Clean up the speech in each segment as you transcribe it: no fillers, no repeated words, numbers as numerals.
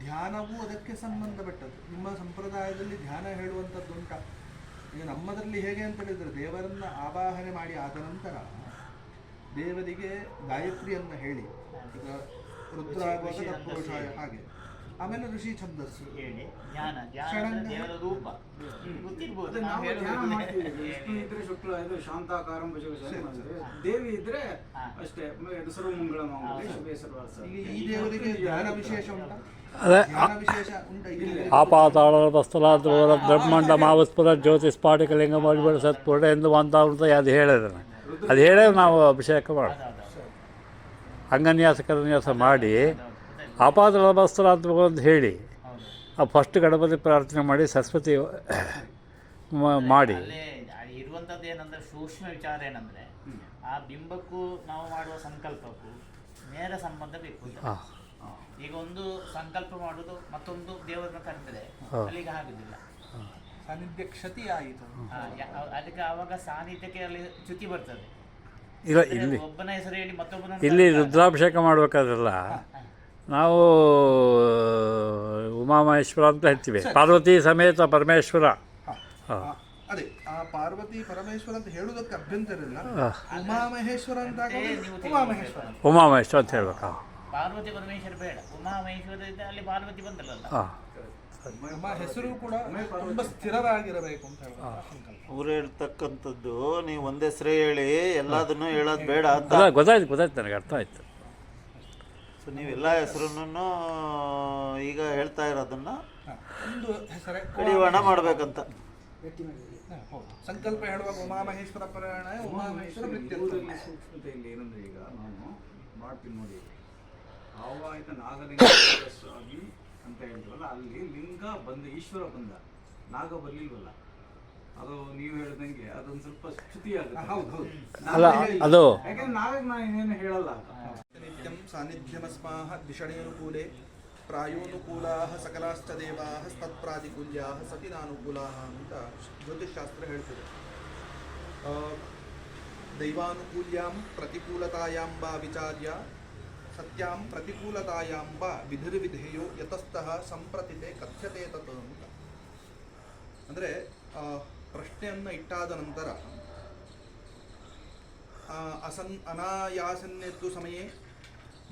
ಧ್ಯಾನವೂ ಅದಕ್ಕೆ ಸಂಬಂಧಪಟ್ಟದ್ದು. ನಿಮ್ಮ ಸಂಪ್ರದಾಯದಲ್ಲಿ ಧ್ಯಾನ ಹೇಳುವಂಥದ್ದುಂಟ. ಈಗ ನಮ್ಮದರಲ್ಲಿ ಹೇಗೆ ಅಂತ ಹೇಳಿದರೆ, ದೇವರನ್ನ ಆವಾಹನೆ ಮಾಡಿ ಆದ ನಂತರ ದೇವರಿಗೆ ಗಾಯತ್ರಿಯನ್ನು ಹೇಳಿ, ಈಗ ರುದ್ರಾಗೋದ ತತ್ಪುರುಷಾಯ ಹಾಗೆ, ಆಮೇಲೆ ಋಷಿ ಛಂದಸ್ಸು ಹೇಳಿ ದೇವರ ರೂಪ ಗೊತ್ತಿರ್ಬೋದು. ಶುಕ್ಲ ಇದು ಶಾಂತಾಕಾರಂ ದೇವಿ ಇದ್ರೆ ಅಷ್ಟೇ, ಸರ್ವಮಂಗಳ ಈಗ ಈ ದೇವರಿಗೆ ಧ್ಯಾನ ವಿಶೇಷ ಉಂಟ, ಅದೇ ಧ್ಯಾನ ವಿಶೇಷ ಉಂಟ. ಆಪಾತಾಳ ಸ್ಥಳಾದ್ರ ಬ್ರಹ್ಮಾಂಡ ಮಾವಸ್ಪುರ ಜ್ಯೋತಿಸ್ಫಾಟಿಕಲಿಂಗ ಮಡಿಬಳ ಸತ್ಪುರ ಎಂದು ಅಂತ ಅದು ಹೇಳಿದ್ರೆ ಅದು ಹೇಳೇ ನಾವು ಅಭಿಷೇಕ ಮಾಡಿ ಅಂಗನ್ಯಾಸ ಕರನ್ಯಾಸ ಮಾಡಿ ಆಪಾತಾಳ ವಸ್ತ್ರಾತ್ರ ಅಂತ ಹೇಳಿ ಫಸ್ಟ್ ಗಣಪತಿ ಪ್ರಾರ್ಥನೆ ಮಾಡಿ ಸರಸ್ವತಿ ಮಾಡಿ ಇರುವಂಥದ್ದು ಏನಂದ್ರೆ ಸೂಕ್ಷ್ಮ ವಿಚಾರ ಏನಂದ್ರೆ ಆ ಬಿಂಬಕ್ಕೂ ನಾವು ಮಾಡುವ ಸಂಕಲ್ಪಕ್ಕೂ ನೇರ ಸಂಬಂಧ ಬೇಕು. ಈಗ ಒಂದು ಸಂಕಲ್ಪ ಮಾಡುದು ಮತ್ತೊಂದು ದೇವರನ್ನ ಕರೆದರೆ ಅಲ್ಲಿಗೆ ಆಗುದಿಲ್ಲ, ಸಾನ್ನಿಧ್ಯ ಕ್ಷತಿ ಆಯಿತು. ಅದಕ್ಕೆ ಆವಾಗ ಸಾನ್ನಿಧ್ಯಕ್ಕೆ ಅಲ್ಲಿ ಚ್ಯುತಿ ಬರ್ತದೆ. ಇಲ್ಲ ಇಲ್ಲಿ ಒಬ್ಬನ ಹೆಸರು ಹೇಳಿ ಮತ್ತೊಬ್ಬನ ಇಲ್ಲಿ ರುದ್ರಾಭಿಷೇಕ ಮಾಡಬೇಕಾದ್ರಲ್ಲ ನಾವು ಉಮಾಮಹೇಶ್ವರ ಅಂತ ಹೇಳ್ತೀವಿ, ಪಾರ್ವತಿ ಸಮೇತ ಪರಮೇಶ್ವರ. ಅದೇ ಆ ಪಾರ್ವತಿ ಪರಮೇಶ್ವರ ಅಂತ ಹೇಳುವುದಕ್ಕೆ ಅಭ್ಯಂತರ ಇಲ್ಲ. ಉಮಾಮಹೇಶ್ವರ ಅಂತ ಉಮಾಮಹೇಶ್ವರ ಅಂತ ಹೇಳ್ಬೇಕಾ? ಪಾರ್ವತಿ ಪರಮೇಶ್ವರ ಬೇಡ, ಉಮಾಮಹೇಶ್ವರ ಇದ್ದ ಅಲ್ಲಿ ಪಾರ್ವತಿ ಬಂದಲ್ಲ. ನಮ್ಮ ಹೆಸರು ಕೂಡ ತುಂಬಾ ಸ್ಥಿರವಾಗಿರಬೇಕು ಅಂತ ಅವ್ರು ಹೇಳ್ತಕ್ಕಂಥದ್ದು ನೀವು ಒಂದ್ ಹೆಸರೇ ಹೇಳಿ ಎಲ್ಲದನ್ನು ಹೇಳೋದು ಬೇಡ ಅಂತ. ಗೊತ್ತಾಯ್ತು ನನಗೆ ಅರ್ಥ ಆಯ್ತು. ಸೊ ನೀವೆಲ್ಲ ಹೆಸರನ್ನು ಈಗ ಹೇಳ್ತಾ ಇರೋದನ್ನ ಒಂದು ಹೆಸರೇ ಕಡಿವಾಣ ಮಾಡ್ಬೇಕಂತ. ಸಂಕಲ್ಪ ಹೇಳುವಾಗ ಉಮಾಮಹೇಶ್ವರ ಪರಾಯಣ, ಉಮಾಮಹೇಶ್ವರ ಸೂಕ್ಷ್ಮತೆ ಇಲ್ಲಿ ಏನಂದ್ರೆ, ಈಗ ನಾನು ಮಾಡ್ತೀನಿ ನೋಡಿ, ಆವಾಹಿತ ನಾಗಲಿಂಗ ಸ್ವಾಮಿ ಅಂತ ಹೇಳ್ತೀವಲ್ಲ, ಅಲ್ಲಿ ಲಿಂಗ ಬಂದ ಈಶ್ವರ ಬಂದ, ನಾಗ ಬರ್ಲಿಲ್ವಲ್ಲ. ಅದು ನೀವು ಹೇಳ್ದಂಗೆ ಅದೊಂದು ಸ್ವಲ್ಪ ಚ್ಯುತಿ ಆಗುತ್ತೆ. ಅದು ಯಾಕಂದ್ರೆ ನಾವೇ ನಾನು ಇನ್ನೇನು ಹೇಳಲ್ಲ. ನಿತ್ಯಂ ಸಾನ್ನಿಧ್ಯಮಸ್ಮಾಹ ದಿಷಣೇನುಕೂಲೆ ಪ್ರಾಯೋನುಕೂಲಾಹ ಸಕಲಾಶ್ಚ ದೇವಾಹ ತತ್ಪ್ರಾದಿಕುಲ್ಯಾಹ ಸತಿನಾನುಕೂಲಾಹ ಅಂತ ಜ್ಯೋತಿಷಾಸ್ತ್ರ ಹೇಳ್ತದೆ. ದೈವಾನುಕೂಲ್ಯಾಂ ಪ್ರತಿಕೂಲತಾಯಾಂಬ ವಿಚಾರ್ಯ ಸತ್ಯಾಂ ಪ್ರತಿಕೂಲತಾಯಾಂಬ ವಿಧಿರ್ವಿಧೇಯೋ ಯತಸ್ತಃ ಸಂಪ್ರತಿತೆ ಕಥ್ಯತೆ ತತ್ ಅಂತ. ಅಂದರೆ ಪ್ರಶ್ನೆಯನ್ನು ಇಟ್ಟಾದ ನಂತರ ಅನಾಯಾಸನ್ನೆತ್ತು ಸಮಯೇ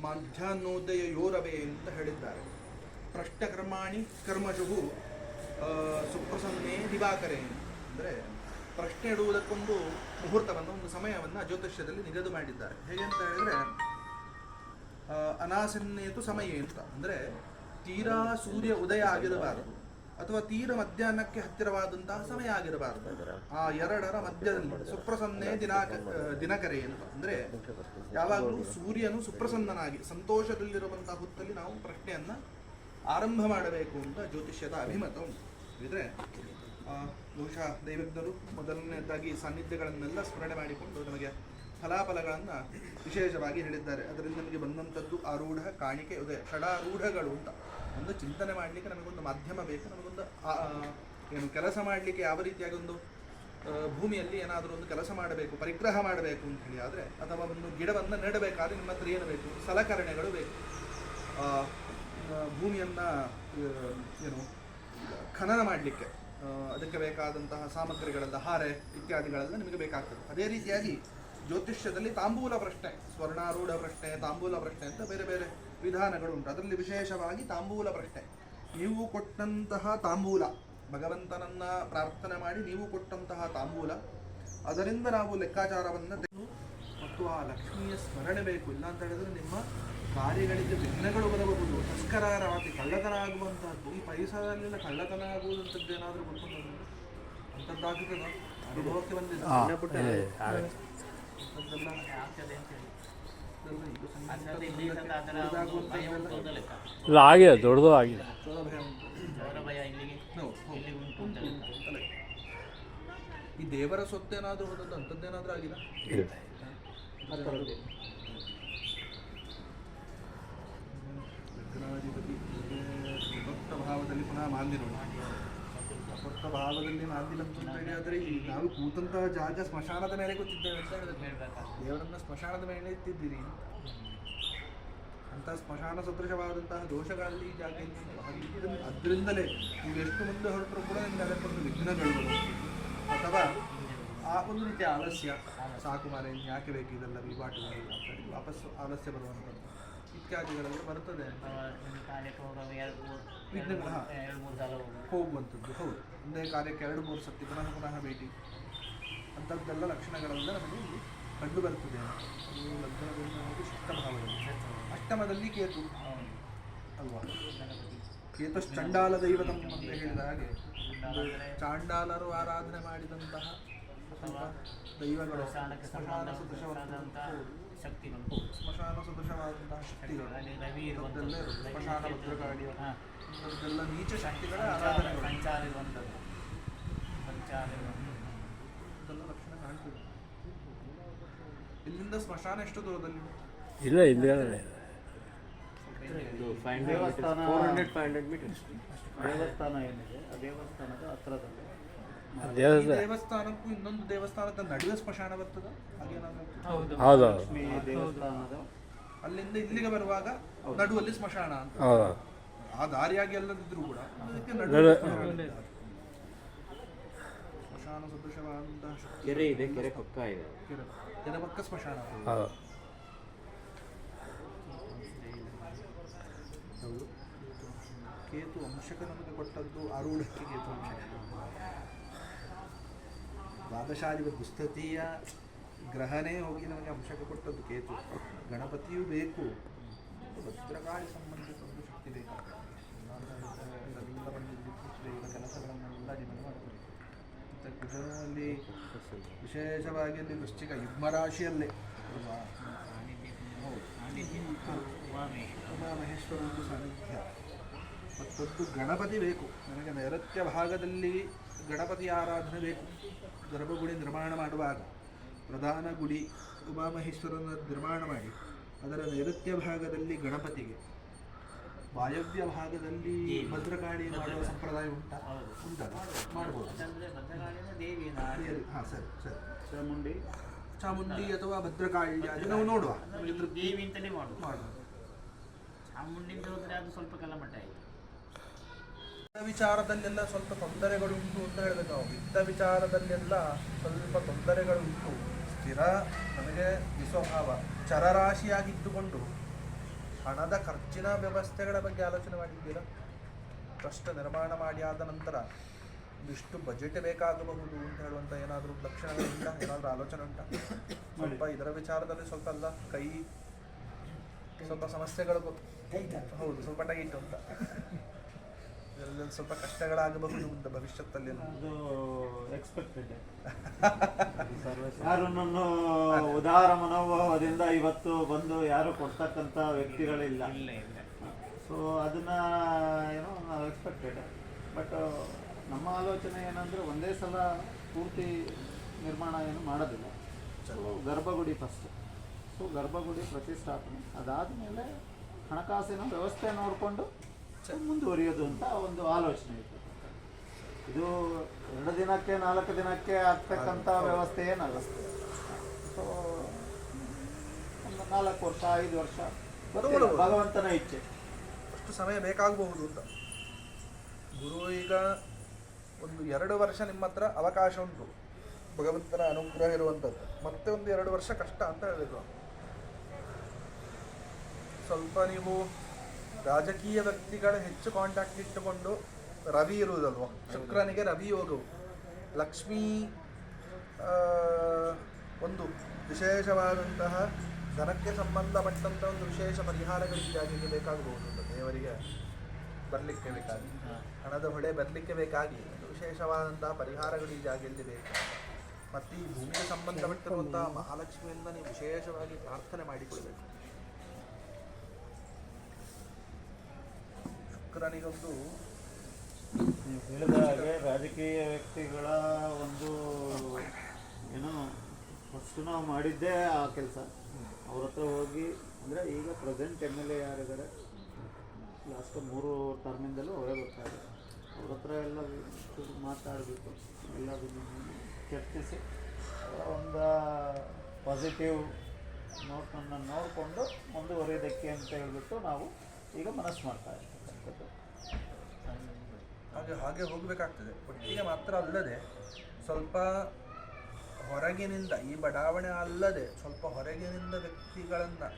ಮಧ್ಯಾಹ್ನೋದಯೋರವೇ ಅಂತ ಹೇಳಿದ್ದಾರೆ. ಪ್ರಶ್ನಕರ್ಮಾಣಿ ಕರ್ಮಜು ಸುಪ್ರಸನ್ನೇ ದಿವಾಕರೇ. ಅಂದರೆ ಪ್ರಶ್ನೆ ಇಡುವುದಕ್ಕೊಂದು ಮುಹೂರ್ತವನ್ನು, ಒಂದು ಸಮಯವನ್ನು ಜ್ಯೋತಿಷ್ಯದಲ್ಲಿ ನಿಗದಿ ಮಾಡಿದ್ದಾರೆ. ಹೇಗೆ ಅಂತ ಹೇಳಿದರೆ, ಅನಾಸನ್ನೇತು ಸಮಯ ಅಂತ ಅಂದರೆ ತೀರಾ ಸೂರ್ಯ ಉದಯ ಆಗಿರಬಾರದು ಅಥವಾ ತೀರ ಮಧ್ಯಾಹ್ನಕ್ಕೆ ಹತ್ತಿರವಾದಂತಹ ಸಮಯ ಆಗಿರಬಾರದು. ಆ ಎರಡರ ಮಧ್ಯದಲ್ಲಿ ಸುಪ್ರಸನ್ನೇ ದಿನಕರೆ ಅಂತ ಅಂದರೆ ಯಾವಾಗಲೂ ಸೂರ್ಯನು ಸುಪ್ರಸನ್ನನಾಗಿ ಸಂತೋಷದಲ್ಲಿರುವಂತಹ ಹೊತ್ತಲ್ಲಿ ನಾವು ಪ್ರಶ್ನೆಯನ್ನು ಆರಂಭ ಮಾಡಬೇಕು ಅಂತ ಜ್ಯೋತಿಷ್ಯದ ಅಭಿಮತ ಉಂಟು. ಇದ್ರೆ ಬಹುಶಃ ದೈವಜ್ಞರು ಮೊದಲನೇದಾಗಿ ಸಾನ್ನಿಧ್ಯಗಳನ್ನೆಲ್ಲ ಸ್ಮರಣೆ ಮಾಡಿಕೊಂಡು ನಮಗೆ ಫಲಾಫಲಗಳನ್ನು ವಿಶೇಷವಾಗಿ ಹೇಳಿದ್ದಾರೆ. ಅದರಿಂದ ನಮಗೆ ಬಂದಂಥದ್ದು ಆರೂಢ, ಕಾಣಿಕೆ, ಉದಯ, ಷಡಾರೂಢಗಳು ಅಂತ. ಒಂದು ಚಿಂತನೆ ಮಾಡಲಿಕ್ಕೆ ನಮಗೊಂದು ಮಾಧ್ಯಮ ಬೇಕು, ನಮಗೊಂದು ಏನು ಕೆಲಸ ಮಾಡಲಿಕ್ಕೆ ಯಾವ ರೀತಿಯಾಗಿ ಒಂದು ಭೂಮಿಯಲ್ಲಿ ಏನಾದರೂ ಒಂದು ಕೆಲಸ ಮಾಡಬೇಕು, ಪರಿಗ್ರಹ ಮಾಡಬೇಕು ಅಂತ ಹೇಳಿ ಆದರೆ, ಅಥವಾ ಒಂದು ಗಿಡವನ್ನು ನೆಡಬೇಕಾದ್ರೆ ನಿಮ್ಮ ಹತ್ರ ಏನು ಬೇಕು? ಸಲಕರಣೆಗಳು ಬೇಕು. ಭೂಮಿಯನ್ನು ಏನು ಖನನ ಮಾಡಲಿಕ್ಕೆ ಅದಕ್ಕೆ ಬೇಕಾದಂತಹ ಸಾಮಗ್ರಿಗಳೆಲ್ಲ, ಹಾರೆ ಇತ್ಯಾದಿಗಳೆಲ್ಲ ನಿಮಗೆ ಬೇಕಾಗ್ತದೆ. ಅದೇ ರೀತಿಯಾಗಿ ಜ್ಯೋತಿಷ್ಯದಲ್ಲಿ ತಾಂಬೂಲ ಪ್ರಶ್ನೆ, ಸ್ವರ್ಣಾರೂಢ ಪ್ರಶ್ನೆ, ತಾಂಬೂಲ ಪ್ರಶ್ನೆ ಅಂತ ಬೇರೆ ಬೇರೆ ವಿಧಾನಗಳು ಉಂಟು. ಅದರಲ್ಲಿ ವಿಶೇಷವಾಗಿ ತಾಂಬೂಲ ಪ್ರಶ್ನೆ. ನೀವು ಕೊಟ್ಟಂತಹ ತಾಂಬೂಲ, ಭಗವಂತನನ್ನ ಪ್ರಾರ್ಥನೆ ಮಾಡಿ ನೀವು ಕೊಟ್ಟಂತಹ ತಾಂಬೂಲ, ಅದರಿಂದ ನಾವು ಲೆಕ್ಕಾಚಾರವನ್ನು ತೆಗೆದು ಮತ್ತು ಆ ಲಕ್ಷ್ಮಿಯ ಸ್ಮರಣೆ ಬೇಕು. ಇಲ್ಲ ಅಂತ ಹೇಳಿದ್ರೆ ನಿಮ್ಮ ಕಾರ್ಯಗಳಿಗೆ ವಿಘ್ನಗಳು ಬರಬಹುದು, ತಸ್ಕರಾರಾತಿ, ಕಳ್ಳತನ ಆಗುವಂತಹದ್ದು. ಈ ಪರಿಸರದಲ್ಲೆಲ್ಲ ಕಳ್ಳತನ ಆಗುವಂಥದ್ದು ಏನಾದರೂ ಗೊತ್ತುಂಟು? ಅಂಥದ್ದಾಗುತ್ತದೆ, ಅನುಭವಕ್ಕೆ ಬಂದಿದೆ. ಇಲ್ಲ ಆಗಿದೆ, ದೊಡ್ಡದು ಆಗಿದೆ. ಈ ದೇವರ ಸೊತ್ತೇನಾದ್ರೂ ಹೋದದ್ದು ಅಂಥದ್ದೇನಾದ್ರೂ ಆಗಿದೆ? ಲಗ್ನಾಧಿಪತಿ ವಿಭಕ್ತ ಭಾವದಲ್ಲಿ ಪುನಃ ಮಾಂದಿರೋಣ. ಕೊಟ್ಟ ಭಾವದಲ್ಲಿ ನಾಂದಿಲಂತು ಅಂತ ಹೇಳಿ, ಆದರೆ ಈ ನಾವು ಕೂತಂತಹ ಜಾಗ ಸ್ಮಶಾನದ ಮೇಲೆ ಕೂತಿದ್ದೇವೆ ಅಂತ ಹೇಳಿದ್ರೆ ಹೇಳ್ಬೇಕಾಗ್ತದೆ. ದೇವರನ್ನ ಸ್ಮಶಾನದ ಮೇಲೆ ಇಟ್ಟಿದ್ದೀರಿ ಅಂತ ಸ್ಮಶಾನ ಸದೃಶವಾದಂತಹ ದೋಷಗಳಲ್ಲಿ ಈ ಜಾಗದಲ್ಲಿ ಅದರಿಂದಲೇ ನೀವು ಎಷ್ಟು ಮುಂದೆ ಹೊರಟರು ಕೂಡ ನಿಮಗೆ ಅದಕ್ಕೊಂದು ವಿಘ್ನಗಳು ಬರುವುದು, ಅಥವಾ ಆ ಒಂದು ರೀತಿಯ ಆಲಸ್ಯ, ಸಾಕು ಮಾರೆ ಯಾಕೆ ಬೇಕು ಇದೆಲ್ಲ ವಿವಾಟಗಳು ಅಂತ ಹೇಳಿ ವಾಪಸ್ಸು ಆಲಸ್ಯ ಬರುವಂಥದ್ದು ಇತ್ಯಾದಿಗಳೆಲ್ಲ ಬರ್ತದೆ ಅಂತ ಒಂದು ಕಾರ್ಯಕ್ಕೆ ಹೋಗುವಾಗ ವಿಘ್ನಗಳು, ಹಾ, 2-3 ಸಲ ಹೋಗುದು. ಹೋಗುವಂಥದ್ದು. ಹೌದು, ಒಂದೇ ಕಾರ್ಯಕ್ಕೆ 2-3 ಸತಿ ಪುನಃ ಪುನಃ ಭೇಟಿ ಅಂಥದ್ದೆಲ್ಲ ಲಕ್ಷಣಗಳೆಲ್ಲ ನಮಗೆ ಇಲ್ಲಿ ಕಂಡು ಬರ್ತದೆ. ಅದು ಲಗ್ನದಿಂದ ನೋಡಿ ಷಷ್ಟಭಾವದಲ್ಲಿ, ಅಷ್ಟಮದಲ್ಲಿ ಕೇತು ಹೌದು. ಅಲ್ವಾ, ಗಣಪತಿ ಕೇತಶ್ಚಂಡಾಲ ದೈವತಂ ಅಂತ ಹೇಳಿದ ಹಾಗೆ ಚಾಂಡಾಲರು ಆರಾಧನೆ ಮಾಡಿದಂತಹ ಸ್ವಲ್ಪ ದೈವಗಳು, ಸ್ಮಶಾನಕ್ಕೆ ಸ್ಮಶಾನ ಸದೃಶವಾದಂತಹ ಶಕ್ತಿಗಳು, ಸ್ಮಶಾನ ಸದೃಶವಾದಂತಹ ಶಕ್ತಿಗಳು, ಅಲ್ಲಿ ರವಿ ಅದೆಲ್ಲ ಇರುವಂಥದ್ದು, ಸ್ಮಶಾನ ಭದ್ರಕಾಳಿ, ಹಾ, ಅದೆಲ್ಲ ನೀಚ ಶಕ್ತಿಗಳ ಆರಾಧನೆಗಳು, ಸಂಚಾರ ಇರುವಂಥದ್ದು, ಸಂಚಾರ ಇರುವಂಥದ್ದು. ಅದೆಲ್ಲ ಲಕ್ಷಣ ಕಾಣ್ತದೆ. ಇಲ್ಲಿಂದ ಸ್ಮಶಾನ ಎಷ್ಟು ದೂರದಲ್ಲಿ? ಇಲ್ಲ ಇಲ್ಲ ದೇವಸ್ಥಾನ 500 ಮೀಟರ್ಸ್ ದೇವಸ್ಥಾನ ಏನಿದೆ ಆ ದೇವಸ್ಥಾನದ ಹತ್ರದಲ್ಲಿ ಈ ದೇವಸ್ಥಾನಕ್ಕೂ ಇನ್ನೊಂದು ದೇವಸ್ಥಾನದ ನಡುವೆ ಸ್ಮಶಾನ ಬರ್ತದ ಹಾಗೇನಾದ್ರು? ಹೌದು ಲಕ್ಷ್ಮೀ ದೇವಸ್ಥಾನದ ಅಲ್ಲಿಂದ ಇಲ್ಲಿಗೆ ಬರುವಾಗ ನಡುವಲ್ಲಿ ಸ್ಮಶಾನ ಅಂತ, ಹೌದು ಆ ದಾರಿಯಾಗಿ ಎಲ್ಲದಿದ್ರು ಕೂಡ ಅದಕ್ಕೆ ನಡುವೆ. ನಡುವೆ ಸ್ಮಶಾನ ಸದೃಶವಾದಂತಹ ಶಕ್ತಿ. ಕೆರೆ ಇದೆ, ಕೆರೆ ಪಕ್ಕ ಇದೆ. ಕೆರೆ ಪಕ್ಕ ಸ್ಮಶಾನ. ಹೌದು ಹೌದು. ಕೇತು ಅಂಶಕ ನಮಗೆ ಕೊಟ್ಟದ್ದು ಆರೂಢಕ್ಕೆ ಕೇತು ಅಂಶಕ. ದ್ವಾದಶಾಧಿಪತಿ ದುಸ್ಥಿತಿಯ ಗ್ರಹನೇ ಹೋಗಿ ನಮಗೆ ಅಂಶಕ ಕೊಟ್ಟದ್ದು ಕೇತು. ಗಣಪತಿಯೂ ಬೇಕು, ಭದ್ರಕಾಳಿ ಸಂಬಂಧಿತ ಒಂದು ಶಕ್ತಿ ಬೇಕಾಗ್ತದೆ. ಇದೆಲ್ಲ ಬಂದಿದ್ದು ಈಗ ಕೆಲಸಗಳನ್ನೆಲ್ಲ ನಿಮಗೆ ಮಾಡ್ತಾರೆ. ಮತ್ತು ಕುಜನಲ್ಲಿ ವಿಶೇಷವಾಗಿ ಅಲ್ಲಿ ವೃಶ್ಚಿಕ ಯುಗ್ಮರಾಶಿಯಲ್ಲೇ ಅಲ್ವಾ? ಉಮಾಮಹೇಶ್ವರನ ಸಾನ್ನಿಧ್ಯ. ಮತ್ತೊಂದು ಗಣಪತಿ ಬೇಕು ನನಗೆ. ನೈಋತ್ಯ ಭಾಗದಲ್ಲಿ ಗಣಪತಿ ಆರಾಧನೆ ಬೇಕು. ಗರ್ಭಗುಡಿ ನಿರ್ಮಾಣ ಮಾಡುವಾಗ ಪ್ರಧಾನ ಗುಡಿ ಉಮಾಮಹೇಶ್ವರನ ನಿರ್ಮಾಣ ಮಾಡಿ ಅದರ ನೈಋತ್ಯ ಭಾಗದಲ್ಲಿ ಗಣಪತಿಗೆ, ವಾಯವ್ಯ ಭಾಗದಲ್ಲಿ ಭದ್ರಕಾಳಿ ಮಾಡುವ ಸಂಪ್ರದಾಯ ಉಂಟಾ? ಉಂಟಲ್ಲ, ಮಾಡ್ಬೋದು. ಅಂದ್ರೆ ಭದ್ರಕಾಳಿನ ದೇವಿ ಹಾಂ, ಸರಿ ಸರಿ. ಚಾಮುಂಡಿ ಅಥವಾ ಭದ್ರಕಾಳಿ ಅದು ನಾವು ನೋಡುವ. ಇದ್ರ ದೇವಿ ಅಂತಲೇ ಮಾಡುದು. ಮಾಡುವ ಚಾಮುಂಡಿ ಅಂತ ಹೋದ್ರೆ ಅದು ಸ್ವಲ್ಪ ಕಲಮಟ್ಟ ಆಯಿತು. ವಿಚಾರದಲ್ಲೆಲ್ಲ ಸ್ವಲ್ಪ ತೊಂದರೆಗಳುಂಟು ಅಂತ ಹೇಳಬೇಕು ನಾವು. ವಿತ್ತ ವಿಚಾರದಲ್ಲೆಲ್ಲ ಸ್ವಲ್ಪ ತೊಂದರೆಗಳುಂಟು. ಸ್ಥಿರ ನಮಗೆ ವಿಸ್ವಭಾವ ಚರರಾಶಿಯಾಗಿದ್ದುಕೊಂಡು ಹಣದ ಖರ್ಚಿನ ವ್ಯವಸ್ಥೆಗಳ ಬಗ್ಗೆ ಆಲೋಚನೆ ಮಾಡಿದ್ದೀರಾ? ಟ್ರಸ್ಟ್ ನಿರ್ಮಾಣ ಮಾಡಿ ಆದ ನಂತರ ಇಷ್ಟು ಬಜೆಟ್ ಬೇಕಾಗಬಹುದು ಅಂತ ಹೇಳುವಂಥ ಏನಾದರೂ ಲಕ್ಷಣಗಳಿಂದ ಏನಾದರೂ ಆಲೋಚನೆ ಉಂಟಾ? ಸ್ವಲ್ಪ ಇದರ ವಿಚಾರದಲ್ಲಿ ಸ್ವಲ್ಪ ಅಲ್ಲ ಕೈ ಸ್ವಲ್ಪ ಸಮಸ್ಯೆಗಳು ಹೌದು, ಸ್ವಲ್ಪ ಟೈಟ್ ಅಂತ ಇದರಲ್ಲಿ ಸ್ವಲ್ಪ ಕಷ್ಟಗಳಾಗಬಹುದು ಮುಂದೆ ಭವಿಷ್ಯದಲ್ಲಿ. ಅದು ಎಕ್ಸ್ಪೆಕ್ಟೆಡ್. ಯಾರು ನನ್ನ ಉದಾರ ಮನೋಭಾವದಿಂದ ಇವತ್ತು ಬಂದು ಯಾರು ಕೊಡ್ತಕ್ಕಂಥ ವ್ಯಕ್ತಿಗಳಿಲ್ಲ. ಸೊ ಅದನ್ನ ಏನೋ ನಾವು ಎಕ್ಸ್ಪೆಕ್ಟೆಡ್. ಬಟ್ ನಮ್ಮ ಆಲೋಚನೆ ಏನಂದರೆ ಒಂದೇ ಸಲ ಪೂರ್ತಿ ನಿರ್ಮಾಣ ಏನು ಮಾಡೋದಿಲ್ಲ. ಸೊ ಗರ್ಭಗುಡಿ ಫಸ್ಟ್. ಸೊ ಗರ್ಭಗುಡಿ ಪ್ರತಿಷ್ಠಾಪನೆ ಅದಾದಮೇಲೆ ಹಣಕಾಸಿನ ವ್ಯವಸ್ಥೆ ನೋಡಿಕೊಂಡು ಮುಂದುವರಿಯೋದು ಅಂತ ಒಂದು ಆಲೋಚನೆ ಇತ್ತು. ಇದು 2 ದಿನಕ್ಕೆ 4 ದಿನಕ್ಕೆ ಆಗ್ತಕ್ಕಂಥ ವ್ಯವಸ್ಥೆ ಏನಲ್ಲ. ಸೊ ಒಂದು 4 ವರ್ಷ 5 ವರ್ಷ ಭಗವಂತನ ಇಚ್ಛೆ. ಅಷ್ಟು ಸಮಯ ಬೇಕಾಗಬಹುದು ಅಂತ. ಗುರು ಈಗ ಒಂದು 2 ವರ್ಷ ನಿಮ್ಮ ಹತ್ರ ಅವಕಾಶ ಉಂಟು, ಭಗವಂತನ ಅನುಗ್ರಹ ಇರುವಂಥದ್ದು. ಮತ್ತೆ ಒಂದು 2 ವರ್ಷ ಕಷ್ಟ ಅಂತ ಹೇಳಬೇಕು. ಸ್ವಲ್ಪ ನೀವು ರಾಜಕೀಯ ವ್ಯಕ್ತಿಗಳ ಹೆಚ್ಚು ಕಾಂಟ್ಯಾಕ್ಟ್ ಇಟ್ಟುಕೊಂಡು, ರವಿ ಇರುವುದಲ್ವ, ಶುಕ್ರನಿಗೆ ರವಿ ಯೋಗವು, ಲಕ್ಷ್ಮೀ ಒಂದು ವಿಶೇಷವಾದಂತಹ ಧನಕ್ಕೆ ಸಂಬಂಧಪಟ್ಟಂಥ ಒಂದು ವಿಶೇಷ ಪರಿಹಾರಗಳು ಈ ಜಾಗಕ್ಕೆ ಬೇಕಾಗಬಹುದು ಅಂತ. ದೇವರಿಗೆ ಬರಲಿಕ್ಕೆ ಬೇಕಾಗಿ, ಹಣದ ಹೊಳೆ ಬರಲಿಕ್ಕೆ ಬೇಕಾಗಿ ಒಂದು ವಿಶೇಷವಾದಂತಹ ಪರಿಹಾರಗಳು ಈ ಜಾಗದಲ್ಲಿ ಬೇಕು. ಮತ್ತು ಈ ಭೂಮಿಗೆ ಸಂಬಂಧಪಟ್ಟಿರುವಂತಹ ಮಹಾಲಕ್ಷ್ಮಿಯಿಂದ ನೀವು ವಿಶೇಷವಾಗಿ ಪ್ರಾರ್ಥನೆ ಮಾಡಿಕೊಳ್ಬೇಕು. ಶುಕ್ರನಿಗೊಂದು ನೀವು ಹೇಳಿದ ಹಾಗೆ ರಾಜಕೀಯ ವ್ಯಕ್ತಿಗಳ ಒಂದು ಏನೋ ಫಸ್ಟ್ ನಾವು ಮಾಡಿದ್ದೇ ಆ ಕೆಲಸ. ಅವ್ರ ಹತ್ರ ಹೋಗಿ, ಅಂದರೆ ಈಗ ಪ್ರೆಸೆಂಟ್ MLA ಯಾರಿದ್ದಾರೆ, ಲಾಸ್ಟ್ 3 ಟರ್ಮಿಂದಲೂ ಅವರೇ ಬರ್ತಾರೆ. ಅವ್ರ ಹತ್ರ ಎಲ್ಲ ಮಾತಾಡಬೇಕು, ಎಲ್ಲದನ್ನು ಚರ್ಚಿಸಿ ಒಂದು ಪಾಸಿಟಿವ್ ನೋಟನ್ನು ನೋಡಿಕೊಂಡು ಮುಂದುವರಿಯೋದಕ್ಕೆ ಅಂತ ಹೇಳ್ಬಿಟ್ಟು ನಾವು ಈಗ ಮನಸ್ಸು ಮಾಡ್ತಾ ಇರ್ತಕ್ಕಂಥದ್ದು. ಹಾಗೆ ಹೋಗಬೇಕಾಗ್ತದೆ. ಒಟ್ಟಿಗೆ ಮಾತ್ರ ಅಲ್ಲದೆ ಸ್ವಲ್ಪ ಹೊರಗಿನಿಂದ, ಈ ಬಡಾವಣೆ ಅಲ್ಲದೆ ಸ್ವಲ್ಪ ಹೊರಗಿನಿಂದ ವ್ಯಕ್ತಿಗಳನ್ನು,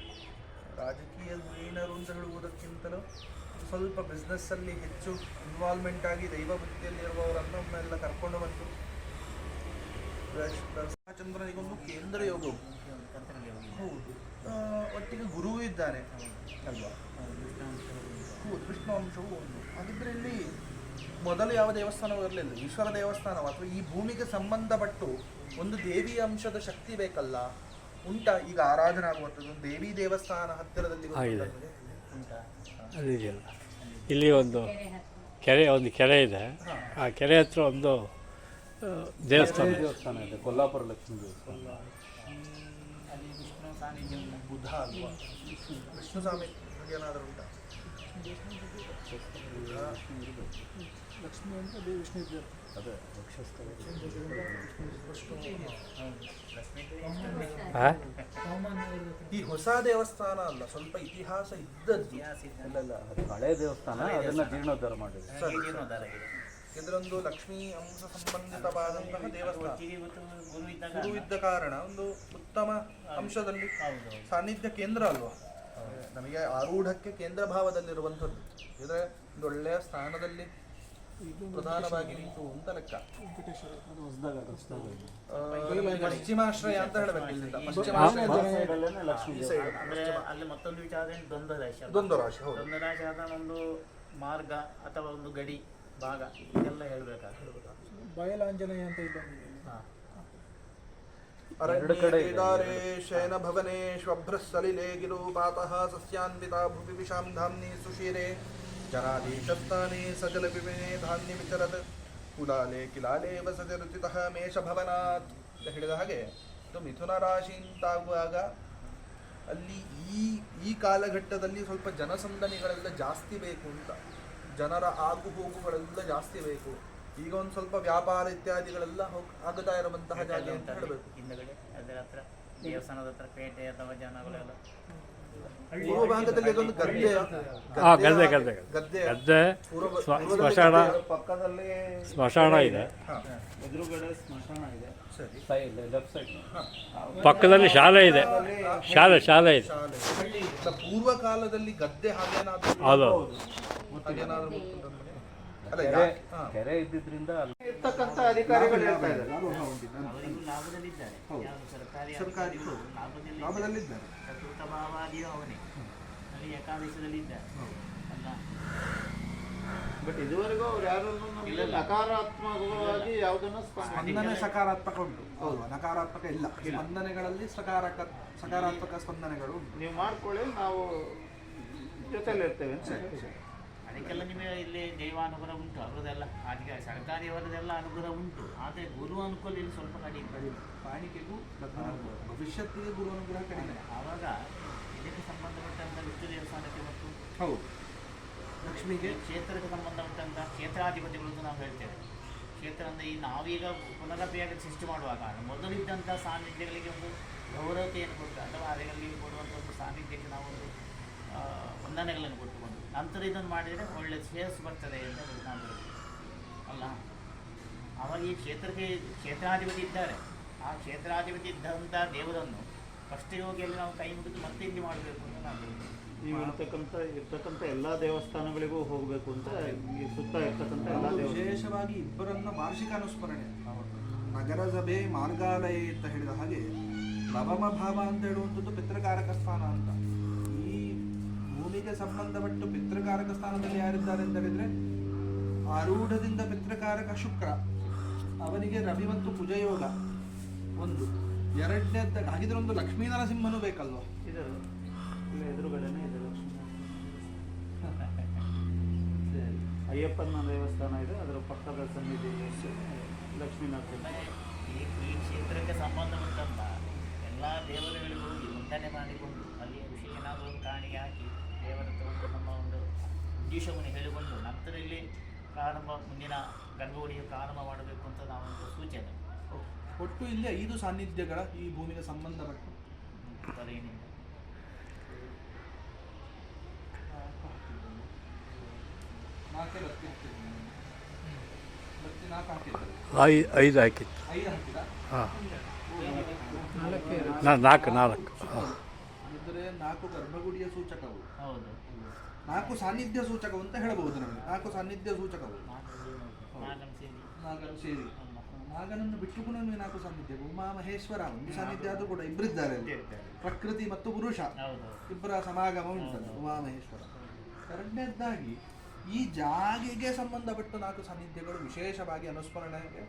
ರಾಜಕೀಯ ಧುರೀಣರು ಅಂತ ಹೇಳುವುದಕ್ಕಿಂತಲೂ ಸ್ವಲ್ಪ ಬಿಸ್ನೆಸ್ಸಲ್ಲಿ ಹೆಚ್ಚು ಇನ್ವಾಲ್ವ್ಮೆಂಟ್ ಆಗಿ ದೈವ ವೃತ್ತಿಯಲ್ಲಿ ಇರುವವರನ್ನೆಲ್ಲ ಕರ್ಕೊಂಡು ಬಂದು ಚಂದ್ರನಿಗೊಂದು ಕೇಂದ್ರ ಯೋಗವು ಹೌದು, ಒಟ್ಟಿಗೆ ಗುರುವು ಇದ್ದಾನೆ ಅಲ್ವಾ? ಹೌದು, ವಿಷ್ಣು ಅಂಶವು ಒಂದು. ಹಾಗಿದ್ರೆ ಇಲ್ಲಿ ಮೊದಲು ಯಾವ ದೇವಸ್ಥಾನವೂ ಇರಲಿಲ್ಲ, ಈಶ್ವರ ದೇವಸ್ಥಾನ ಅಥವಾ ಈ ಭೂಮಿಗೆ ಸಂಬಂಧಪಟ್ಟು ಒಂದು ದೇವಿಯ ಅಂಶದ ಶಕ್ತಿ ಬೇಕಲ್ಲ, ಉಂಟಾ? ಈಗ ಆರಾಧನೆ ಆಗುವಂಥದ್ದು ಒಂದು ದೇವಿ ದೇವಸ್ಥಾನ ಹತ್ತಿರದಲ್ಲಿ ಆಗಿದೆ. ಉಂಟಾ? ಅದಿದೆಯಲ್ಲ, ಇಲ್ಲಿ ಒಂದು ಕೆರೆ ಇದೆ. ಆ ಕೆರೆ ಹತ್ರ ಒಂದು ದೇವಸ್ಥಾನ ಇದೆ, ಕೊಲ್ಲಾಪುರ ಲಕ್ಷ್ಮೀ ದೇವಸ್ಥಾನ. ಅಲ್ಲಿ ವಿಷ್ಣು ಸಾನ್ನಿಧ್ಯ ಉಂಟಾ? ಬುಧ ಅಲ್ವಾ? ವಿಷ್ಣು ಸ್ವಾಮಿ ಏನಾದರೂ ಉಂಟಾ? ಲಕ್ಷ್ಮಿ ಅಂತ ದೇವಿ ವಿಷ್ಣು ಇದ್ದಾರೆ. ಅದೇ ವಕ್ಷಸ್ಥಳ. ಈ ಹೊಸ ದೇವಸ್ಥಾನ ಅಲ್ಲ, ಸ್ವಲ್ಪ ಇತಿಹಾಸ ಇದ್ದದ್ದು. ಇಲ್ಲ, ಅದು ಹಳೆ ದೇವಸ್ಥಾನ, ಅದನ್ನು ಜೀರ್ಣೋದ್ಧಾರ ಮಾಡಿದೆ. ಇದರೊಂದು ಲಕ್ಷ್ಮೀ ಅಂಶ ಸಂಬಂಧಿತವಾದಂತಹ ದೇವಸ್ಥಾನ. ಗುರು ಗುರು ಇದ್ದ ಕಾರಣ ಒಂದು ಉತ್ತಮ ಅಂಶದಲ್ಲಿ ಸಾನ್ನಿಧ್ಯ ಕೇಂದ್ರ ಅಲ್ವಾ? ನಮಗೆ ಆರೂಢಕ್ಕೆ ಕೇಂದ್ರ ಭಾವದಲ್ಲಿರುವಂಥದ್ದು. ಇದ್ರೆ ಒಂದು ಒಳ್ಳೆಯ ಸ್ಥಾನದಲ್ಲಿ ಪ್ರಧಾನವಾಗಿ ನಿಂತು ಅಂತ ಲೆಕ್ಕ. ಪಶ್ಚಿಮಾಶ್ರಯ ಅಂತ ಹೇಳಬೇಕು. ಇಲ್ಲಿಂದ ಲಕ್ಷ್ಮೀ ಅಂದ್ರೆ ಅಲ್ಲಿ ಮತ್ತೊಂದು ವಿಚಾರ ಏನು, ದ್ವಂದ್ವ ರಾಶಿ. ದ್ವಂದ್ವ ರಾಶಿ, ಹೌದು. ದ್ವಂದ್ವ ರಾಶಿ ಆದ ಒಂದು ಮಾರ್ಗ ಅಥವಾ ಒಂದು ಗಡಿ ಭಾಗ ಇದೆಲ್ಲ ಹೇಳ್ಬೇಕಾಗ್ತದೆ. ಬಯಲಾಂಜನೇಯ ಅಂತ ಇದ್ದಾನೆ. ಅರಣ್ಯೇದಾರೇ ಶಯನ ಭವನೆ ಶ್ವಭ್ರಸ್ಸಲಿಲೆ ಗಿರೂಪಾತಃ ಸಸ್ಯಾನ್ವಿತಾ ಭುವಿ ವಿಷಾಂ ಧಾಮ್ನಿ ಸುಶೀರೆ ಜನಾಧೀಶಸ್ಥಾನೇ ಸಜಲ ವಿಪಿನೆ ಧಾನ್ಯ ವಿಚರತ್ ಕುಲಾಲೆ ಕಿಲಾಲೆ ವಸತಿ ರುಚಿತಃ ಮೇಷಭವನಾತ್ ಅಂತ ಹೇಳಿದ ಹಾಗೆ ಇದು ಮಿಥುನ ರಾಶಿ ಅಂತಾಗುವಾಗ ಅಲ್ಲಿ ಈ ಕಾಲಘಟ್ಟದಲ್ಲಿ ಸ್ವಲ್ಪ ಜನಸಂದಣಿಗಳೆಲ್ಲ ಜಾಸ್ತಿ ಬೇಕು ಅಂತ, ಜನರ ಆಗು ಹೋಗುಗಳೆಲ್ಲ ಜಾಸ್ತಿ ಬೇಕು. ಈಗ ಒಂದು ಸ್ವಲ್ಪ ವ್ಯಾಪಾರ ಇತ್ಯಾದಿಗಳೆಲ್ಲ ಆಗ್ತಾ ಇರುವಂತಹ ಜಾಗ ಅಂತ ಹೇಳಬೇಕು. ಹಿಂದಗಡೆ ಅದರ ಹತ್ರ ದೇವಸ್ಥಾನದ ಹತ್ರ ಪೇಟೆ ಅಥವಾ ಜನಗಳೆಲ್ಲ ಪೂರ್ವ ಭಾಗದಲ್ಲಿ ಅದೊಂದು ಗದ್ದೆ ಸ್ಮಶಾನ, ಪಕ್ಕದಲ್ಲಿ ಸ್ಮಶಾನ ಇದೆ, ಎದುರುಗಡೆ ಸ್ಮಶಾನ ಇದೆ. ಸರಿ, ಲೆಫ್ಟ್ ಸೈಡ್ ಪಕ್ಕದಲ್ಲಿ ಶಾಲೆ ಇದೆ. ಶಾಲೆ ಇದೆ. ಪೂರ್ವ ಕಾಲದಲ್ಲಿ ಗದ್ದೆ ಹಾಗೇನಾದ್ರೂ ಹೌದು. ಹಾಗೇನಾದ್ರೂ ಗೊತ್ತುಂಟಾ ನಿಮಗೆ? ಅಲ್ಲ, ಕೆರೆ ಇದ್ದಿದ್ರಿಂದ ಇರ್ತಕ್ಕಂಥ ಅಧಿಕಾರಿಗಳು ಹೇಳ್ತಾ ಇದ್ದಾರೆ ಅವರಿಗೂ ಲಾಭದಲ್ಲಿದ್ದಾರೆ. ಯಾರು ಸರ್ಕಾರಿ ಸರ್ಕಾರಿ ಅಧಿಕಾರಿಗಳು ಲಾಭದಲ್ಲಿದ್ದಾರೆ. ಚತುರ್ಥ ಭಾವಾದಿಯು ಅವನೇ, ಅಲ್ಲಿ ಏಕಾದಶದಲ್ಲಿದ್ದಾರೆ ಅಲ್ಲ. ಬಟ್ ಇದುವರೆಗೂ ಅವ್ರು ಯಾರು ನಕಾರಾತ್ಮಕವಾಗಿ ಯಾವುದನ್ನು ಸ್ಪಂದನೆ ಸಕಾರಾತ್ಮಕ ಉಂಟು, ಹೌದು, ನಕಾರಾತ್ಮಕ ಇಲ್ಲ. ಸ್ಪಂದನೆಗಳಲ್ಲಿ ಸಕಾರಾತ್ಮಕ ಸ್ಪಂದನೆಗಳು ಉಂಟು. ನೀವು ಮಾಡ್ಕೊಳ್ಳಿ, ನಾವು ಜೊತೆಲಿ ಇರ್ತೇವೆ ಅಂತ. ಅದಕ್ಕೆಲ್ಲ ನಿಮಗೆ ಇಲ್ಲಿ ದೈವಾನುಗ್ರಹ ಉಂಟು, ಅವರದೆಲ್ಲ ಅದಕ್ಕೆ ಸರ್ಕಾರಿಯವರದೆಲ್ಲ ಅನುಗ್ರಹ ಉಂಟು. ಆದರೆ ಗುರು ಅನುಕೂಲ ಇಲ್ಲಿ ಸ್ವಲ್ಪ ಕಡಿಮೆ. ಕಾಣಿಕೆಗೂ ಭವಿಷ್ಯತ್ತಿಗೆ ಗುರು ಅನುಗ್ರಹ ಕಡಿಮೆ. ಆವಾಗ ಇದಕ್ಕೆ ಸಂಬಂಧಪಟ್ಟಂಥ ವಿಷ್ಣು ದೇವಸ್ಥಾನಕ್ಕೆ ಮತ್ತು ಹೌದು, ಲಕ್ಷ್ಮಿಗೆ ಕ್ಷೇತ್ರಕ್ಕೆ ಸಂಬಂಧಪಟ್ಟಂಥ ಕ್ಷೇತ್ರಾಧಿಪತಿಗಳು ಅಂತ ನಾವು ಹೇಳ್ತೇವೆ. ಕ್ಷೇತ್ರ ಅಂದರೆ ಈ ನಾವೀಗ ಪುನರಪಿಯಾಗಿ ಸೃಷ್ಟಿ ಮಾಡುವಾಗ ಮೊದಲಿದ್ದಂಥ ಸಾನ್ನಿಧ್ಯಗಳಿಗೆ ಒಂದು ಗೌರವತೆಯನ್ನು ಕೊಟ್ಟು ಅಥವಾ ಅದರಲ್ಲಿ ಕೊಡುವಂಥ ಒಂದು ಸಾನ್ನಿಧ್ಯಕ್ಕೆ ನಾವೊಂದು ವಂದನೆಗಳನ್ನು ಕೊಟ್ಟುಕೊಂಡು ನಂತರ ಇದನ್ನು ಮಾಡಿದರೆ ಒಳ್ಳೆಯ ಶ್ರೇಯಸ್ಸು ಬರ್ತದೆ ಅಂತ ನಾವು ಹೇಳ್ತೀವಿ ಅಲ್ಲ. ಆವಾಗ ಈ ಕ್ಷೇತ್ರಾಧಿಪತಿ ಇದ್ದಾರೆ. ಆ ಕ್ಷೇತ್ರಾಧಿಪತಿ ಇದ್ದಂಥ ದೇವರನ್ನು ಫಸ್ಟಿಗೆ ಹೋಗಿ ಅಲ್ಲಿ ನಾವು ಕೈ ಮುಗಿದು ಮತ್ತೆ ಇಲ್ಲಿ ಮಾಡಬೇಕು ಅಂತ ನಾವು ಹೇಳ್ತೀವಿ. ನೀವು ಇರ್ತಕ್ಕಂಥ ಎಲ್ಲ ದೇವಸ್ಥಾನಗಳಿಗೂ ಹೋಗಬೇಕು ಅಂತ ಈ ಸುತ್ತ ಇರ್ತಕ್ಕಂಥ ಎಲ್ಲ ವಿಶೇಷವಾಗಿ ಇಬ್ಬರನ್ನ ವಾರ್ಷಿಕ ಅನುಸ್ಮರಣೆ, ನಗರಸಭೆ ಮಾರ್ಗಾಲಯ ಅಂತ ಹೇಳಿದ ಹಾಗೆ ನವಮ ಭಾವ ಅಂತ ಹೇಳುವಂಥದ್ದು ಪಿತೃಕಾರಕ ಸ್ಥಾನ ಅಂತ. ಈ ಭೂಮಿಗೆ ಸಂಬಂಧಪಟ್ಟು ಪಿತೃಕಾರಕ ಸ್ಥಾನದಲ್ಲಿ ಯಾರಿದ್ದಾರೆ ಅಂತ ಹೇಳಿದ್ರೆ ಆರೂಢದಿಂದ ಪಿತೃಕಾರಕ ಶುಕ್ರ, ಅವನಿಗೆ ರವಿ ಮತ್ತು ಕುಜಯೋಗ ಒಂದು. ಎರಡನೇದ ಹಾಗಿದ್ರೆ ಒಂದು ಲಕ್ಷ್ಮೀ ನರಸಿಂಹನೂ ಬೇಕಲ್ವಾ? ಇದು ಎದುರುಗಡೆನೇ ಇದೆ ಅಯ್ಯಪ್ಪನ ದೇವಸ್ಥಾನ ಇದೆ, ಅದರ ಪಕ್ಕದ ಸನ್ನಿಧಿ ಲಕ್ಷ್ಮೀನರಸಿಂಹ. ಈ ಕ್ಷೇತ್ರಕ್ಕೆ ಸಂಬಂಧಪಟ್ಟಂಥ ಎಲ್ಲ ದೇವರುಗಳಿಗೂ ಹೋಗಿ ವಂದನೆ ಮಾಡಿಕೊಂಡು ಅಲ್ಲಿಯ ವಿಷಯ ಏನಾದರೂ ಒಂದು ಕಾಣಿಕೆ ಹಾಕಿ ದೇವರ ತಗೊಂಡು ನಮ್ಮ ಒಂದು ಉದ್ದೇಶವನ್ನು ಹೇಳಿಕೊಂಡು ನಂತರ ಇಲ್ಲಿ ಪ್ರಾರಂಭ ಮುಂದಿನ ಗರ್ಭಗುಡಿಗೆ ಪ್ರಾರಂಭ ಮಾಡಬೇಕು ಅಂತ ನಾವೊಂದು ಸೂಚನೆ ಒಟ್ಟು ಇಲ್ಲಿ 5 ಸಾನ್ನಿಧ್ಯಗಳ ಈ ಭೂಮಿಗೆ ಸಂಬಂಧಪಟ್ಟು ತಲೆಯಿಂದ ನಾಲ್ಕೇ ಬತ್ತಿ ಹಾಕಿದ್ದೀನಿ. ಬತ್ತಿ 4 ಹಾಕಿದ್ದಾರೆ. 5 ಹಾಕಿತ್ತು 5 ಹಾಕಿದ ಹಾಂ ನಾಲ್ಕು 4 ಇದ್ರೆ 4 ಗರ್ಭಗುಡಿಯ ಸೂಚಕವು, ಹೌದು 4 ಸಾನ್ನಿಧ್ಯ ಸೂಚಕವು ಅಂತ ಹೇಳಬಹುದು ನಮಗೆ. 4 ಸಾನ್ನಿಧ್ಯ ಸೂಚಕವು ನಾಗನ ಸೇರಿ ನಾಗನು ಸೇರಿ, ನಾಗನನ್ನು ಬಿಟ್ಟು ಕೂಡ ನಮಗೆ 4 ಸಾನ್ನಿಧ್ಯ. ಉಮಾ ಮಹೇಶ್ವರ ಒಂದು ಸಾನ್ನಿಧ್ಯ ಆದರೂ ಕೂಡ ಇಬ್ಬರಿದ್ದಾರೆ ಅಲ್ಲಿ. ಪ್ರಕೃತಿ ಮತ್ತು ಪುರುಷ ಹೌದು ಇಬ್ಬರ ಸಮಾಗಮ ಉಂಟಲ್ಲ ಉಮಾ ಮಹೇಶ್ವರ. ಎರಡನೇದಾಗಿ ಈ ಜಾಗೆಗೆ ಸಂಬಂಧಪಟ್ಟ 4 ಸಾನ್ನಿಧ್ಯಗಳು ವಿಶೇಷವಾಗಿ ಅನುಸ್ಮರಣೆಗೆ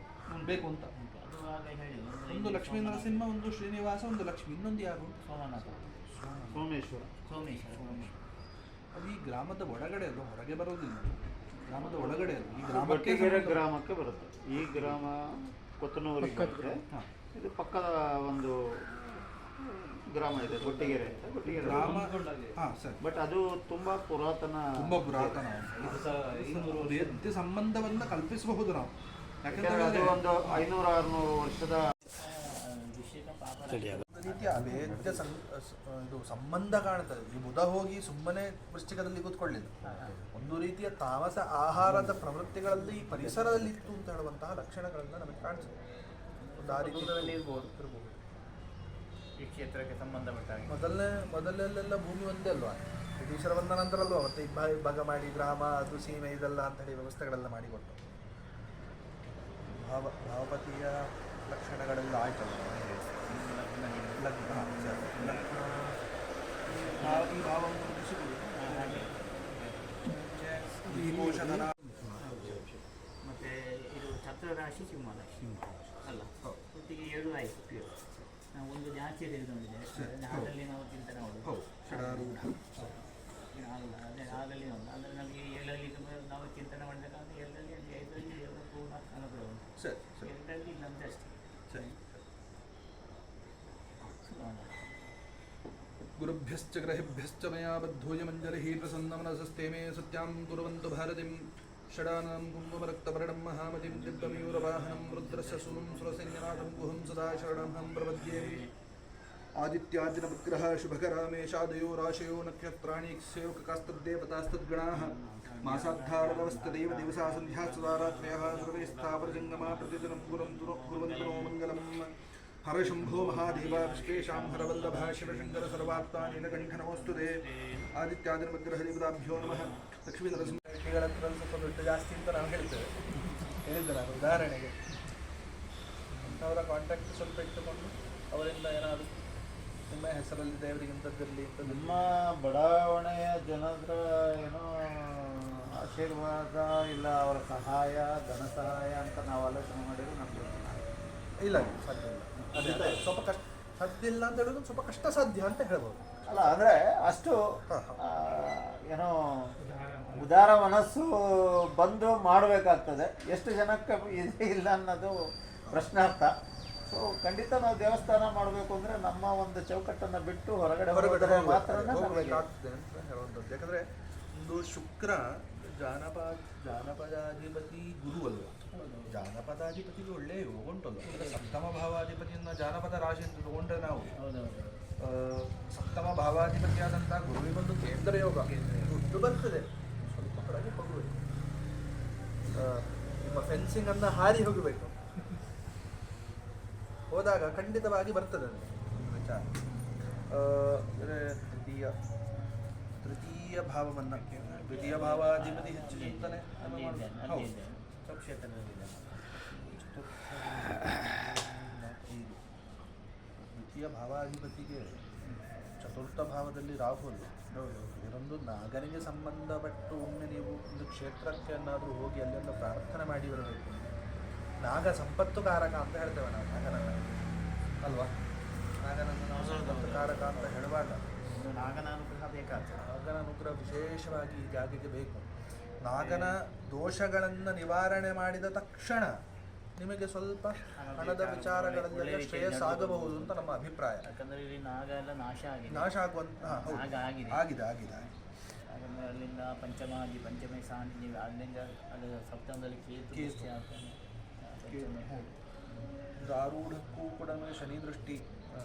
ಬೇಕು ಅಂತ. ಅದು ಆಗ ಹೇಳಿ ಒಂದು ಲಕ್ಷ್ಮೀ ನರಸಿಂಹ, ಒಂದು ಶ್ರೀನಿವಾಸ, ಒಂದು ಲಕ್ಷ್ಮಿ, ಇನ್ನೊಂದು ಯಾರು? ಸೋಮನಾಥ ಸೋಮೇಶ್ವರ. ಸೋಮೇಶ್ವರ ಅದು ಈ ಗ್ರಾಮದ ಒಳಗಡೆ ಅದು, ಹೊರಗೆ ಬರೋದಿಲ್ಲ. ಗ್ರಾಮದ ಒಳಗಡೆ ಅದು ಈ ಗ್ರಾಮಕ್ಕೆ ಗೊಟ್ಟಿಗೆರೆ ಗ್ರಾಮಕ್ಕೆ ಬರುತ್ತೆ. ಈ ಗ್ರಾಮ ಕೊತ್ತನೂರಿಗೆ ಬರುತ್ತೆ. ಇದು ಪಕ್ಕದ ಒಂದು ಗ್ರಾಮ ಇದೆ ಗೊಟ್ಟಿಗೆರೆ ಅಂತ. ಗೊಟ್ಟಿಗೆರೆ ಗ್ರಾಮ ಸರಿ. ಬಟ್ ಅದು ತುಂಬಾ ಪುರಾತನ. ತುಂಬಾ ಪುರಾತನ ಎತ್ತಿ ಸಂಬಂಧವನ್ನ ಕಲ್ಪಿಸಬಹುದು ನಾವು. ಯಾಕಂದ್ರೆ ಅದು ಒಂದು 500-600 ವರ್ಷದ ಒಂದು ರೀತಿಯ ಅಭೇದ್ಯ ಇದು ಸಂಬಂಧ ಕಾಣ್ತದೆ. ಈ ಬುಧ ಹೋಗಿ ಸುಮ್ಮನೆ ವೃಶ್ಚಿಕದಲ್ಲಿ ಕೂತ್ಕೊಳ್ಳಿಲ್ಲ. ಒಂದು ರೀತಿಯ ತಾಮಸ ಆಹಾರದ ಪ್ರವೃತ್ತಿಗಳಲ್ಲಿ ಈ ಪರಿಸರದಲ್ಲಿ ಇತ್ತು ಅಂತ ಹೇಳುವಂತಹ ಲಕ್ಷಣಗಳನ್ನ ನಮಗೆ ಕಾಣಿಸ್ತದೆ. ಒಂದು ಆ ರೀತಿಯಲ್ಲಿ ಇರ್ಬೋದು. ಈ ಕ್ಷೇತ್ರಕ್ಕೆ ಸಂಬಂಧಪಟ್ಟ ಮೊದಲೆಲ್ಲ ಭೂಮಿ ಒಂದೇ ಅಲ್ವಾ, ಬ್ರಿಟಿಷರ ಬಂದ ನಂತರ ಅಲ್ವಾ ಮತ್ತೆ ಭಾಗ ಮಾಡಿ ಗ್ರಾಮ ಅದು ಸೀಮೆ ಇದೆಲ್ಲ ಅಂತ ಹೇಳಿ ವ್ಯವಸ್ಥೆಗಳೆಲ್ಲ ಮಾಡಿಕೊಟ್ಟು ಭಾವಪತಿಯ ಲಕ್ಷಣಗಳೆಲ್ಲ ಆಯ್ತಲ್ಲ. ಲಗ್ನ ಈ ಭಾವವನ್ನು ಈ ಪೋಷಕನ ಮತ್ತೆ ಇದು ಛತ್ರರಾಶಿ ಸಿಂಹರಾಶಿ ಅಲ್ಲ, ಒಟ್ಟಿಗೆ 7 ಆಯಿತು. ನಾವು ಒಂದು ಜಾಸ್ತಿ ತೆಗೆದುಕೊಂಡಿದ್ದೇವೆ, ಅದರಲ್ಲಿ ನಾವು ಚಿಂತನೆ ಮಾಡೋದು. ಷಡಾರೂಢ ಅಲ್ಲ ಅದೇ ಆಗಲಿ ಒಂದು ಅಂದರೆ ನಮಗೆ 7ರಲ್ಲಿ ನಾವು ಚಿಂತನೆ ಮಾಡಬೇಕಾದ್ರೆ 7ರಲ್ಲಿ 5ರಲ್ಲಿ ದೇವರ ಪೂರ್ಣ ಅನುಗ್ರಹ ಉಂಟು. ಸರಿ ಸರಿ 2ರಲ್ಲಿ ಇಲ್ಲಂತೆ ಅಷ್ಟೇ. ಸರಿ. ಗುರುಭ್ಯಶ್ಚ ಗ್ರಹಿಭ್ಯಶ್ಚ ಮಯಾ ಬದ್ಧೋಯಮಂಜಲಿಃ ಪ್ರಸನ್ನಮನಸಸ್ತೆ ಮೇ ಸತ್ಯಾಂ ಕುರ್ವಂತು ಭಾರತಿಂ ಷಡಾನಾಂ ಕುಂಭಮರಕ್ತವರ್ಣಂ ಮಹಾಮತಿಂ ದಿವ್ಯಮಯೂರವಾಹನಂ ರುದ್ರಸ್ಯ ಸೂನುಂ ಸುರಸೈನ್ಯನಾಥಂ ಗುಹಂ ಸದಾ ಶರಣಂ ಪ್ರಪದ್ಯೆ. ಆದಿತ್ಯಾದಿನವಗ್ರಹ ಶುಭಕರಾಮೇಶಾದಯೋ ರಾಶಯೋ ನಕ್ಷತ್ರಾಣಿ ಕ್ಷಯೋಕಕಾಸ್ತದ್ದೇವತಾಸ್ತದ್ಗಣಾಃ ಮಾಸಾದ್ಧಾರದವಸ್ತದೇವ ದಿವಸಾ ಸಂಧ್ಯಾ ಸದಾರಾತ್ರಯಃ ಸರ್ವೇ ಸ್ಥಾವರಜಂಗಮಾ ಪ್ರತಿದಿನಂ ಕುರ್ವಂತು ನೋ ಮಂಗಲಂ. ಹರಶಂಭೋ ಮಹಾದೇವ ವಿಶ್ವೇಶಾಂ ಹರವಲ್ಲಭ ಶಿವಶಂಕರ ಸರ್ವಾತ್ಮ ನೀಲಕಂಠ ನಮೋಸ್ತುತೆ. ಆದಿತ್ಯಾದಿನವಗ್ರಹ ದೇವತಾಭ್ಯೋ ನಮಃ. ಲಕ್ಷ್ಮೀ ನರಸಿಂಹಗಳ ಹತ್ರ ಸ್ವಲ್ಪ ದುಡ್ಡು ಜಾಸ್ತಿ ಅಂತ ನಾವು ಹೇಳ್ತೇವೆ. ಹೇಳಿದ್ದೆ ನಾನು ಉದಾಹರಣೆಗೆ ಅವರ ಕಾಂಟ್ಯಾಕ್ಟ್ ಸ್ವಲ್ಪ ಇಟ್ಟುಕೊಂಡು ಅವರಿಂದ ಏನಾದರೂ ನಿಮ್ಮ ಹೆಸರಲ್ಲಿ ದೇವರಿಗೆ ಇಂಥದ್ದಿರಲಿ ಅಂತ ನಿಮ್ಮ ಬಡಾವಣೆಯ ಜನರ ಏನೋ ಆಶೀರ್ವಾದ ಇಲ್ಲ ಅವರ ಸಹಾಯ, ಧನ ಸಹಾಯ ಅಂತ ನಾವು ಆಲೋಚನೆ ಮಾಡಿದ್ರೆ ನಮ್ಗೆ ಇಲ್ಲ ಸಾಧ್ಯ ಇಲ್ಲ. ಅದೇ ಸ್ವಲ್ಪ ಕಷ್ಟ ಸಾಧ್ಯ ಇಲ್ಲ ಅಂತ ಹೇಳೋದು ಸ್ವಲ್ಪ ಕಷ್ಟ ಸಾಧ್ಯ ಅಂತ ಹೇಳ್ಬೋದು. ಅಲ್ಲ ಅಂದರೆ ಅಷ್ಟು ಏನೋ ಉದಾರ ಮನಸ್ಸು ಬಂದು ಮಾಡಬೇಕಾಗ್ತದೆ. ಎಷ್ಟು ಜನಕ್ಕೆ ಇದೆ ಇಲ್ಲ ಅನ್ನೋದು ಪ್ರಶ್ನಾರ್ಥ. ಸೊ ಖಂಡಿತ ನಾವು ದೇವಸ್ಥಾನ ಮಾಡಬೇಕು ಅಂದರೆ ನಮ್ಮ ಒಂದು ಚೌಕಟ್ಟನ್ನು ಬಿಟ್ಟು ಹೊರಗಡೆ ಹೋದರೆ ಮಾತ್ರ ಹೋಗಬೇಕಾಗ್ತದೆ ಅಂತ ಹೇಳುವಂಥದ್ದು. ಯಾಕಂದರೆ ಒಂದು ಶುಕ್ರ ಜಾನಪದಾಧಿಪತಿ ಗುರು ಅಲ್ವ. ಜಾನಪದಾಧಿಪತಿಗೆ ಒಳ್ಳೆ ಯೋಗ ಉಂಟಲ್ಲ. ಸಪ್ತಮ ಭಾವಾಧಿಪತಿಯನ್ನು ಜಾನಪದ ರಾಶಿ ಅಂತ ತಗೊಂಡ್ರೆ ನಾವು ಸಪ್ತಮ ಭಾವಾಧಿಪತಿಯಾದಂಥ ಗುರುವಿಗೊಂದು ಕೇಂದ್ರ ಯೋಗ ದುಡ್ಡು ಬರ್ತದೆ. ಸ್ವಲ್ಪ ಹೊರಗೆ ಹೋಗಬೇಕು. ನಿಮ್ಮ ಫೆನ್ಸಿಂಗ್ ಅನ್ನು ಹಾರಿ ಹೋಗಬೇಕು. ಹೋದಾಗ ಖಂಡಿತವಾಗಿ ಬರ್ತದೆ ಅದು ವಿಚಾರ. ತೃತೀಯ ಭಾವವನ್ನು ದ್ವಿತೀಯ ಭಾವಾಧಿಪತಿ ಹೆಚ್ಚು ಚಿಂತನೆ ದ್ವಿತೀಯ ಭಾವಾಧಿಪತಿಗೆ ಚತುರ್ಥ ಭಾವದಲ್ಲಿ ರಾಹು. ಇದೊಂದು ನಾಗನಿಗೆ ಸಂಬಂಧಪಟ್ಟು ಒಮ್ಮೆ ನೀವು ಒಂದು ಕ್ಷೇತ್ರಕ್ಕೆ ಏನಾದರೂ ಹೋಗಿ ಅಲ್ಲೆಲ್ಲ ಪ್ರಾರ್ಥನೆ ಮಾಡಿ ಬರಬೇಕು. ನಾಗ ಸಂಪತ್ತುಕಾರಕ ಅಂತ ಹೇಳ್ತೇವೆ ನಾವು ನಾಗನನ್ನು ಅಲ್ವಾ. ನಾಗನನ್ನು ನಾವು ಸಂಪತ್ತುಕಾರಕ ಅಂತ ಹೇಳುವಾಗ ನಾಗನ ಅನುಗ್ರಹ ಬೇಕಾಗ್ತದೆ. ನಾಗನ ಅನುಗ್ರಹ ವಿಶೇಷವಾಗಿ ಈ ಜಾಗಕ್ಕೆ ಬೇಕು. ನಾಗನ ದೋಷಗಳನ್ನು ನಿವಾರಣೆ ಮಾಡಿದ ತಕ್ಷಣ ನಿಮಗೆ ಸ್ವಲ್ಪ ಹಣದ ವಿಚಾರಗಳಲ್ಲೆಲ್ಲ ಶ್ರೇಯಸ್ಸಾಗಬಹುದು ಅಂತ ನಮ್ಮ ಅಭಿಪ್ರಾಯ. ಯಾಕಂದರೆ ಇಲ್ಲಿ ನಾಗ ಎಲ್ಲ ನಾಶ ಆಗಿದೆ. ನಾಶ ಆಗುವಂತ ಆಗಿದೆ ಆಗಿದೆ ಯಾಕಂದರೆ ಅಲ್ಲಿಂದ ಪಂಚಮಾದಿ ಪಂಚಮೇ ಸಾನ್ನಿಧ್ಯ ಅಲ್ಲಿಂದ ಅದು ಸಪ್ತಮದಲ್ಲಿ ಕೇತು ದೃಷ್ಟಿ ಆಗ್ತಾನೆ. ಇದು ಆರೂಢಕ್ಕೂ ಕೂಡ ನಮಗೆ ಶನಿ ದೃಷ್ಟಿ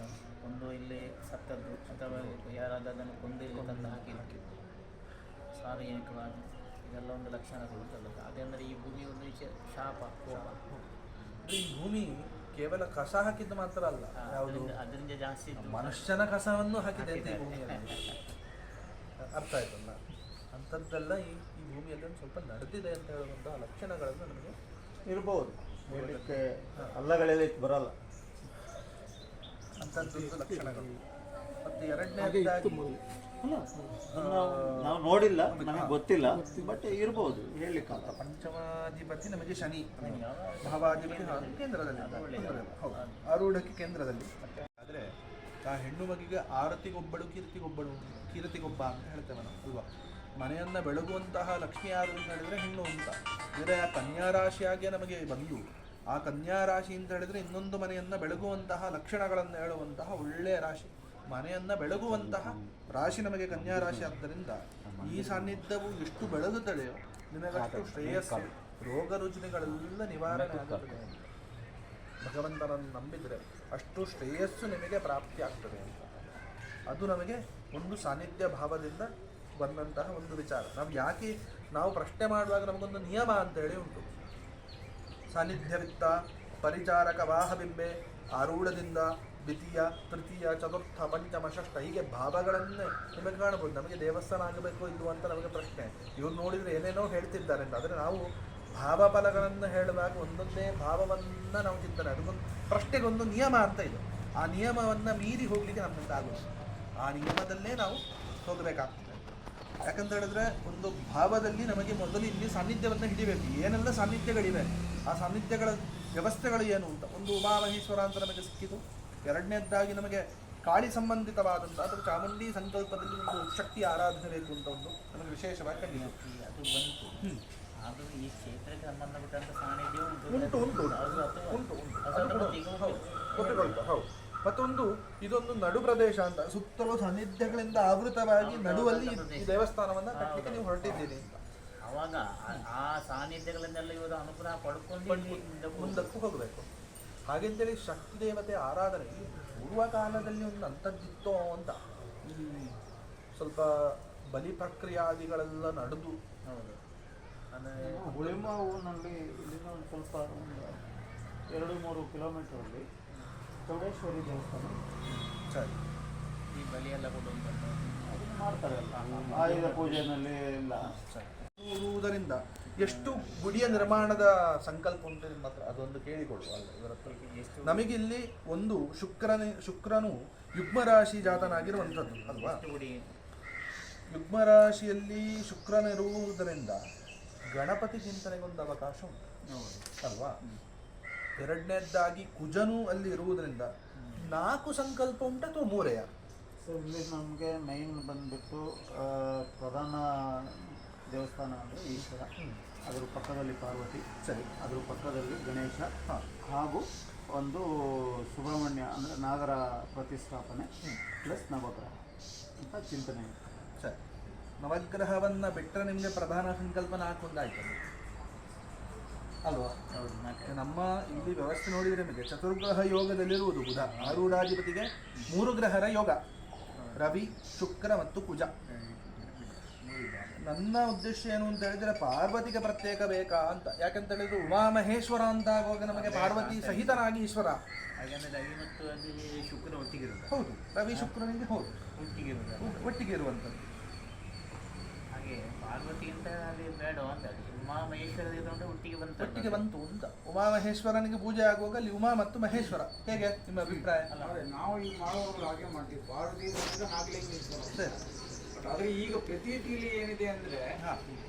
ಒಂದು ಇಲ್ಲಿ ಸತ್ತದ್ದು ಅಥವಾ ಯಾರಾದರೂ ಅದನ್ನು ಕೊಂದು ಇಲ್ಲಿ ತಂದು ಹಾಕಿ ಸಾರ್ವಜನಿಕವಾಗಿ ಇದೆಲ್ಲ ಒಂದು ಲಕ್ಷಣಗಳು ಉಂಟಲ್ಲ. ಅದಂದರೆ ಈ ಭೂಮಿ ಒಂದು ರೀತಿಯ ಶಾಪ ಕೋಪ. ಈ ಭೂಮಿ ಕೇವಲ ಕಸ ಹಾಕಿದ್ದು ಮಾತ್ರ ಅಲ್ಲ, ಯಾವುದು ಅದರಿಂದ ಜಾಸ್ತಿ ಇದ್ದು ಮನುಷ್ಯನ ಕಸವನ್ನು ಹಾಕಿದೆ ಅಂತ ಈ ಭೂಮಿಯಲ್ಲಿ. ಅರ್ಥ ಆಯ್ತಲ್ಲ, ಅಂಥದ್ದೆಲ್ಲ ಈ ಭೂಮಿಯಲ್ಲಿ ಒಂದು ಸ್ವಲ್ಪ ನಡೆದಿದೆ ಅಂತ ಹೇಳುವಂತಹ ಲಕ್ಷಣಗಳನ್ನು ನಮಗೆ ಇರ್ಬೋದು, ಹೇಳಲಿಕ್ಕೆ ಅಲ್ಲಗಳೆಯಲಿಕ್ಕೆ ಬರಲ್ಲ ಅಂಥದ್ದು ಲಕ್ಷಣಗಳು. ಮತ್ತು ಎರಡನೇದಾಗಿ ನಾವು ನೋಡಿಲ್ಲ, ನಮಗೆ ಗೊತ್ತಿಲ್ಲ, ಬಟ್ ಇರ್ಬೋದು, ಹೇಳಲಿಕ್ಕಲ್ಲ. ಪಂಚಮಾಧಿಪತಿ ನಮಗೆ ಶನಿ, ಭಾವಾಧಿಪತಿ ಕೇಂದ್ರದಲ್ಲಿ, ಹೌದು, ಆರೂಢಕ್ಕೆ ಕೇಂದ್ರದಲ್ಲಿ. ಆದರೆ ಆ ಹೆಣ್ಣು ಮಗಿಗೆ ಆರತಿಗೊಬ್ಬಳು ಕೀರ್ತಿಗೊಬ್ಬ ಅಂತ ಹೇಳ್ತೇವೆ ನಾವು ಅಲ್ವಾ. ಮನೆಯನ್ನು ಬೆಳಗುವಂತಹ ಲಕ್ಷ್ಮಿ ಯಾರು ಅಂತ ಹೇಳಿದರೆ ಹೆಣ್ಣು ಅಂತ. ಅಂದರೆ ಆ ಕನ್ಯಾ ರಾಶಿಯಾಗೆ ನಮಗೆ ಬಂದು ಆ ಕನ್ಯಾ ರಾಶಿ ಅಂತ ಹೇಳಿದರೆ ಇನ್ನೊಂದು ಮನೆಯನ್ನು ಬೆಳಗುವಂತಹ ಲಕ್ಷಣಗಳನ್ನು ಹೇಳುವಂತಹ ಒಳ್ಳೆಯ ರಾಶಿ, ಮನೆಯನ್ನು ಬೆಳಗುವಂತಹ ರಾಶಿ ನಮಗೆ ಕನ್ಯಾ ರಾಶಿ. ಆದ್ದರಿಂದ ಈ ಸಾನ್ನಿಧ್ಯವು ಎಷ್ಟು ಬೆಳಗುತ್ತದೆಯೋ ನಿಮಗಷ್ಟು ಶ್ರೇಯಸ್ಸು, ರೋಗ ರುಜಿನಗಳೆಲ್ಲ ನಿವಾರಣೆ ಆಗುತ್ತದೆ. ಭಗವಂತನನ್ನು ನಂಬಿದರೆ ಅಷ್ಟು ಶ್ರೇಯಸ್ಸು ನಿಮಗೆ ಪ್ರಾಪ್ತಿ ಆಗ್ತದೆ ಅಂತ. ಅದು ನಮಗೆ ಒಂದು ಸಾನ್ನಿಧ್ಯ ಭಾವದಿಂದ ಬಂದಂತಹ ಒಂದು ವಿಚಾರ. ನಾವು ಪ್ರಶ್ನೆ ಮಾಡುವಾಗ ನಮಗೊಂದು ನಿಯಮ ಅಂತೇಳಿ ಉಂಟು. ಸಾನ್ನಿಧ್ಯವಿತ್ತ ಪರಿಚಾರಕ ವಾಹಬಿಂಬೆ ಆರೂಢದಿಂದ ದ್ವಿತೀಯ ತೃತೀಯ ಚತುರ್ಥ ಪಂಚಮ ಷಷ್ಠ ಹೀಗೆ ಭಾವಗಳನ್ನೇ ನಿಮಗೆ ಕಾಣಬಹುದು. ನಮಗೆ ದೇವಸ್ಥಾನ ಆಗಬೇಕು ಇಲ್ಲವೋ ಅಂತ ನಮಗೆ ಪ್ರಶ್ನೆ. ಇವ್ರು ನೋಡಿದರೆ ಏನೇನೋ ಹೇಳ್ತಿದ್ದಾರೆ ಅಂತ. ಆದರೆ ನಾವು ಭಾವಫಲಗಳನ್ನು ಹೇಳುವಾಗ ಒಂದೊಂದೇ ಭಾವವನ್ನು ನಾವು ಚಿಂತನೆ, ಅದಕ್ಕೊಂದು ಪ್ರಶ್ನೆಗೊಂದು ನಿಯಮ ಅಂತ ಇದೆ. ಆ ನಿಯಮವನ್ನು ಮೀರಿ ಹೋಗಲಿಕ್ಕೆ ನಮ್ಮಿಂದ ಆಗೋದು. ಆ ನಿಯಮದಲ್ಲೇ ನಾವು ಹೋಗಬೇಕಾಗ್ತದೆ. ಯಾಕಂತ ಹೇಳಿದ್ರೆ ಒಂದು ಭಾವದಲ್ಲಿ ನಮಗೆ ಮೊದಲು ಇಲ್ಲಿ ಸಾನ್ನಿಧ್ಯವನ್ನು ಹಿಡಿಬೇಕು. ಏನೆಲ್ಲ ಸಾನ್ನಿಧ್ಯಗಳಿವೆ, ಆ ಸಾನ್ನಿಧ್ಯಗಳ ವ್ಯವಸ್ಥೆಗಳು ಏನು ಅಂತ. ಒಂದು ಉಮಾಮಹೇಶ್ವರ ಅಂತ ನಮಗೆ ಸಿಕ್ಕಿತು. ಎರಡನೇದಾಗಿ ನಮಗೆ ಕಾಳಿ ಸಂಬಂಧಿತವಾದಂಥ ಅಥವಾ ಚಾಮುಂಡಿ ಸಂಕಲ್ಪದಲ್ಲಿ ಒಂದು ಶಕ್ತಿ ಆರಾಧನೆ ಬೇಕು ಅಂತ ಒಂದು ನಮಗೆ ವಿಶೇಷವಾಗಿ ಕಂಡಿದೆ. ಅದು ಬಂತು. ಅದು ಈ ಕ್ಷೇತ್ರಕ್ಕೆ ಸಂಬಂಧಪಟ್ಟಂಥ ಸಾನ್ನಿಧ್ಯ ಉಂಟು ಗೊತ್ತಿಗೊಳ್ತು. ಹೌದು. ಮತ್ತೊಂದು ಇದೊಂದು ನಡು ಪ್ರದೇಶ ಅಂತ, ಸುತ್ತಲೂ ಸಾನ್ನಿಧ್ಯಗಳಿಂದ ಆವೃತವಾಗಿ ನಡುವಲ್ಲಿ ಈ ದೇವಸ್ಥಾನವನ್ನು ಕಟ್ಟಲಿಕ್ಕೆ ನೀವು ಹೊರಟಿದ್ದೀರಿ ಅಂತ. ಅವಾಗ ಆ ಸಾನ್ನಿಧ್ಯಗಳನ್ನೆಲ್ಲ ಇವರು ಅನುಗ್ರಹ ಪಡ್ಕೊಂಡು ಮುಂದಕ್ಕೂ ಹೋಗಬೇಕು. ಹಾಗೆಂತೇಳಿ ಶಕ್ತಿ ದೇವತೆ ಆರಾಧನೆ ಪೂರ್ವಕಾಲದಲ್ಲಿ ಒಂದು ಅಂಥದ್ದಿತ್ತೋ ಅಂತ. ಈ ಸ್ವಲ್ಪ ಬಲಿ ಪ್ರಕ್ರಿಯಾದಿಗಳೆಲ್ಲ ನಡೆದು. ಹೌದು. ಅಂದರೆ ಹುಳಿಮಾವಿನಲ್ಲಿ ಇಲ್ಲಿಂದ ಒಂದು ಸ್ವಲ್ಪ 2-3 ಕಿಲೋಮೀಟರಲ್ಲಿ ಚೌಡೇಶ್ವರಿ ದೇವಸ್ಥಾನ ಸರಿ. ಈ ಬಲಿಯೆಲ್ಲ ಕೊಡುವಂಥ ಅದನ್ನು ಮಾಡ್ತಾರೆ ಅಲ್ಲ, ಆಯುಧ ಪೂಜೆಯಲ್ಲಿ ಎಲ್ಲ. ಇರುವುದರಿಂದ ಎಷ್ಟು ಗುಡಿಯ ನಿರ್ಮಾಣದ ಸಂಕಲ್ಪ ಉಂಟು ನಿಮ್ಮ ಹತ್ರ ಅದೊಂದು ಕೇಳಿಕೊಡುವ ಅಲ್ಲ ಇವರ ಹತ್ರ. ನಮಗಿಲ್ಲಿ ಒಂದು ಶುಕ್ರನು ಯುಗ್ಮರಾಶಿ ಜಾತನಾಗಿರುವಂಥದ್ದು ಅಲ್ವಾ. ಯುಗ್ಮರಾಶಿಯಲ್ಲಿ ಶುಕ್ರನಿರುವುದರಿಂದ ಗಣಪತಿ ಚಿಂತನೆಗೊಂದು ಅವಕಾಶ ಉಂಟು ಅಲ್ವಾ. ಎರಡನೇದಾಗಿ ಕುಜನು ಅಲ್ಲಿ ಇರುವುದರಿಂದ 4 ಸಂಕಲ್ಪ ಉಂಟು ಅಥವಾ 3? ಸೊ ಇಲ್ಲಿ ನಮಗೆ ಮೈನ್ ಬಂದುಬಿಟ್ಟು ಪ್ರಧಾನ ದೇವಸ್ಥಾನ ಅಂದರೆ ಈಶ್ವರ, ಅದರ ಪಕ್ಕದಲ್ಲಿ ಪಾರ್ವತಿ, ಸರಿ, ಅದರ ಪಕ್ಕದಲ್ಲಿ ಗಣೇಶ, ಹಾಗೂ ಒಂದು ಸುಬ್ರಹ್ಮಣ್ಯ ಅಂದರೆ ನಾಗರ ಪ್ರತಿಷ್ಠಾಪನೆ ಪ್ಲಸ್ ನವಗ್ರಹ ಅಂತ ಚಿಂತನೆ ಇದೆ. ಸರಿ. ನವಗ್ರಹವನ್ನು ಬಿಟ್ಟರೆ ನಿಮಗೆ ಪ್ರಧಾನ ಸಂಕಲ್ಪ 4 ಒಂದಾಯ್ತು ಅಲ್ವಾ. ನಮ್ಮ ಇಲ್ಲಿ ವ್ಯವಸ್ಥೆ ನೋಡಿದರೆ ನಿಮಗೆ ಚತುರ್ಗ್ರಹ ಯೋಗದಲ್ಲಿರುವುದು ಬುಧ, ಆರೂಢಾಧಿಪತಿಗೆ 3 ಗ್ರಹರ ಯೋಗ, ರವಿ, ಶುಕ್ರ ಮತ್ತು ಕುಜ. ನನ್ನ ಉದ್ದೇಶ ಏನು ಅಂತ ಹೇಳಿದರೆ ಪಾರ್ವತಿಗೆ ಪ್ರತ್ಯೇಕ ಬೇಕಾ ಅಂತ. ಯಾಕಂತ ಹೇಳಿದ್ರೆ ಉಮಾಮಹೇಶ್ವರ ಅಂತ ಆಗುವಾಗ ನಮಗೆ ಪಾರ್ವತಿ ಸಹಿತನಾಗಿ ಈಶ್ವರ. ಹಾಗಾದರೆ ರವಿ ಮತ್ತು ಅದು ಶುಕ್ರ ಒಟ್ಟಿಗೆ ಇರೋದು. ಹೌದು, ರವಿ ಶುಕ್ರನಿಗೆ ಹೌದು ಒಟ್ಟಿಗೆ ಇರುವಂಥದ್ದು. ಹಾಗೆ ಪಾರ್ವತಿಗಿಂತ ಅಲ್ಲಿ ಬೇಡ ಅಂತ ಉಮಾಮಹೇಶ್ವರ ಒಟ್ಟಿಗೆ ಬಂತು ಅಂತ. ಉಮಾಮಹೇಶ್ವರನಿಗೆ ಪೂಜೆ ಆಗುವಾಗ ಅಲ್ಲಿ ಉಮಾ ಮತ್ತು ಮಹೇಶ್ವರ. ಹೇಗೆ ನಿಮ್ಮ ಅಭಿಪ್ರಾಯ? ನಾವು ಈಗ ಮಾಡುವಾಗ ಹಾಗೆ ಮಾಡ್ತೀವಿ. ಪಾರ್ವತಿ ನಾಗಲಿಂಗೇಶ್ವರ ಸರಿ. ಆದರೆ ಈಗ ಪ್ರತೀತಿಯಲ್ಲಿ ಏನಿದೆ ಅಂದರೆ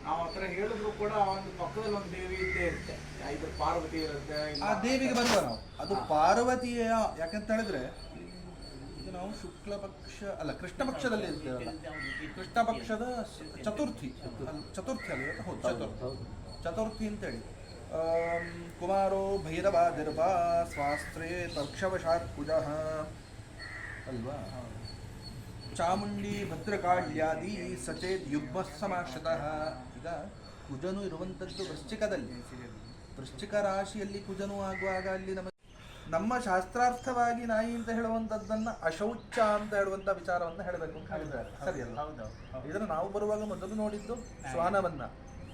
ನಾವು ಹತ್ರ ಹೇಳಿದ್ರು ಕೂಡ ಒಂದು ಪಕ್ಕದಲ್ಲಿ ಒಂದು ದೇವಿ ಇದ್ದೇ ಇರುತ್ತೆ. ಇದು ಪಾರ್ವತಿ ಇರುತ್ತೆ. ಆ ದೇವಿಗೆ ಬರುವ ನಾವು ಅದು ಪಾರ್ವತಿಯ. ಯಾಕಂತ ಹೇಳಿದ್ರೆ ಇದು ನಾವು ಶುಕ್ಲ ಪಕ್ಷ ಅಲ್ಲ ಕೃಷ್ಣ ಪಕ್ಷದಲ್ಲಿ ಇರ್ತೇವಲ್ಲ. ಕೃಷ್ಣ ಪಕ್ಷದ ಚತುರ್ಥಿ ಅಲ್ಲಿ ಹೌದು ಚತುರ್ಥಿ ಅಂತೇಳಿ. ಕುಮಾರೋ ಭೈರವಾದಿರ್ವ ಸ್ವಾಸ್ತ್ರೇ ತಕ್ಷವಶಾತ್ ಕುಜಃ ಅಲ್ವಾ. ಚಾಮುಂಡಿ ಭದ್ರಕಾಳ್ಯಾದಿ ಸಚೇತ್ ಯುಗ್ಮ ಸಮಾಶ್ರಿತಃ. ಈಗ ಕುಜನು ಇರುವಂಥದ್ದು ವೃಶ್ಚಿಕದಲ್ಲಿ. ವೃಶ್ಚಿಕ ರಾಶಿಯಲ್ಲಿ ಕುಜನು ಆಗುವಾಗ ಅಲ್ಲಿ ನಮ್ಮ ಶಾಸ್ತ್ರಾರ್ಥವಾಗಿ ನಾಯಿ ಅಂತ ಹೇಳುವಂಥದ್ದನ್ನು ಅಶೌಚ ಅಂತ ಹೇಳುವಂಥ ವಿಚಾರವನ್ನು ಹೇಳಬೇಕು ಅಂತ ಹೇಳಿದ್ದಾರೆ. ಸರಿಯಲ್ಲ? ಇದನ್ನು ನಾವು ಬರುವಾಗ ಮೊದಲು ನೋಡಿದ್ದು ಶ್ವಾನವನ್ನ.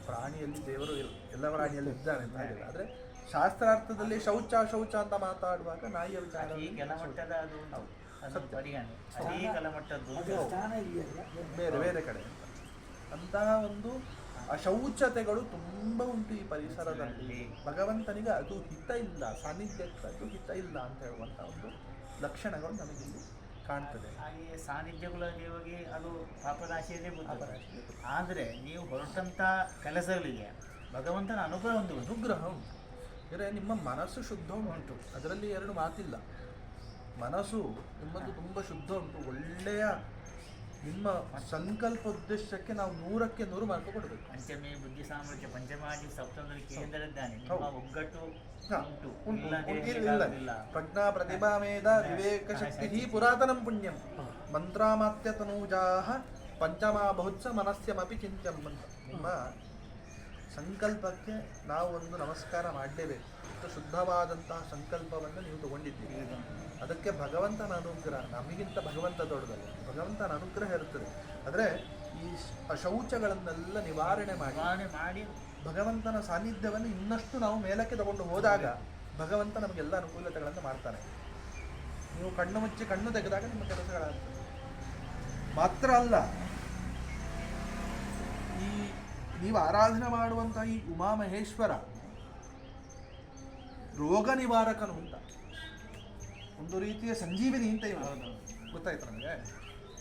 ಪ್ರಾಣಿಯಲ್ಲಿ ದೇವರು ಎಲ್ಲ ಪ್ರಾಣಿಯಲ್ಲಿ ಇದ್ದಾನೆ ಅಂತ ಹೇಳಿಲ್ಲ. ಆದರೆ ಶಾಸ್ತ್ರಾರ್ಥದಲ್ಲಿ ಶೌಚ ಶೌಚ ಅಂತ ಮಾತಾಡುವಾಗ ನಾಯಿಯ ವಿಚಾರ ಕೆಳಮಟ್ಟದ ಅದು ಪರಿಗಣನೆ, ಅದೇ ಕೆಳಮಟ್ಟದ್ದು ಬೇರೆ ಬೇರೆ ಕಡೆ ಅಂತಹ ಒಂದು ಅಶೌಚತೆಗಳು ತುಂಬ ಉಂಟು ಈ ಪರಿಸರದಲ್ಲಿ. ಭಗವಂತನಿಗೆ ಅದು ಹಿತ ಇಲ್ಲ, ಸಾನ್ನಿಧ್ಯಕ್ಕೆ ಅದು ಹಿತ ಇಲ್ಲ ಅಂತ ಹೇಳುವಂಥ ಒಂದು ಲಕ್ಷಣಗಳು ನಮಗಿಲ್ಲಿ ಕಾಣ್ತದೆ. ಹಾಗೆಯೇ ಸಾನ್ನಿಧ್ಯಗಳಲ್ಲಿ ಹೋಗಿ ಅದು ಪಾಪರಾಶಿಯಲ್ಲೇ ಬರ್ತದೆ. ಆದರೆ ನೀವು ಹೊರಟಂಥ ಕೆಲಸಗಳಿಗೆ ಭಗವಂತನ ಅನುಗ್ರಹ ಒಂದು ಅನುಗ್ರಹ ಉಂಟು. ಅಂದರೆ ನಿಮ್ಮ ಮನಸ್ಸು ಶುದ್ಧ ಉಂಟು, ಅದರಲ್ಲಿ ಎರಡು ಮಾತಿಲ್ಲ. ಮನಸ್ಸು ನಿಮ್ಮದು ತುಂಬ ಶುದ್ಧ ಉಂಟು. ಒಳ್ಳೆಯ ನಿಮ್ಮ ಸಂಕಲ್ಪ ಉದ್ದೇಶಕ್ಕೆ ನಾವು 100ಕ್ಕೆ 100 ಮಾರ್ಕ್ ಕೊಡಬೇಕು. ಪಂಚಮಿ ಬುದ್ಧಿ ಸಾಮರ್ಥ್ಯ ಪಂಚಮಾದಿ ಸಪ್ತಮದಲ್ಲಿ ಕೇಂದ್ರದ್ದಾನೆ. ನಿಮ್ಮ ಒಗ್ಗಟ್ಟು ಇಲ್ಲ. ಪ್ರಜ್ಞಾ ಪ್ರತಿಭಾ ಮೇಧ ವಿವೇಕ ಶಕ್ತಿ ಪುರಾತನಂ ಪುಣ್ಯಂ ಮಂತ್ರಾಮಾತ್ಯ ತನೂಜಾಹ ಪಂಚಮಾ ಬಹುತ್ಸ ಮನಸ್ಯಮಪಿ ಚಿಂತ್ಯಂ ಅಂತ. ನಿಮ್ಮ ಸಂಕಲ್ಪಕ್ಕೆ ನಾವು ಒಂದು ನಮಸ್ಕಾರ ಮಾಡಲೇಬೇಕು. ಶುದ್ಧವಾದಂತಹ ಸಂಕಲ್ಪವನ್ನು ನೀವು ತಗೊಂಡಿದ್ದೀರಿ. ಅದಕ್ಕೆ ಭಗವಂತನ ಅನುಗ್ರಹ, ನಮಗಿಂತ ಭಗವಂತ ದೊಡ್ಡದಲ್ಲ, ಭಗವಂತನ ಅನುಗ್ರಹ ಇರುತ್ತದೆ. ಆದರೆ ಈ ಅಶೌಚಗಳನ್ನೆಲ್ಲ ನಿವಾರಣೆ ಮಾಡಿ ಭಗವಂತನ ಸಾನ್ನಿಧ್ಯವನ್ನು ಇನ್ನಷ್ಟು ನಾವು ಮೇಲಕ್ಕೆ ತಗೊಂಡು ಹೋದಾಗ ಭಗವಂತ ನಮಗೆಲ್ಲ ಅನುಕೂಲತೆಗಳನ್ನು ಮಾಡ್ತಾನೆ. ನೀವು ಕಣ್ಣು ಮುಚ್ಚಿ ಕಣ್ಣು ತೆಗೆದಾಗ ನಿಮ್ಮ ಕೆಲಸಗಳಾಗ್ತದೆ. ಮಾತ್ರ ಅಲ್ಲ, ಈ ನೀವು ಆರಾಧನೆ ಮಾಡುವಂತಹ ಈ ಉಮಾಮಹೇಶ್ವರ ರೋಗ ನಿವಾರಕನು ಅಂತ, ಒಂದು ರೀತಿಯ ಸಂಜೀವಿನಿ ಅಂತ ಇವನು. ಗೊತ್ತಾಯ್ತು ನಮಗೆ?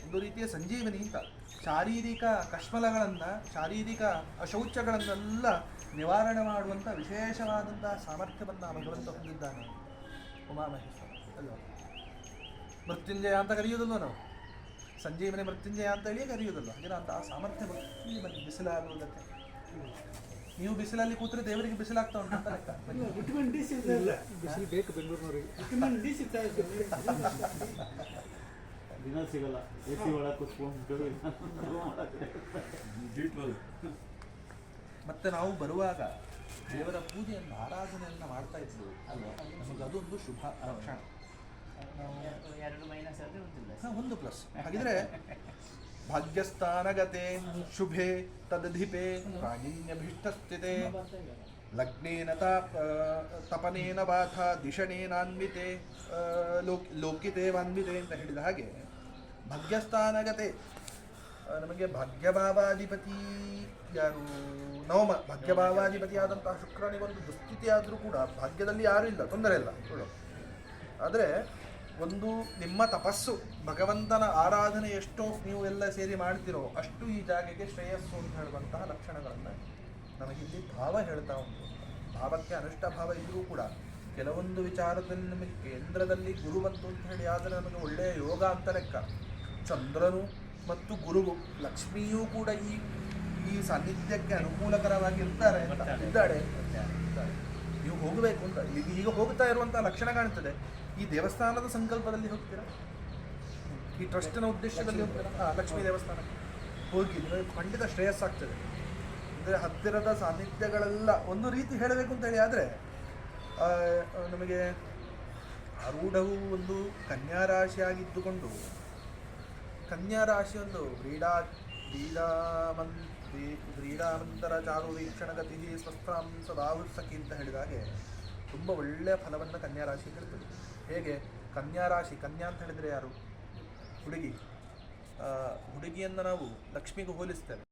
ಒಂದು ರೀತಿಯ ಸಂಜೀವಿನಿ ಅಂತ. ಶಾರೀರಿಕ ಕಶ್ಮಲಗಳನ್ನು, ಶಾರೀರಿಕ ಅಶೌಚಗಳನ್ನೆಲ್ಲ ನಿವಾರಣೆ ಮಾಡುವಂಥ ವಿಶೇಷವಾದಂತಹ ಸಾಮರ್ಥ್ಯವನ್ನು ಭಗವಂತ ಹೊಂದಿದ್ದಾನೆ ಉಮಾಮಹೇಶ್ವರ ಅಲ್ವ? ಮೃತ್ಯುಂಜಯ ಅಂತ ಕರೆಯುವುದಿಲ್ವ ನಾವು? ಸಂಜೀವನಿ ಮೃತ್ಯುಂಜಯ ಅಂತ ಹೇಳಿ ಕರೆಯುವುದಿಲ್ಲ. ಹಾಗೆ ಅಂತಹ ಸಾಮರ್ಥ್ಯ ಇಲ್ಲಿ ಬನ್ನಿ. ಬಿಸಿಲಾಗುವುದಕ್ಕೆ ನೀವು ಬಿಸಿಲಲ್ಲಿ ಕೂತ್ರೆ ದೇವರಿಗೆ ಬಿಸಿಲಾಗ್ತಾ ಉಂಟು ಅಂತ ಲೆಕ್ಕ. ಬಿಸಿಲು ಬೇಕು ಬೆಂಗಳೂರಿನವರಿಗೆ. ದಿನ ಸಿಗಲ್ಲ, ಎಸಿ ಒಳಗೆ ಕೂತ್ಕೊಂಡು. ಮತ್ತೆ ನಾವು ಬರುವಾಗ ದೇವರ ಪೂಜೆಯನ್ನು ಆರಾಧನೆಯನ್ನು ಮಾಡ್ತಾ ಇದ್ವು ಅಲ್ವಾ? ನಮಗೆ ಅದೊಂದು ಶುಭ ಲಕ್ಷಣ. 2 ಮೈನಸ್ ಆದರೆ ಒಂದಿಲ್ಲ. ಒಂದು ಪ್ಲಸ್. ಹಾಗಿದ್ರೆ ಭಾಗ್ಯಸ್ಥಾನಗತೆ ಶುಭೆ ತದಧಿಪೆ ಪ್ರಾಣಿನ್ಯಭೀಷ್ಟಸ್ಥಿತೆ ಲಗ್ನೇನ ತಪನೇನ ಬಾಥ ದಿಶನೇನಾನ್ವಿತೆ ಲೋಕಿತೆ ವಾನ್ವಿತೆ ಅಂತ ಹೇಳಿದ ಹಾಗೆ ಭಾಗ್ಯಸ್ಥಾನಗತೆ ನಮಗೆ ಭಾಗ್ಯಭಾವಾಧಿಪತಿ ಯಾರು? ನವಮ ಭಾಗ್ಯಭಾವಾಧಿಪತಿ ಆದಂತಹ ಶುಕ್ರನಿಗೊಂದು ದುಸ್ಥಿತಿ ಆದರೂ ಕೂಡ ಭಾಗ್ಯದಲ್ಲಿ ಯಾರೂ ಇಲ್ಲ, ತೊಂದರೆ ಇಲ್ಲ ನೋಡು. ಆದರೆ ಒಂದು ನಿಮ್ಮ ತಪಸ್ಸು, ಭಗವಂತನ ಆರಾಧನೆ ಎಷ್ಟೋ ನೀವು ಎಲ್ಲ ಸೇರಿ ಮಾಡ್ತಿರೋ ಅಷ್ಟು ಈ ಜಾಗಕ್ಕೆ ಶ್ರೇಯಸ್ಸು ಅಂತ ಹೇಳುವಂತಹ ಲಕ್ಷಣಗಳನ್ನು ನಮಗಿಲ್ಲಿ ಭಾವ ಹೇಳ್ತಾ ಉಂಟು. ಭಾವಕ್ಕೆ ಅನಿಷ್ಟ ಭಾವ ಇದ್ದರೂ ಕೂಡ ಕೆಲವೊಂದು ವಿಚಾರದಲ್ಲಿ ನಮಗೆ ಕೇಂದ್ರದಲ್ಲಿ ಗುರು ಬಂತು ಅಂತ ಹೇಳಿ ಆದರೆ ನಮಗೆ ಒಳ್ಳೆಯ ಯೋಗ ಅಂತ ಲೆಕ್ಕ. ಚಂದ್ರನು ಮತ್ತು ಗುರುವು, ಲಕ್ಷ್ಮಿಯೂ ಕೂಡ ಈ ಸಾನ್ನಿಧ್ಯಕ್ಕೆ ಅನುಕೂಲಕರವಾಗಿರ್ತಾರೆ ಅಂತ ಇದ್ದಾಳೆ. ನೀವು ಹೋಗಬೇಕು ಅಂತ ಈಗ ಹೋಗ್ತಾ ಇರುವಂಥ ಲಕ್ಷಣ ಕಾಣ್ತದೆ. ಈ ದೇವಸ್ಥಾನದ ಸಂಕಲ್ಪದಲ್ಲಿ ಹೋಗ್ತೀರಾ? ಈ ಟ್ರಸ್ಟಿನ ಉದ್ದೇಶದಲ್ಲಿ ಹೋಗ್ತೀರಾ? ಲಕ್ಷ್ಮೀ ದೇವಸ್ಥಾನಕ್ಕೆ ಹೋಗಿ ನಿಮಗೆ ಖಂಡಿತ ಶ್ರೇಯಸ್ಸಾಗ್ತದೆ. ಅಂದರೆ ಹತ್ತಿರದ ಸಾನ್ನಿಧ್ಯಗಳೆಲ್ಲ ಒಂದು ರೀತಿ ಹೇಳಬೇಕು ಅಂತ ಹೇಳಿ ಆದರೆ ನಮಗೆ ಆರೂಢವು ಒಂದು ಕನ್ಯಾ ರಾಶಿಯಾಗಿದ್ದುಕೊಂಡು, ಕನ್ಯಾ ರಾಶಿ ಒಂದು ಕ್ರೀಡಾಮಂತರ ಚಾರು ವೀಕ್ಷಣಗತಿ ಸ್ವಸ್ಥಾಂ ಸದಾಹುತ್ಸಖಿ ಅಂತ ಹೇಳಿದಾಗೆ ತುಂಬ ಒಳ್ಳೆಯ ಫಲವನ್ನು ಕನ್ಯಾ ರಾಶಿ ಹೇಳ್ತದೆ. ಹೇಗೆ ಕನ್ಯಾ ರಾಶಿ, ಕನ್ಯಾ ಅಂತ ಹೇಳಿದರೆ ಯಾರು? ಹುಡುಗಿ. ಹುಡುಗಿಯನ್ನು ನಾವು ಲಕ್ಷ್ಮಿಗೆ ಹೋಲಿಸ್ತೇವೆ.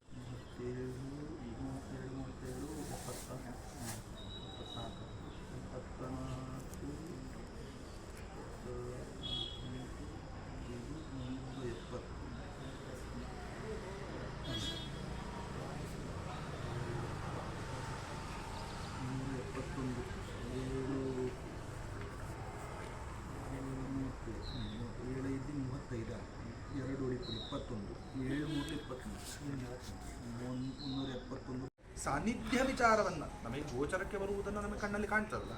ಸಾನ್ನಿಧ್ಯ ವಿಚಾರವನ್ನು ನಮಗೆ ಗೋಚರಕ್ಕೆ ಬರುವುದನ್ನು ನಮಗೆ ಕಣ್ಣಲ್ಲಿ ಕಾಣ್ತದಲ್ಲ,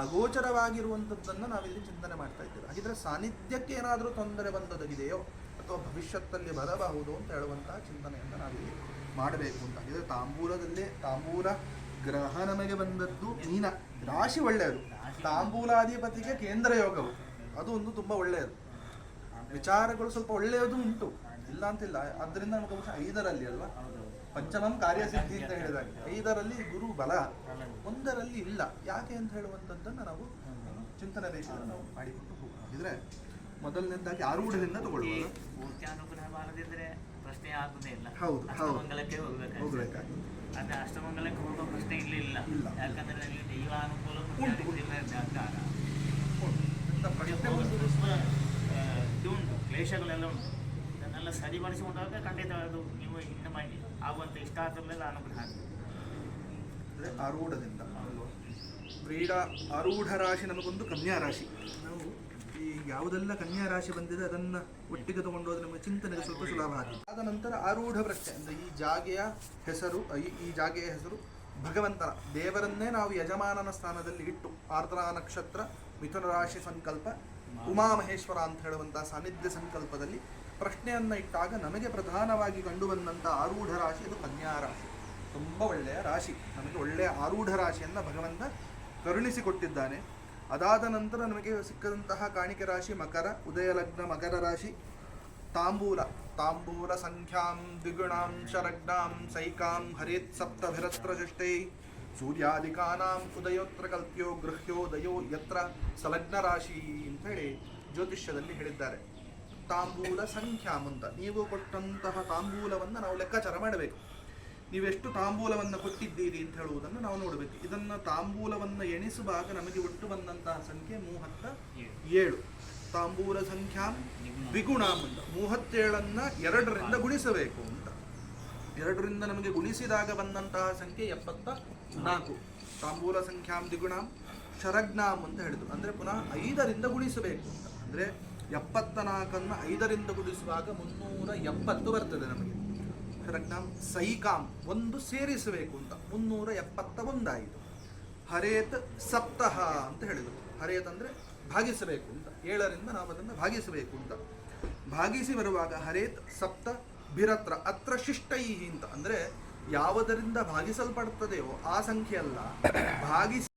ಅಗೋಚರವಾಗಿರುವಂಥದ್ದನ್ನು ನಾವಿಲ್ಲಿ ಚಿಂತನೆ ಮಾಡ್ತಾ ಇದ್ದೇವೆ. ಹಾಗಿದ್ರೆ ಸಾನ್ನಿಧ್ಯಕ್ಕೆ ಏನಾದರೂ ತೊಂದರೆ ಬಂದೊದಗಿದೆಯೋ ಅಥವಾ ಭವಿಷ್ಯತ್ತಲ್ಲಿ ಬರಬಹುದು ಅಂತ ಹೇಳುವಂತಹ ಚಿಂತನೆಯನ್ನು ನಾವಿಲ್ಲಿ ಮಾಡಬೇಕು ಅಂತ. ಇದು ತಾಂಬೂಲ ಗ್ರಹ ನಮಗೆ ಬಂದದ್ದು ಮೀನ ರಾಶಿ ಒಳ್ಳೆಯದು, ತಾಂಬೂಲಾಧಿಪತಿಗೆ ಕೇಂದ್ರ ಯೋಗವು ಅದು ಒಂದು ತುಂಬ ಒಳ್ಳೆಯದು. ವಿಚಾರಗಳು ಸ್ವಲ್ಪ ಒಳ್ಳೆಯದು ಉಂಟು, ಇಲ್ಲ ಅಂತಿಲ್ಲ. ಆದ್ದರಿಂದ ನಮಗೆ ಬಹುಶಃ 5ರಲ್ಲಿ ಅಲ್ವಾ, ಪಂಚಮಂ ಕಾರ್ಯಸಿದ್ಧಿ ಅಂತ ಹೇಳಿದಾಗ 5ರಲ್ಲಿ ಗುರು ಬಲ, 1ರಲ್ಲಿ ಇಲ್ಲ. ಯಾಕೆ ಅಂತ ಹೇಳುವಂಥದ್ದನ್ನು ನಾವು ಚಿಂತನೆ ಬೇಕಿದ್ರೆ ನಾವು ಮಾಡಿಕೊಂಡು ಹೋಗಿದ್ರೆ ಮೊದಲನೇದಾಗಿ ಆರೂಢದಿಂದ ತಗೊಳ್ಬೋದು. ಪೂರ್ತಿ ಅನುಗ್ರಹ ಬಾರದಿದ್ರೆ ಪ್ರಶ್ನೆ ಆಗುದೇ ಇಲ್ಲ. ಹೌದು, ಅಷ್ಟಮಂಗಲಕ್ಕೆ ಹೋಗ್ಬೇಕಾಗಿ ಅದೇ ಅಷ್ಟಮಂಗಲಕ್ಕೆ ಹೋಗೋ ಪ್ರಶ್ನೆ ಇಲ್ಲ. ಯಾಕಂದ್ರೆ ಅಲ್ಲಿ ದೈವಾನುಕೂಲ ಉಂಟು, ಕ್ಲೇಶಗಳೆಲ್ಲ ಉಂಟು. ಇದನ್ನೆಲ್ಲ ಸರಿಪಡಿಸಿಕೊಂಡಾಗ ಖಂಡಿತ ಅದು ನೀವು ಇನ್ನು ಮಾಡಿ ಆಗುವಂಥ ಇಷ್ಟಾರ್ಥಗಳೆಲ್ಲ ಅನುಗ್ರಹ ಅಂದರೆ ಆರೂಢದಿಂದ ಆರೂಢ ರಾಶಿ ನಮಗೊಂದು ಕನ್ಯಾ ರಾಶಿ. ನಾವು ಈ ಯಾವುದೆಲ್ಲ ಕನ್ಯಾ ರಾಶಿ ಬಂದಿದೆ ಅದನ್ನು ಒಟ್ಟಿಗೆ ತಗೊಂಡೋದ್ರೆ ನಮಗೆ ಚಿಂತನೆಗೆ ಸ್ವಲ್ಪ ಸುಲಭ ಆಗಿದೆ. ಆದ ನಂತರ ಆರೂಢ ಪ್ರಶ್ನೆ ಅಂದರೆ ಈ ಜಾಗೆಯ ಹೆಸರು ಭಗವಂತನ, ದೇವರನ್ನೇ ನಾವು ಯಜಮಾನನ ಸ್ಥಾನದಲ್ಲಿ ಇಟ್ಟು ಆರ್ದ್ರ ನಕ್ಷತ್ರ ಮಿಥುನ ರಾಶಿ ಸಂಕಲ್ಪ ಉಮಾಮಹೇಶ್ವರ ಅಂತ ಹೇಳುವಂಥ ಸಾನ್ನಿಧ್ಯ ಸಂಕಲ್ಪದಲ್ಲಿ ಪ್ರಶ್ನೆಯನ್ನು ಇಟ್ಟಾಗ ನಮಗೆ ಪ್ರಧಾನವಾಗಿ ಕಂಡು ಬಂದಂಥ ಆರೂಢ ರಾಶಿ ಅದು ಕನ್ಯಾ ರಾಶಿ. ತುಂಬ ಒಳ್ಳೆಯ ರಾಶಿ, ನಮಗೆ ಒಳ್ಳೆಯ ಆರೂಢ ರಾಶಿಯನ್ನು ಭಗವಂತ ಕರುಣಿಸಿಕೊಟ್ಟಿದ್ದಾನೆ. ಅದಾದ ನಂತರ ನಮಗೆ ಸಿಕ್ಕದಂತಹ ಕಾಣಿಕೆ ರಾಶಿ ಮಕರ, ಉದಯ ಲಗ್ನ ಮಕರ ರಾಶಿ. ತಾಂಬೂಲ ಸಂಖ್ಯಾಂ ದ್ವಿಗುಣಾಂ ಶರಗ್ನಾಂ ಸೈಕಾಂ ಹರೇತ್ ಸಪ್ತಭಿರತ್ರಶಿಷ್ಟೈ ಸೂರ್ಯಾದಿಕಾನಾಂ ಉದಯೋತ್ರ ಕಲ್ಪ್ಯೋ ಗೃಹ್ಯೋದಯೋ ಯತ್ರ ಸಲಗ್ನ ರಾಶಿ ಅಂತ ಹೇಳಿ ಜ್ಯೋತಿಷ್ಯದಲ್ಲಿ ಹೇಳಿದ್ದಾರೆ. ತಾಂಬೂಲ ಸಂಖ್ಯಾಂ ಅಂತ, ನೀವು ಕೊಟ್ಟಂತಹ ತಾಂಬೂಲವನ್ನು ನಾವು ಲೆಕ್ಕಾಚಾರ ಮಾಡಬೇಕು. ನೀವೆಷ್ಟು ತಾಂಬೂಲವನ್ನು ಕೊಟ್ಟಿದ್ದೀರಿ ಅಂತ ಹೇಳುವುದನ್ನು ನಾವು ನೋಡಬೇಕು. ಇದನ್ನು ತಾಂಬೂಲವನ್ನು ಎಣಿಸುವಾಗ ನಮಗೆ ಒಟ್ಟು ಬಂದಂತಹ ಸಂಖ್ಯೆ 37. ತಾಂಬೂಲ ಸಂಖ್ಯಾಂ ದ್ವಿಗುಣಾಂ ಅಂತ, 37ನ್ನು 2ರಿಂದ ಗುಣಿಸಬೇಕು ಅಂತ. 2ರಿಂದ ನಮಗೆ ಗುಣಿಸಿದಾಗ ಬಂದಂತಹ ಸಂಖ್ಯೆ 74. ತಾಂಬೂಲ ಸಂಖ್ಯಾಂ ದ್ವಿಗುಣಾಂ ಶರಗ್ನಾಂ ಅಂತ ಹೇಳಿದ್ರು. ಅಂದರೆ ಪುನಃ 5ರಿಂದ ಗುಣಿಸಬೇಕು ಅಂತ. ಅಂದರೆ 74ನ್ನು 5ರಿಂದ ಗುಣಿಸುವಾಗ 370 ಬರ್ತದೆ ನಮಗೆ. ಶರಗ್ನಾಂ ಸೈಕಾಂ, 1 ಸೇರಿಸಬೇಕು ಅಂತ, 371 ಹರೇತ್ ಸಪ್ತಹ ಅಂತ ಹೇಳಿದರು. ಹರೇತ್ ಅಂದರೆ ಭಾಗಿಸಬೇಕು ಅಂತ, 7ರಿಂದ ನಾವು ಅದನ್ನು ಭಾಗಿಸಬೇಕು ಅಂತ. ಭಾಗಿಸಿ ಬರುವಾಗ ಹರೇತ್ ಸಪ್ತ ಭಿರತ್ರ ಅತ್ರ ಶಿಷ್ಟೈ ಅಂತ, ಅಂದರೆ ಯಾವುದರಿಂದ ಭಾಗಿಸಲ್ಪಡ್ತದೆಯೋ ಆ ಸಂಖ್ಯೆ ಅಲ್ಲ, ಭಾಗಿಸಿ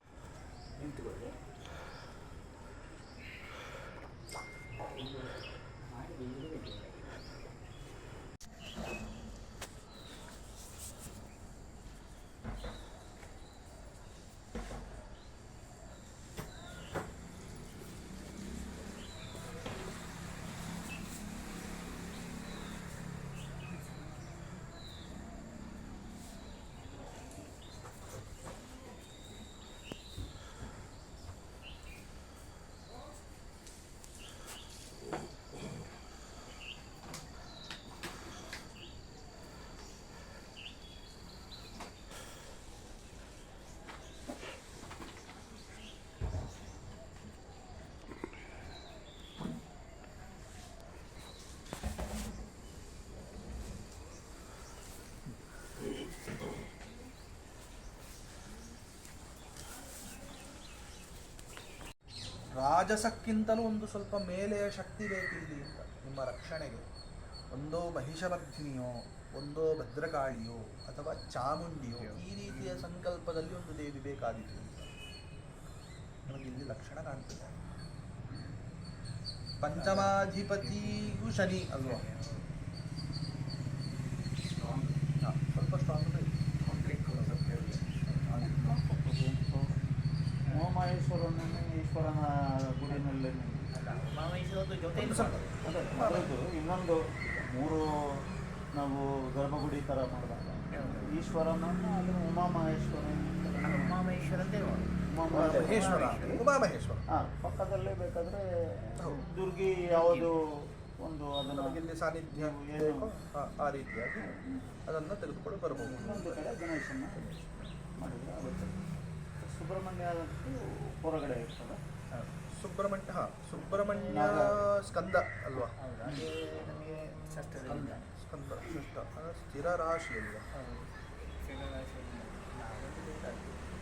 ರಾಜಸಕ್ಕಿಂತಲೂ ಒಂದು ಸ್ವಲ್ಪ ಮೇಲೆಯ ಶಕ್ತಿ ಬೇಕಿಲ್ಲಿ ಅಂತ ನಿಮ್ಮ ರಕ್ಷಣೆಗೆ. ಒಂದೋ ಮಹಿಷಮರ್ಧಿನಿಯೋ, ಒಂದೋ ಭದ್ರಕಾಳಿಯೋ, ಅಥವಾ ಚಾಮುಂಡಿಯೋ, ಈ ರೀತಿಯ ಸಂಕಲ್ಪದಲ್ಲಿ ಒಂದು ದೇವಿ ಬೇಕಾದಿತ್ತು ಅಂತ ನಮಗೆ ಇಲ್ಲಿ ಲಕ್ಷಣ ಕಾಣ್ತದೆ. ಪಂಚಮಾಧಿಪತಿಯು ಶನಿ ಅಲ್ವಾ? ಸ್ವಲ್ಪ ಸ್ಟ್ರಾಂಗ್ ಉಮಾಮಹೇಶ್ವರನೇ ಈಶ್ವರನ ಗುಡಿನಲ್ಲಿ ಅದರದ್ದು ಇನ್ನೊಂದು 3 ನಾವು ಗರ್ಭಗುಡಿ ಥರ ಮಾಡಿದಾಗ ಈಶ್ವರನನ್ನು ಅಲ್ಲಿ ಉಮಾಮಹೇಶ್ವರ ಉಮಾಮಹೇಶ್ವರ ಪಕ್ಕದಲ್ಲೇ ಬೇಕಾದರೆ ದುರ್ಗಿ ಯಾವುದು ಒಂದು ಅದನ್ನು ಇಲ್ಲಿ ಸಾನ್ನಿಧ್ಯ ಆ ರೀತಿಯಾಗಿ ಅದನ್ನು ತೆಗೆದುಕೊಂಡು ಬರಬಹುದು. ಇನ್ನೊಂದು ಕಡೆ ಗಣೇಶನ ಮಾಡಿದರೆ ಆಗುತ್ತೆ. ಸುಬ್ರಹ್ಮಣ್ಯ ಹೊರಗಡೆ ಇರ್ತದೆ. ಸುಬ್ರಹ್ಮಣ್ಯ ಸ್ಕಂದ ಅಲ್ವಾ? ನಮಗೆ ಸ್ಕಂದ ಸ್ಥಿರ ರಾಶಿ ಅಲ್ವಾ?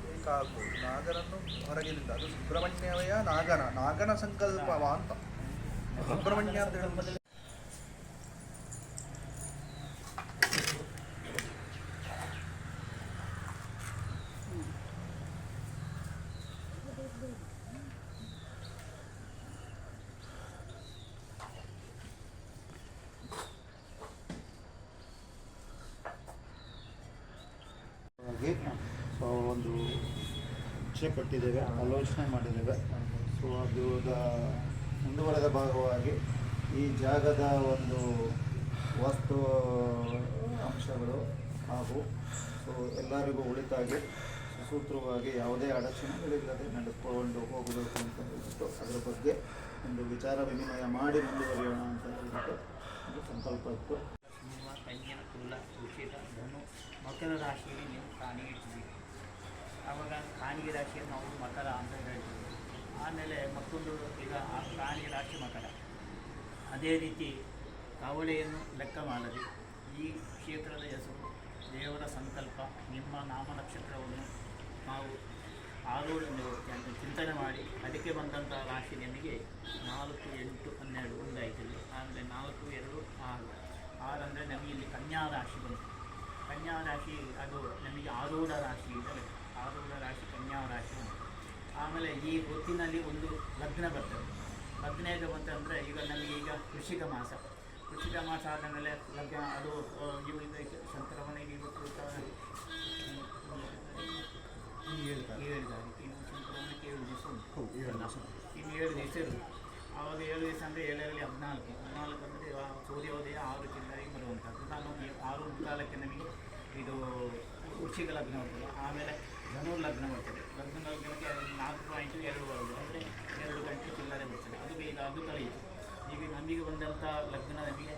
ಬೇಕಾಗ್ಬೋದು. ನಾಗರನ್ನು ಹೊರಗಿನಿಂದ, ಅದು ಸುಬ್ರಹ್ಮಣ್ಯವಯ ನಾಗನ ಸಂಕಲ್ಪವ ಅಂತ. ಸುಬ್ರಹ್ಮಣ್ಯ ಅಂತ ಹೇಳುವುದಲ್ಲಿ ಒಂದು ಇಚ್ಛೆ ಪಟ್ಟಿದ್ದೇವೆ, ಆಲೋಚನೆ ಮಾಡಿದ್ದೇವೆ. ಸೊ ಅದು ಮುಂದುವರೆದ ಭಾಗವಾಗಿ ಈ ಜಾಗದ ಒಂದು ವಾಸ್ತು ಅಂಶಗಳು ಹಾಗೂ ಸೊ ಎಲ್ಲರಿಗೂ ಒಳಿತಾಗಿ ಸುಸೂತ್ರವಾಗಿ ಯಾವುದೇ ಅಡಚಣೆಗಳಿಲ್ಲದೆ ನಡೆದುಕೊಂಡು ಹೋಗಬೇಕು ಅಂತ ಹೇಳ್ಬಿಟ್ಟು ಅದರ ಬಗ್ಗೆ ಒಂದು ವಿಚಾರ ವಿನಿಮಯ ಮಾಡಿ ಮುಂದುವರಿಯೋಣ ಅಂತ ಹೇಳ್ಬಿಟ್ಟು ಒಂದು ಸಂಕಲ್ಪ ಇತ್ತು. ಸಿಂಹ, ಕನ್ಯಾ, ತುಲ, ವೃಶ್ಚಿಕ, ಧನು, ಮಕರ ರಾಶಿಯಲ್ಲಿ ನೀವು ಕಾಣಿಗೆ ಇಟ್ಟಿದ್ದೀವಿ. ಆವಾಗ ಕಾಣಿಗೆ ರಾಶಿಯನ್ನು ನಾವು ಮಕರ ಅಂತ ಹೇಳ್ತೀವಿ. ಆಮೇಲೆ ಮತ್ತೊಂದು ಈಗ ಆ ಕಾಣಿಗೆ ರಾಶಿ ಮಕರ. ಅದೇ ರೀತಿ ಕವಳೆಯನ್ನು ಲೆಕ್ಕ ಮಾಡದೆ ಈ ಕ್ಷೇತ್ರದ ಹೆಸರು, ದೇವರ ಸಂಕಲ್ಪ, ನಿಮ್ಮ ನಾಮ ನಕ್ಷತ್ರವನ್ನು ನಾವು ಆರೂಢ ನಿವೃತ್ತಿ ಅಂತ ಚಿಂತನೆ ಮಾಡಿ ಅದಕ್ಕೆ ಬಂದಂಥ ರಾಶಿ ನಿಮಗೆ 4, 8, 12 ಒಂದಾಯ್ತದೆ. ಆಮೇಲೆ 4, 2, 6 ಅಂದರೆ ನಮಗೆ ಇಲ್ಲಿ ಕನ್ಯಾ ರಾಶಿ ಬಂತು. ಕನ್ಯಾ ರಾಶಿ ಅದು ನಮಗೆ ಆರೂಢ ರಾಶಿ ಇದ್ದರೆ ಆರೂಢ ರಾಶಿ ಕನ್ಯಾ ರಾಶಿ ಉಂಟು. ಆಮೇಲೆ ಈ ಹೊತ್ತಿನಲ್ಲಿ ಒಂದು ಲಗ್ನ ಬರ್ತದೆ. ಲಗ್ನ ಹೇಗೆ ಬಂತಂದರೆ ಈಗ ನಮಗೆ ಈಗ ವೃಶ್ಚಿಕ ಮಾಸ ಆದ ಮೇಲೆ ಲಗ್ನ ಅದು ಇವು ಶಂಕರಮನೆಗೆ ಇವತ್ತು 7 ತಾರೀಕು, ಇನ್ನು ಶಂಕರಮನೆಗೆ 7 ದಿವಸ ಉಂಟು. ಇನ್ನು 7 ದಿವಸ ಇರೋದು. ಆವಾಗ 7 ದಿವಸ ಅಂದರೆ 7ರಲ್ಲಿ 14 ಅಂದರೆ ಸೂರ್ಯೋದಯ 6 ಚಿಲ್ಲರೆಗೆ ಬರುವಂಥದ್ದು. ನಾನು 6:45 ನಮಗೆ ಇದು ವೃಶ್ಚಿಕ ಲಗ್ನ ಬರ್ತದೆ. ಆಮೇಲೆ ಧನು ಲಗ್ನ ಬರ್ತದೆ. ಲಗ್ನಕ್ಕೆ 4.2 ಬರೋದು ಅಂದರೆ 2 ಗಂಟೆ ಚಿಲ್ಲರೆ ಬರ್ತದೆ. ಅದು ಬೇಗ ಅದು ಕಳೆಯಿತು. ಈಗ ನಮಗೆ ಬಂದಂಥ ಲಗ್ನ ನಮಗೆ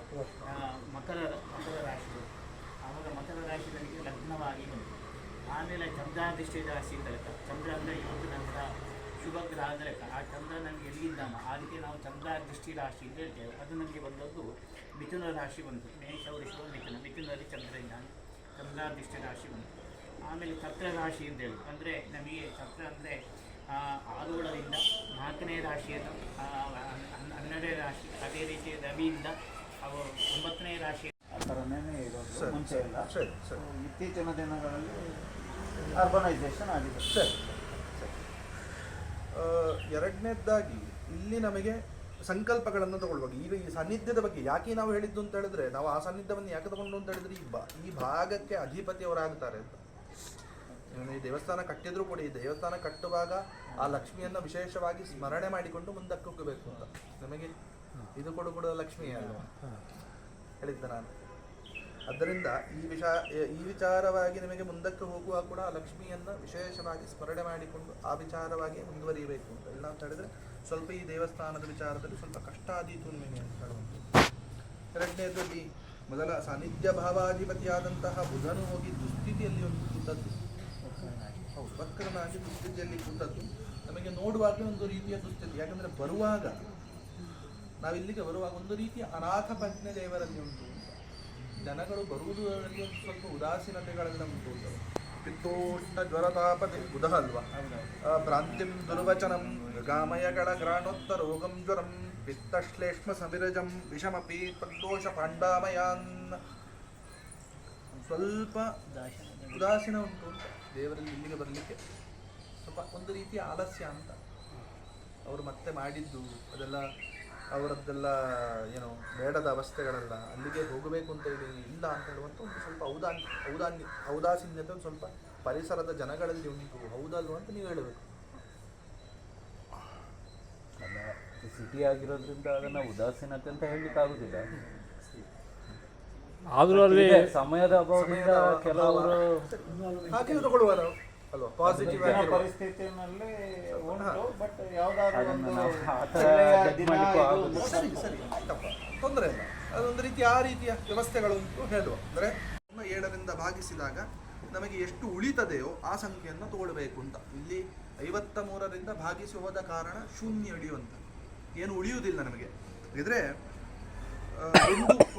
ಮಕರ ರಾಶಿ ಬರುತ್ತೆ. ಆವಾಗ ಮಕರ ರಾಶಿ ನಮಗೆ ಲಗ್ನವಾಗಿ ಬಂತು. ಆಮೇಲೆ ಚಂದ್ರಾಧಿಷ್ಠಿ ರಾಶಿ ಲೆಕ್ಕ. ಚಂದ್ರ ಅಂದರೆ ಇವತ್ತು ನಂತರ ಶುಭ ಗ್ರಹದ ಲೆಕ್ಕ. ಆ ಚಂದ್ರ ನಮಗೆ ಎಲ್ಲಿದ್ದಾನೋ ಅದಕ್ಕೆ ನಾವು ಚಂದ್ರಾಧಿಷ್ಠಿ ರಾಶಿ ಅಂತ ಹೇಳ್ತೇವೆ. ಅದು ನಮಗೆ ಬಂದದ್ದು ಮಿಥುನ ರಾಶಿ ಬಂತು. ಮೇಷ, ವೃಷಭ, ಮಿಥುನದಲ್ಲಿ ಚಂದ್ರ ಇದ್ದಾನೆ. ಚಂದ್ರಾಧಿಷ್ಠಿ ರಾಶಿ ಬಂತು. ಆಮೇಲೆ ಛತ್ರ ರಾಶಿ ಅಂತೇಳಿ ಅಂದರೆ ನಮಗೆ ಛತ್ರ ಅಂದರೆ ಆರೂಢದಿಂದ 4ನೇ ರಾಶಿಯನ್ನು 12ನೇ ರಾಶಿ, ಅದೇ ರೀತಿ ರವಿಯಿಂದ ಅವು 9ನೇ ರಾಶಿ ಆ ಥರನೇ ಇರೋದು ಮುಂಚೆ ಎಲ್ಲ. ಸರಿ ಸರಿ ಇತ್ತೀಚಿನ ದಿನಗಳಲ್ಲಿ ಅರ್ಬನೈಸೇಷನ್ ಆಗಿದೆ. ಸರಿ ಎರಡನೇದಾಗಿ ಇಲ್ಲಿ ನಮಗೆ ಸಂಕಲ್ಪಗಳನ್ನು ತಗೊಳ್ಬೇಕು. ಈಗ ಈ ಸಾನ್ನಿಧ್ಯದ ಬಗ್ಗೆ ಯಾಕೆ ನಾವು ಹೇಳಿದ್ದು ಅಂತ ಹೇಳಿದ್ರೆ, ನಾವು ಆ ಸಾನ್ನಿಧ್ಯವನ್ನು ಯಾಕೆ ತಗೊಂಡು ಅಂತ ಹೇಳಿದ್ರೆ ಈ ಭಾಗಕ್ಕೆ ಅಧಿಪತಿಯವರಾಗ್ತಾರೆ ಅಂತ. ಈ ದೇವಸ್ಥಾನ ಕಟ್ಟಿದ್ರು ಕೂಡ ಈ ದೇವಸ್ಥಾನ ಕಟ್ಟುವಾಗ ಆ ಲಕ್ಷ್ಮಿಯನ್ನು ವಿಶೇಷವಾಗಿ ಸ್ಮರಣೆ ಮಾಡಿಕೊಂಡು ಮುಂದಕ್ಕೆ ಹೋಗಬೇಕು ಅಂತ. ನಮಗೆ ಇದು ಕೂಡ ಲಕ್ಷ್ಮಿ ಅಲ್ವಾ ಹೇಳಿದ್ದೆ ನಾನು. ಆದ್ದರಿಂದ ಈ ವಿಚಾರವಾಗಿ ನಿಮಗೆ ಮುಂದಕ್ಕೆ ಹೋಗುವಾಗ ಕೂಡ ಆ ಲಕ್ಷ್ಮಿಯನ್ನು ವಿಶೇಷವಾಗಿ ಸ್ಮರಣೆ ಮಾಡಿಕೊಂಡು ಆ ವಿಚಾರವಾಗಿ ಮುಂದುವರಿಯಬೇಕು ಅಂತ. ಇಲ್ಲ ಅಂತ ಹೇಳಿದ್ರೆ ಸ್ವಲ್ಪ ಈ ದೇವಸ್ಥಾನದ ವಿಚಾರದಲ್ಲಿ ಸ್ವಲ್ಪ ಕಷ್ಟ ಆದೀತು ನಿಮಗೆ ಅಂತ ಹೇಳುವಂಥದ್ದು. ಎರಡನೇದಲ್ಲಿ ಮೊದಲ ಸಾನ್ನಿಧ್ಯ ಭಾವಾಧಿಪತಿಯಾದಂತಹ ಬುಧನು ಹೋಗಿ ದುಸ್ಥಿತಿಯಲ್ಲಿ ಒಂದು ಕೂತದ್ದು. ಹೌದು, ವಕ್ರನಾಗಿ ದುಸ್ಥಿತಿಯಲ್ಲಿ ಕೂತದ್ದು ನಮಗೆ ನೋಡುವಾಗಲೇ ಒಂದು ರೀತಿಯ ದುಸ್ಥಿತಿ. ಯಾಕಂದರೆ ಬರುವಾಗ ನಾವಿಲ್ಲಿಗೆ ಬರುವಾಗ ಒಂದು ರೀತಿಯ ಅನಾಥ ಪ್ರಜ್ಞೆ ದೇವರಲ್ಲಿ ಉಂಟು. ಜನಗಳು ಬರುವುದರಲ್ಲಿ ಒಂದು ಸ್ವಲ್ಪ ಉದಾಸೀನತೆಗಳೆಲ್ಲ ಉಂಟು. ಪಿತ್ತೋಷ್ಣ ಜ್ವರತಾಪತಿ ಬುಧ ಅಲ್ವಾ. ಭ್ರಾಂತಿಂ ದುರ್ವಚನಂ ಗಾಮಯಗಳ ಗ್ರಾಣೋತ್ತ ರೋಗಂ ಜ್ವರಂ ಪಿತ್ತಶ್ಲೇಷ್ಮ ಸವಿರಜಂ ವಿಷಮಪಿ ತದ್ದೋಷ ಪಾಂಡಾಮಯಾನ್. ಸ್ವಲ್ಪ ಉದಾಸೀನ ಉಂಟು ಅಂತ ದೇವರಲ್ಲಿ ಇಲ್ಲಿಗೆ ಬರಲಿಕ್ಕೆ ಸ್ವಲ್ಪ ಒಂದು ರೀತಿಯ ಆಲಸ್ಯ ಅಂತ. ಅವರು ಮತ್ತೆ ಮಾಡಿದ್ದು ಅದೆಲ್ಲ ಅವರದ್ದೆಲ್ಲ ಏನೋ ಬೇಡದ ಅವಸ್ಥೆಗಳೆಲ್ಲ ಅಲ್ಲಿಗೆ ಹೋಗಬೇಕು ಅಂತ ಹೇಳಿ ಇಲ್ಲ ಅಂತ ಹೇಳುವಂಥ ಒಂದು ಸ್ವಲ್ಪ ಔದಾಸೀನ್ಯತೆ ಒಂದು ಸ್ವಲ್ಪ ಪರಿಸರದ ಜನಗಳಲ್ಲಿ ಉಂಟು. ಹೌದಲ್ವ ಅಂತ ನೀವು ಹೇಳಬೇಕು. ಅಲ್ಲ, ಸಿಟಿ ಆಗಿರೋದ್ರಿಂದ ಅದನ್ನು ಉದಾಸೀನತೆ ಅಂತ ಹೇಳಲಿಕ್ಕೆ ಆಗುದಿಲ್ಲ. ಆದರೂ ಅಲ್ಲಿ ಸಮಯದ ಅಭಾವದಿಂದ ಕೆಲವರು ಹಾಗೆ ತಗೊಳ್ಳುವ ನಾವು ಅಲ್ವಾ ಪಾಸಿಟಿವ್ ಆಗಿ ಪರಿಸ್ಥಿತಿನಲ್ಲಿ ಉಂಟು. ಬಟ್ ಯಾವ್ದಾದ್ರು ಅದನ್ನು ಒಂದು ನಾವು ಆ ಥರ ಒಳ್ಳೆಯ judge ದಿನ ಮಾಡ್ಲಿಕ್ಕೂ ಇದು ಆಗುದಿಲ್ಲ. ಸರಿ ಆಯ್ತಪ್ಪ, ತೊಂದರೆ ಇಲ್ಲ. ಅದೊಂದು ರೀತಿಯ ಆ ರೀತಿಯ ವ್ಯವಸ್ಥೆಗಳು ಹೇಳುವ. ಅಂದರೆ 7ರಿಂದ ಭಾಗಿಸಿದಾಗ ನಮಗೆ ಎಷ್ಟು ಉಳಿತದೆಯೋ ಆ ಸಂಖ್ಯೆಯನ್ನು ತಗೊಳ್ಬೇಕು ಅಂತ. ಇಲ್ಲಿ 53ರಿಂದ ಭಾಗಿಸಿ ಹೋದ ಕಾರಣ ಶೂನ್ಯ ಹಿಡಿಯುವಂಥ ಏನು ಉಳಿಯುವುದಿಲ್ಲ ನಮಗೆ. ಇದ್ರೆ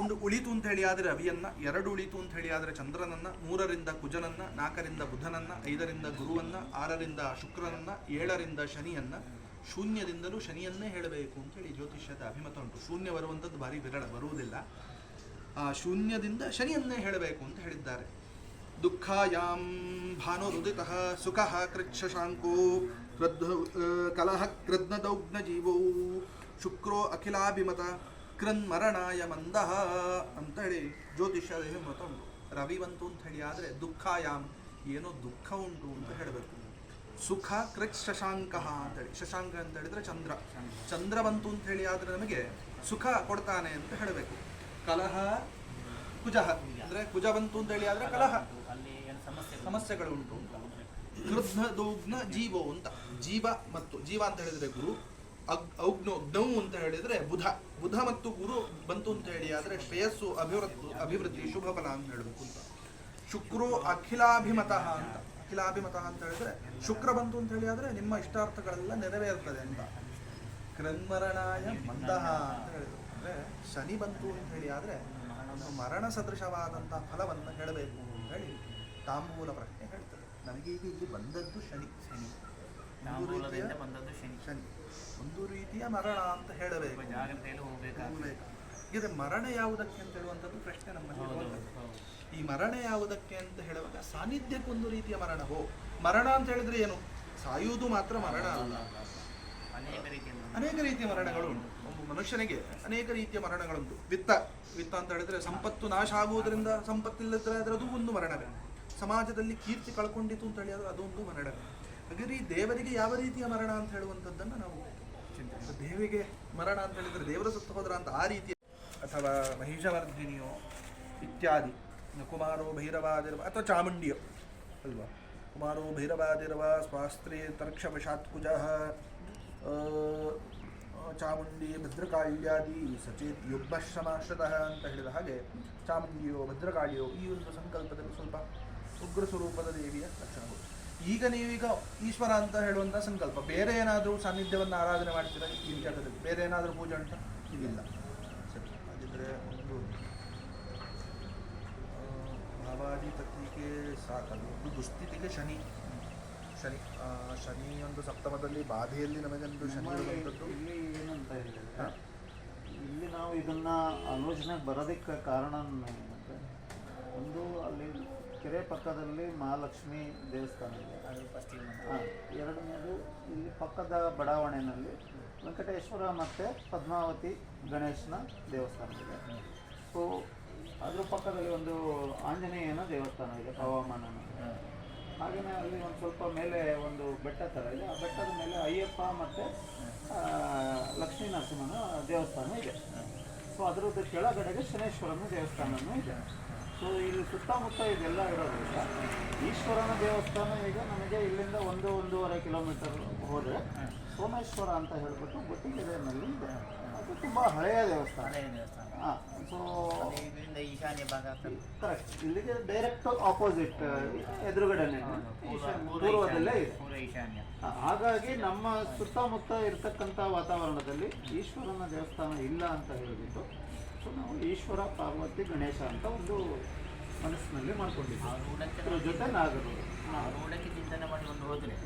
ಒಂದು ಉಳಿತು ಅಂತ ಹೇಳಿ ಆದರೆ ರವಿಯನ್ನ, 2 ಉಳಿತು ಅಂತ ಹೇಳಿ ಆದರೆ ಚಂದ್ರನನ್ನ, 3ರಿಂದ ಕುಜನನ್ನ, 4ರಿಂದ ಬುಧನನ್ನ, 5ರಿಂದ ಗುರುವನ್ನ, 6ರಿಂದ ಶುಕ್ರನನ್ನ, 7ರಿಂದ ಶನಿಯನ್ನ, ಶೂನ್ಯದಿಂದಲೂ ಶನಿಯನ್ನೇ ಹೇಳಬೇಕು ಅಂತ ಹೇಳಿ ಜ್ಯೋತಿಷ್ಯದ ಅಭಿಮತ ಉಂಟು. ಶೂನ್ಯ ಬರುವಂಥದ್ದು ಭಾರಿ ವಿರಳ, ಬರುವುದಿಲ್ಲ. ಆ ಶೂನ್ಯದಿಂದ ಶನಿಯನ್ನೇ ಹೇಳಬೇಕು ಅಂತ ಹೇಳಿದ್ದಾರೆ. ದುಃಖಾಯಾಂ ಭಾನುರುದಿತಃ ಸುಖಃ ಕೃಚ್ಛಶಾಂಕೋ ಕಲಹ ಕೃದ್ನದೌಗ್ನ ಜೀವೋ ಶುಕ್ರೋ ಅಖಿಲಾಭಿಮತ ಕೃನ್ಮರಣಾಯ ಮಂದಃ ಅಂತ ಹೇಳಿ ಜ್ಯೋತಿಷ್ಯದ ಮತ ಉಂಟು. ರವಿ ಬಂತು ಅಂತ ಹೇಳಿ ಆದರೆ ದುಃಖಾಯಾಮ್ ಏನೋ ದುಃಖ ಉಂಟು ಅಂತ ಹೇಳಬೇಕು. ಸುಖ ಕೃತ್ ಶಶಾಂಕ ಅಂತೇಳಿ, ಶಶಾಂಕ ಅಂತ ಹೇಳಿದ್ರೆ ಚಂದ್ರ, ಚಂದ್ರ ಬಂತು ಅಂತ ಹೇಳಿ ಆದರೆ ನಮಗೆ ಸುಖ ಕೊಡ್ತಾನೆ ಅಂತ ಹೇಳಬೇಕು. ಕಲಹ ಕುಜ ಅಂದರೆ ಕುಜ ಬಂತು ಅಂತ ಹೇಳಿ ಆದರೆ ಕಲಹ, ಅಲ್ಲಿ ಏನು ಸಮಸ್ಯೆಗಳು ಉಂಟು ಅಂತ. ಕೃದ್ಧ ದೌಗ್ನ ಜೀವೋ ಅಂತ, ಜೀವ ಮತ್ತು ಜೀವ ಅಂತ ಹೇಳಿದರೆ ಗುರು, ಜ್ಞೌ ಅಂತ ಹೇಳಿದರೆ ಬುಧ, ಬುಧ ಮತ್ತು ಗುರು ಬಂತು ಅಂತ ಹೇಳಿ ಆದರೆ ಶ್ರೇಯಸ್ಸು, ಅಭಿವೃದ್ಧಿ, ಶುಭ ಫಲ ಅಂತ ಹೇಳಬೇಕು ಅಂತ. ಶುಕ್ರೋ ಅಖಿಲಾಭಿಮತ ಅಂತ, ಅಖಿಲಾಭಿಮತ ಅಂತ ಹೇಳಿದ್ರೆ ಶುಕ್ರ ಬಂತು ಅಂತ ಹೇಳಿ ಆದರೆ ನಿಮ್ಮ ಇಷ್ಟಾರ್ಥಗಳೆಲ್ಲ ನೆರವೇರ್ತದೆ ಅಂತ. ಕೃನ್ಮರಣಾಯ ಮಂದಹ ಅಂತ ಹೇಳಿದ್ರು, ಅಂದರೆ ಶನಿ ಬಂತು ಅಂತ ಹೇಳಿ ಆದರೆ ಮರಣ ಸದೃಶವಾದಂಥ ಫಲವನ್ನು ಹೇಳಬೇಕು ಅಂತ ಹೇಳಿ ತಾಂಬೂಲ ಪ್ರಶ್ನೆ ಹೇಳ್ತದೆ. ನಮಗೆ ಈಗ ಇಲ್ಲಿ ಬಂದದ್ದು ಶನಿ, ಒಂದು ರೀತಿಯ ಬಂದದ್ದು ಶನಿ, ಒಂದು ರೀತಿಯ ಮರಣ ಅಂತ ಹೇಳಬೇಕು, ಜಾಗ್ರತೆಯಲ್ಲಿ ಹೋಗಬೇಕಾಗ್ತದೆ. ಇದು ಮರಣ ಯಾವುದಕ್ಕೆ ಅಂತ ಹೇಳುವಂಥದ್ದು ಪ್ರಶ್ನೆ ನಮ್ಮಲ್ಲಿ ಇರುವಂಥದ್ದು. ಈ ಮರಣ ಯಾವುದಕ್ಕೆ ಅಂತ ಹೇಳುವಾಗ ಸಾನ್ನಿಧ್ಯಕ್ಕೊಂದು ರೀತಿಯ ಮರಣವೋ? ಮರಣ ಅಂತ ಹೇಳಿದ್ರೆ ಏನು? ಸಾಯುವುದು ಮಾತ್ರ ಮರಣ ಅಲ್ಲ, ಅನೇಕ ರೀತಿಯ ಮರಣಗಳು ಉಂಟು. ಒಬ್ಬ ಮನುಷ್ಯನಿಗೆ ಅನೇಕ ರೀತಿಯ ಮರಣಗಳುಂಟು. ವಿತ್ತ ಅಂತ ಹೇಳಿದ್ರೆ ಸಂಪತ್ತು ನಾಶ ಆಗುವುದರಿಂದ, ಸಂಪತ್ತಿಲ್ಲದ್ರೆ ಅದರದು ಒಂದು ಮರಣವೇ. ಸಮಾಜದಲ್ಲಿ ಕೀರ್ತಿ ಕಳ್ಕೊಂಡಿತು ಅಂತ ಹೇಳಿ ಆದರೆ ಅದೊಂದು ಮರಣವೇ. ಹಾಗೆ ದೇವರಿಗೆ ಯಾವ ರೀತಿಯ ಮರಣ ಅಂತ ಹೇಳುವಂಥದ್ದನ್ನು ನಾವು ದೇವಿಗೆ ಮರಣ ಅಂತ ಹೇಳಿದರೆ ದೇವರ ಸುತ್ತ ಹೋದ್ರ ಅಂತ ಆ ರೀತಿಯ, ಅಥವಾ ಮಹಿಷವರ್ಧಿನಿಯೋ ಇತ್ಯಾದಿ, ಕುಮಾರೋ ಭೈರವಾದಿರುವ ಅಥವಾ ಚಾಮುಂಡಿಯೋ ಅಲ್ವಾ, ಕುಮಾರೋ ಭೈರವಾದಿರುವ ಸ್ವಾಸ್ತ್ರೀ ತರ್ಕ್ಷವಶಾತ್ ಕುಜಃ ಚಾಮುಂಡಿ ಭದ್ರಕಾಳ್ಯಾದಿ ಸಚೇತ್ ಯುಗ್ಮಶ್ರಮಾಶ್ರತಃ ಅಂತ ಹೇಳಿದ ಹಾಗೆ ಚಾಮುಂಡಿಯೋ ಭದ್ರಕಾಳಿಯೋ ಈ ಒಂದು ಸಂಕಲ್ಪದಲ್ಲಿ ಸ್ವಲ್ಪ ಉಗ್ರ ಸ್ವರೂಪದ ದೇವಿಯ ಲಕ್ಷಣಗಳು. ಈಗ ನೀವೀಗ ಈಶ್ವರ ಅಂತ ಹೇಳುವಂಥ ಸಂಕಲ್ಪ, ಬೇರೆ ಏನಾದರೂ ಸಾನ್ನಿಧ್ಯವನ್ನು ಆರಾಧನೆ ಮಾಡ್ತೀರಾ ಈ ಜಾಗದಲ್ಲಿ? ಬೇರೆ ಏನಾದರೂ ಪೂಜೆ ಉಂಟಾ? ಇದಿಲ್ಲ. ಸರಿ, ಹಾಗಿದ್ರೆ ಒಂದು ಭಾವಾಧಿಪತಿಗೆ ಸಾಕಲ್ಲ, ಒಂದು ದುಸ್ಥಿತಿಗೆ ಶನಿ ಒಂದು ಸಪ್ತಮದಲ್ಲಿ ಬಾಧೆಯಲ್ಲಿ ನಮಗೊಂದು ಶನಿ ಇರುವಂಥದ್ದು. ಇಲ್ಲಿ ಏನಂತ ಹೇಳಿದ್ರೆ, ಇಲ್ಲಿ ನಾವು ಇದನ್ನ ಆಲೋಚನೆಗೆ ಬರೋದಕ್ಕೆ ಕಾರಣ ಏನಂದರೆ, ಒಂದು ಅಲ್ಲಿ ಕೆರೆ ಪಕ್ಕದಲ್ಲಿ ಮಹಾಲಕ್ಷ್ಮಿ ದೇವಸ್ಥಾನ ಇದೆ, ಎರಡನೇದು ಇಲ್ಲಿ ಪಕ್ಕದ ಬಡಾವಣೆಯಲ್ಲಿ ವೆಂಕಟೇಶ್ವರ ಮತ್ತು ಪದ್ಮಾವತಿ ಗಣೇಶನ ದೇವಸ್ಥಾನ ಇದೆ. ಸೊ ಅದ್ರ ಪಕ್ಕದಲ್ಲಿ ಒಂದು ಆಂಜನೇಯನ ದೇವಸ್ಥಾನ ಇದೆ, ಹವಾಮಾನ. ಹಾಗೆಯೇ ಅಲ್ಲಿ ಒಂದು ಸ್ವಲ್ಪ ಮೇಲೆ ಒಂದು ಬೆಟ್ಟ ಥರ ಇದೆ, ಆ ಬೆಟ್ಟದ ಮೇಲೆ ಅಯ್ಯಪ್ಪ ಮತ್ತು ಲಕ್ಷ್ಮೀ ನರಸಿಂಹನ ದೇವಸ್ಥಾನ ಇದೆ. ಸೊ ಅದರದ್ದು ಕೆಳಗಡೆಗೆ ಶನೇಶ್ವರನ ದೇವಸ್ಥಾನವೂ ಇದೆ. ಸೊ ಇಲ್ಲಿ ಸುತ್ತಮುತ್ತ ಇದೆಲ್ಲ ಇರೋದ್ರಿಂದ ಈಶ್ವರನ ದೇವಸ್ಥಾನ ಈಗ ನಮಗೆ ಇಲ್ಲಿಂದ 1-1.5 ಕಿಲೋಮೀಟರ್ ಹೋದರೆ ಸೋಮೇಶ್ವರ ಅಂತ ಹೇಳಿಬಿಟ್ಟು ಗೊತ್ತಿಗೆರೆಯಲ್ಲಿ ಇದೆ. ಅದು ತುಂಬ ಹಳೆಯ ದೇವಸ್ಥಾನ. ಹಾಂ, ಸೊ ಈಶಾನ್ಯ ಭಾಗ ಕರೆಕ್ಟ್, ಇಲ್ಲಿಗೆ ಡೈರೆಕ್ಟ್ ಆಪೋಸಿಟ್ ಎದುರುಗಡೆನೆ ಪೂರ್ವದಲ್ಲೇ ಇದೆ. ಈಶಾನ್ಯ. ಹಾಗಾಗಿ ನಮ್ಮ ಸುತ್ತಮುತ್ತ ಇರತಕ್ಕಂಥ ವಾತಾವರಣದಲ್ಲಿ ಈಶ್ವರನ ದೇವಸ್ಥಾನ ಇಲ್ಲ ಅಂತ ಹೇಳಿಬಿಟ್ಟು ಸೊ ನಾವು ಈಶ್ವರ, ಪಾರ್ವತಿ, ಗಣೇಶ ಅಂತ ಒಂದು ಮನಸ್ಸಿನಲ್ಲಿ ಮಾಡ್ಕೊಂಡಿದ್ದೀವಿ. ಅದ್ರ ಜೊತೆ ನಾಗರು ರೂಢಕ್ಕೆ ಚಿಂತನೆ ಮಾಡಿ ಒಂದು ಹೋದರೆ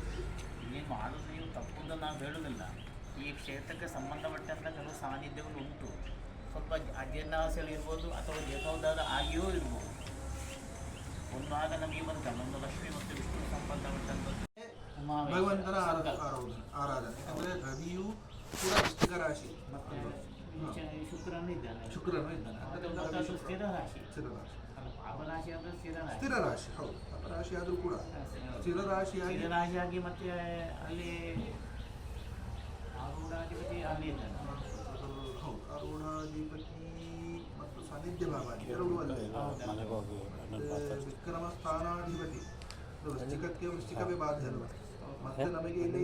ಏನು ಮಾಡೋದು ನೀವು ತಪ್ಪುದನ್ನು ನಾವು ಹೇಳೋದಿಲ್ಲ. ಈ ಕ್ಷೇತ್ರಕ್ಕೆ ಸಂಬಂಧಪಟ್ಟಂಥ ಕೆಲವು ಸಾನ್ನಿಧ್ಯಗಳು ಉಂಟು. ಸ್ವಲ್ಪ ಅಜೀರ್ಣಾಸೆಗಳು ಇರ್ಬೋದು ಅಥವಾ ದೇಹೋದ್ಧಾರ ಆಗಿಯೂ ಇರ್ಬೋದು. ಒಂದು ಆಗ ನಮಗೆ ಬಂತಲ್ಲ, ಒಂದು ಲಕ್ಷ್ಮಿ ಮತ್ತು ವಿಷ್ಣು ಸಂಬಂಧಪಟ್ಟಂಥದ್ದು ಭಗವಂತನ ಆರಾಧನೆ. ಯಾಕಂದರೆ ರವಿಯು ಕೂಡ ವೃಶ್ಚಿಕ ರಾಶಿ, ಶುಕ್ರನೂ ಇದ್ದಾನೆ, ಶುಕ್ರನೂ ಸ್ಥಿರ ರಾಶಿ. ಅಪರಾಶಿ ಆದರೆ ಸ್ಥಿರ ರಾಶಿ, ಹೌದು. ಅಪರಾಶಿ ಆದರೂ ಕೂಡ ಸ್ಥಿರ ರಾಶಿಯಾಗಿ ಮತ್ತೆ ಅಲ್ಲಿ ಆರೂಢಾಧಿಪತಿ ಅಲ್ಲಿ ಇದ್ದಾನೆ. ಹೌದು, ಆರೂಢಾಧಿಪತಿ ಮತ್ತು ಸಾನ್ನಿಧ್ಯ ಭಾವಾಧಿ ಎರಡೂ ಅಲ್ಲೇ. ವಿಕ್ರಮ ಸ್ಥಾನಾಧಿಪತಿ ವೃಶ್ಚಿಕವೇ ಬಾಧೆ ಅಲ್ವ. ಮತ್ತೆ ನಮಗೆ ಇಲ್ಲಿ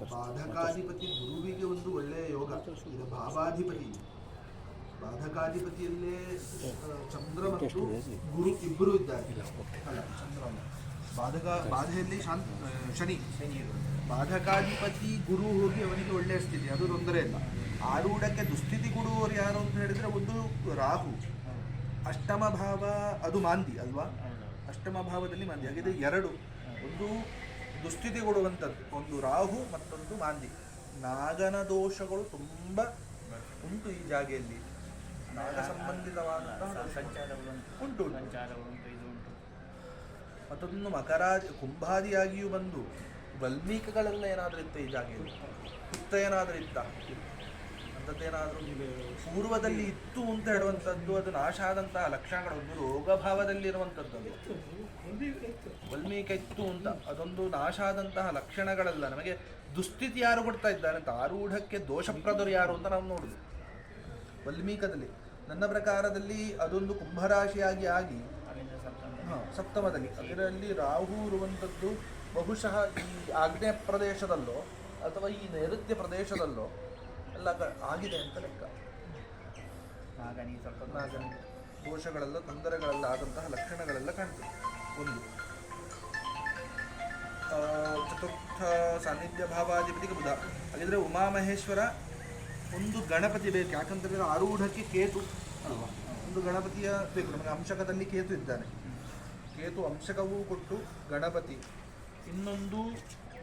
ಬಾಧಕಾಧಿಪತಿ ಗುರುವಿಗೆ ಒಂದು ಒಳ್ಳೆಯ ಯೋಗ ಇದು. ಬಾಧಕಾಧಿಪತಿಯಲ್ಲೇ ಚಂದ್ರ ಮತ್ತು ಗುರು ಇಬ್ಬರು ಇದ್ದಾರೆ. ಅಲ್ಲ, ಚಂದ್ರ ಬಾಧೆಯಲ್ಲಿ ಶನಿ. ಬಾಧಕಾಧಿಪತಿ ಗುರು ಹೋಗಿ ಅವನಿಗೆ ಒಳ್ಳೆಯ ಸ್ಥಿತಿ, ಅದು ತೊಂದರೆ ಇಲ್ಲ. ಆರೂಢಕ್ಕೆ ದುಸ್ಥಿತಿ ಕೊಡುವವರು ಯಾರು ಅಂತ ಹೇಳಿದರೆ ಒಂದು ರಾಹು, ಅಷ್ಟಮ ಭಾವ, ಅದು ಮಾಂದಿ ಅಲ್ವಾ. ಅಷ್ಟಮ ಭಾವದಲ್ಲಿ ಮಾಂದಿ. ಹಾಗಿದೆ ಎರಡು, ಒಂದು ದುಸ್ಥಿತಿ ಕೊಡುವಂಥದ್ದು, ಒಂದು ರಾಹು ಮತ್ತೊಂದು ಮಾಂದಿ. ನಾಗನ ದೋಷಗಳು ತುಂಬ ಉಂಟು ಈ ಜಾಗೆಯಲ್ಲಿ. ನಾಗ ಸಂಬಂಧಿತವಾದಂತಹ ಉಂಟು. ಮತ್ತೊಂದು ಕುಂಭಾದಿಯಾಗಿಯೂ ಬಂದು ವಲ್ಮೀಕಗಳೆಲ್ಲ ಏನಾದರೂ ಇತ್ತ ಈ ಜಾಗೆಯಲ್ಲಿ, ಇತ್ತ ಏನಾದರೂ ಇತ್ತ ಅಂತ ಅಂಥದ್ದೇನಾದರೂ ಪೂರ್ವದಲ್ಲಿ ಇತ್ತು ಅಂತ ಹೇಳುವಂಥದ್ದು ಅದು ನಾಶ ಆದಂತಹ ಲಕ್ಷಣಗಳು ಒಂದು ರೋಗಭಾವದಲ್ಲಿರುವಂಥದ್ದು ಅದು. ವಲ್ಮೀಕ ಇತ್ತು ಅಂತ ಅದೊಂದು ನಾಶ ಆದಂತಹ ಲಕ್ಷಣಗಳಲ್ಲ. ನಮಗೆ ದುಸ್ಥಿತಿ ಯಾರು ಕೊಡ್ತಾ ಇದ್ದಾರೆ ಅಂತ, ಆರೂಢಕ್ಕೆ ದೋಷಪ್ರದರು ಯಾರು ಅಂತ ನಾವು ನೋಡುದು ವಲ್ಮೀಕದಲ್ಲಿ. ನನ್ನ ಪ್ರಕಾರದಲ್ಲಿ ಅದೊಂದು ಕುಂಭರಾಶಿಯಾಗಿ ಆಗಿ ಸಪ್ತಮದಲ್ಲಿ ಅದರಲ್ಲಿ ರಾಹು ಇರುವಂಥದ್ದು ಬಹುಶಃ ಈ ಆಗ್ನೇಯ ಪ್ರದೇಶದಲ್ಲೋ ಅಥವಾ ಈ ನೈಋತ್ಯ ಪ್ರದೇಶದಲ್ಲೋ ಎಲ್ಲ ಆಗಿದೆ ಅಂತ ಲೆಕ್ಕ. ನಾಗನಿ ಸ್ವಲ್ಪ ನಾಗನಿ ದೋಷಗಳೆಲ್ಲ ತೊಂದರೆಗಳೆಲ್ಲ ಆದಂತಹ ಲಕ್ಷಣಗಳೆಲ್ಲ ಕಾಣ್ತದೆ. ಒಂದು ಚತುರ್ಥ ಸಾನ್ನಿಧ್ಯ ಭಾವಾಧಿಪತಿಗೆ ಬುಧ. ಹಾಗಿದ್ರೆ ಉಮಾಮಹೇಶ್ವರ, ಒಂದು ಗಣಪತಿ ಬೇಕು. ಯಾಕಂತಂದರೆ ಆರೂಢಕ್ಕೆ ಕೇತು ಅಲ್ವಾ, ಒಂದು ಗಣಪತಿಯ ಬೇಕು ನಮಗೆ. ಅಂಶಕದಲ್ಲಿ ಕೇತು ಇದ್ದಾನೆ, ಕೇತು ಅಂಶಕವೂ ಕೊಟ್ಟು ಗಣಪತಿ. ಇನ್ನೊಂದು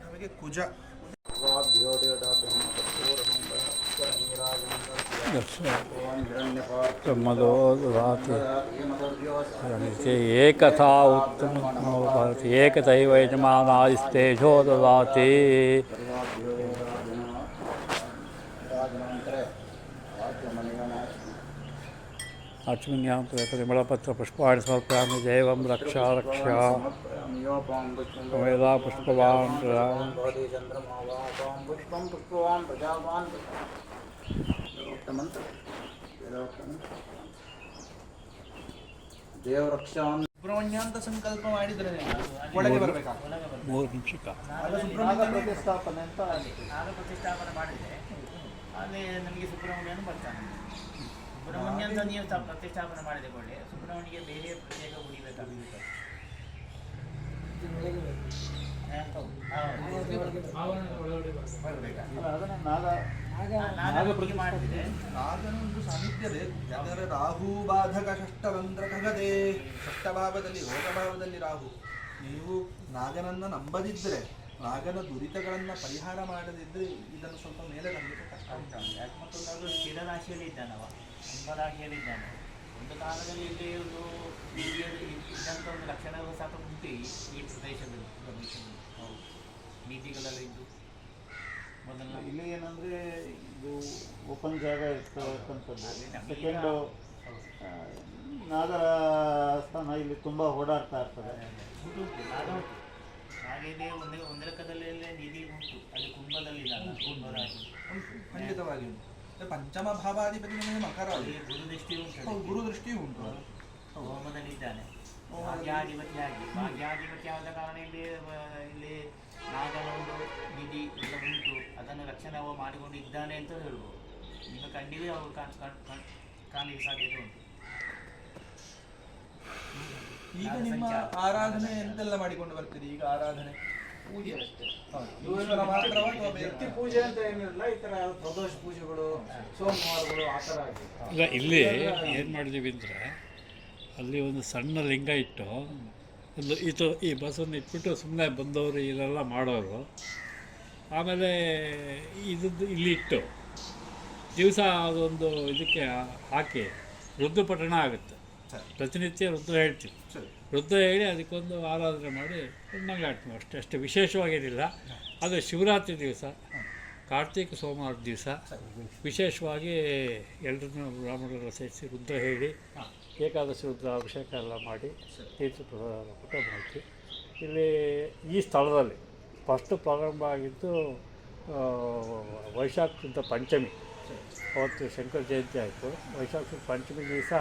ನಮಗೆ ಕುಜ. ब्रह्मदो ददाति एकथा उत्तमो भवति एकतैव यजमानादिस्तेजो ददाति लक्ष्मीन्यां परिमलपत्रपुष्पाणि समर्पयामि देवं रक्षा रक्षा वेदा पुष्पवान् ಸುಬ್ರಹ್ಮಣ್ಯ ಅಂತ ಸಂಕಲ್ಪ ಮಾಡಿದ್ರೆ ಒಳಗೆ ಬರಬೇಕಾ? 3 ನಿಮಿಷಕ್ಕೆ ಪ್ರತಿಷ್ಠಾಪನೆ ಅಂತ ನಾಗ ಪ್ರತಿಷ್ಠಾಪನೆ ಮಾಡಿದರೆ ಅಲ್ಲಿ ನಮಗೆ ಸುಬ್ರಹ್ಮಣ್ಯನು ಬರ್ತಾನೆ. ಸುಬ್ರಹ್ಮಣ್ಯ ಅಂತ ನೀವು ಪ್ರತಿಷ್ಠಾಪನೆ ಮಾಡಿದ ಕೊಳ್ಳೆ ಸುಬ್ರಹ್ಮಣ್ಯಗೆ ಬೇರೆ ಪ್ರತ್ಯೇಕ ಗುಡಿ ಬೇಕಾಗುತ್ತೆ. ಅದನ್ನು ನಾಗ ಮಾಡಿದ್ರೆ ನಾಗನೊಂದು ಸಾನ್ನಿಧ್ಯ ಬೇಕು. ಯಾಕಂದರೆ ರಾಹು ಬಾಧಕ ಷಷ್ಠರಂಧ್ರ ಖಗದೆ, ಷಷ್ಠಭಾವದಲ್ಲಿ ರೋಗಭಾವದಲ್ಲಿ ರಾಹು. ನೀವು ನಾಗನನ್ನು ನಂಬದಿದ್ದರೆ, ನಾಗನ ದುರಿತಗಳನ್ನು ಪರಿಹಾರ ಮಾಡದಿದ್ದರೆ ಇದನ್ನು ಸ್ವಲ್ಪ ಮೇಲೆ ನಂಬಲಿಕ್ಕೆ ಕಷ್ಟ ಉಂಟು. ಯಾಕೆ ಮತ್ತೊಂದು ಸ್ಥಿರ ರಾಶಿಯಲ್ಲಿ ಇದ್ದಾನವ, ಕುಂಭರಾಶಿಯಲ್ಲಿ ಇದ್ದಾನೆ. ಒಂದು ಕಾಲದಲ್ಲಿ ಇಲ್ಲಿ ಒಂದು ಇದ್ದಂಥ ಒಂದು ಲಕ್ಷಣಗಳು ಸಾಕು ಉಂಟು ಈ ಪ್ರದೇಶದಲ್ಲಿ. ನೀತಿಗಳೆಲ್ಲ ಇದ್ದು ಮೊದಲ ಇಲ್ಲಿ ಏನಂದರೆ ಇದು ಓಪನ್ ಜಾಗ ಇರ್ತಕ್ಕಂಥದ್ದು. ಸೆಕೆಂಡು ನಾಗರ ಸ್ಥಾನ ಇಲ್ಲಿ ತುಂಬ ಓಡಾಡ್ತಾ ಇರ್ತದೆ. ಹಾಗೆಯೇ ಒಂದು ಲೆಕ್ಕದಲ್ಲಿ ನಿಧಿ ಉಂಟು, ಅಲ್ಲಿ ಕುಂಭದಲ್ಲಿ ಕುಂಭರಾಶಿ ಖಂಡಿತವಾಗಿ ಉಂಟು. ಪಂಚಮ ಭಾವಾಧಿಪತಿ ನಮಗೆ ಮಕರ, ಗುರುದೃಷ್ಟಿ ಉಂಟು, ಗುರುದೃಷ್ಟಿಯೂ ಉಂಟು. ಹೋಮದಲ್ಲಿ ಇದ್ದಾನೆ. ಭಾಗ್ಯಾಧಿಪತಿ ಆಗಿ ಭಾಗ್ಯಾಧಿಪತಿ ಆದ ಕಾರಣ ಇಲ್ಲಿ ನಾಗನ ಒಂದು ನಿಧಿ ಎಲ್ಲ ಉಂಟು. ಅದನ್ನು ರಕ್ಷಣೆ ಅವ ಮಾಡಿಕೊಂಡು ಇದ್ದಾನೆ ಅಂತ ಹೇಳ್ಬೋದು. ಈಗ ಕಣ್ಣಿಗೆ ಅವರು ಕಾಣಲಿಕ್ಕೆ ಸಾಧ್ಯತೆ ಉಂಟು. ಈಗ ನಿಮ್ಮ ಆರಾಧನೆ ಎಂತೆಲ್ಲ ಮಾಡಿಕೊಂಡು ಬರ್ತೀರಿ? ಈಗ ಆರಾಧನೆ ಪೂಜೆ ಅಷ್ಟೇ. ಈಶ್ವರ ಮಾತ್ರವಾ ಅಥವಾ ವ್ಯಕ್ತಿ ಪೂಜೆ ಅಂತ ಏನಿಲ್ಲ, ಈ ಥರ ಪ್ರದೋಷ ಪೂಜೆಗಳು, ಸೋಮವಾರಗಳು ಆ ಥರ ಆಗಿದೆ. ಈಗ ಇಲ್ಲಿ ಏನು ಮಾಡಿದ್ದೀವಿ ಅಂದರೆ, ಅಲ್ಲಿ ಒಂದು ಸಣ್ಣ ಲಿಂಗ ಇಟ್ಟು ಒಂದು ಈ ಬಸವನ್ನ ಇಟ್ಬಿಟ್ಟು ಸುಮ್ಮನೆ ಬಂದವರು ಇದೆಲ್ಲ ಮಾಡೋರು. ಆಮೇಲೆ ಇದ್ದದ್ದು ಇಲ್ಲಿ ಇಟ್ಟು ದಿವಸ ಅದೊಂದು ಇದಕ್ಕೆ ಹಾಕಿ ರುದ್ರಪಠಣ ಆಗುತ್ತೆ. ಪ್ರತಿನಿತ್ಯ ರುದ್ರ ಹೇಳ್ತೀವಿ. ರುದ್ರ ಹೇಳಿ ಅದಕ್ಕೊಂದು ಆರಾಧನೆ ಮಾಡಿ ಮಂಗಾಡ್ತೀವಿ ಅಷ್ಟೇ ವಿಶೇಷವಾಗಿರಲಿಲ್ಲ. ಅದು ಶಿವರಾತ್ರಿ ದಿವಸ, ಕಾರ್ತಿಕ ಸೋಮವಾರ ದಿವಸ ವಿಶೇಷವಾಗಿ ಎಲ್ಲರನ್ನೂ ಬ್ರಾಹ್ಮಣರೆಲ್ಲ ಸೇರಿಸಿ ರುದ್ರ ಹೇಳಿ ಏಕಾದಶಿ ರುದ್ರ ಅಭಿಷೇಕ ಎಲ್ಲ ಮಾಡಿ ತೀರ್ಥ ಪುಟ ಮಾಡ್ತೀವಿ. ಇಲ್ಲಿ ಈ ಸ್ಥಳದಲ್ಲಿ ಫಸ್ಟು ಪ್ರಾರಂಭ ಆಗಿದ್ದು ವೈಶಾಖ ಶುದ್ಧ ಪಂಚಮಿ. ಅವತ್ತು ಶಂಕರ ಜಯಂತಿ ಆಯಿತು. ವೈಶಾಖ ಶುದ್ಧ ಪಂಚಮಿ ದಿವಸ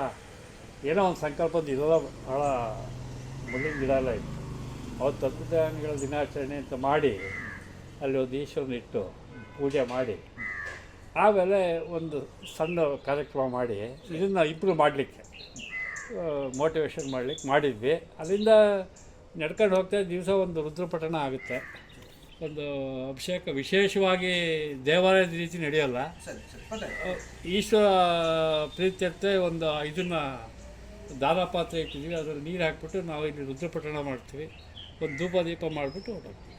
ಏನೋ ಒಂದು ಸಂಕಲ್ಪದ ಇದೆಲ್ಲ ಭಾಳ ಮುಳ್ಳಿನ ಗಿಡ ಎಲ್ಲ ಇತ್ತು. ಅವತ್ತು ತತ್ವಜ್ಞಾನಿಗಳ ದಿನಾಚರಣೆ ಅಂತ ಮಾಡಿ ಅಲ್ಲಿ ಒಂದು ಈಶ್ವರನ ಇಟ್ಟು ಪೂಜೆ ಮಾಡಿ ಆಮೇಲೆ ಒಂದು ಸಣ್ಣ ಕಾರ್ಯಕ್ರಮ ಮಾಡಿ ಇದನ್ನು ಇಂಪ್ರೂವ್ ಮಾಡಲಿಕ್ಕೆ ಮೋಟಿವೇಶನ್ ಮಾಡಲಿಕ್ಕೆ ಮಾಡಿದ್ವಿ. ಅಲ್ಲಿಂದ ನಡ್ಕೊಂಡು ಹೋಗ್ತಾ ದಿವಸ ಒಂದು ರುದ್ರಪಠಣ ಆಗುತ್ತೆ. ಒಂದು ಅಭಿಷೇಕ ವಿಶೇಷವಾಗಿ ದೇವಾಲಯದ ರೀತಿ ನಡೆಯೋಲ್ಲ. ಈಶ್ವರ ಪ್ರೀತ್ಯರ್ಥ ಒಂದು ಇದನ್ನು ದಾರಾಪಾತ್ರೆ ಇಟ್ಟಿದ್ದೀವಿ. ಅದರಲ್ಲಿ ನೀರು ಹಾಕ್ಬಿಟ್ಟು ನಾವು ಇಲ್ಲಿ ರುದ್ರಪಠಣ ಮಾಡ್ತೀವಿ. ಒಂದು ಧೂಪ ದೀಪ ಮಾಡಿಬಿಟ್ಟು ಹೊರಟೋಗ್ತೀವಿ.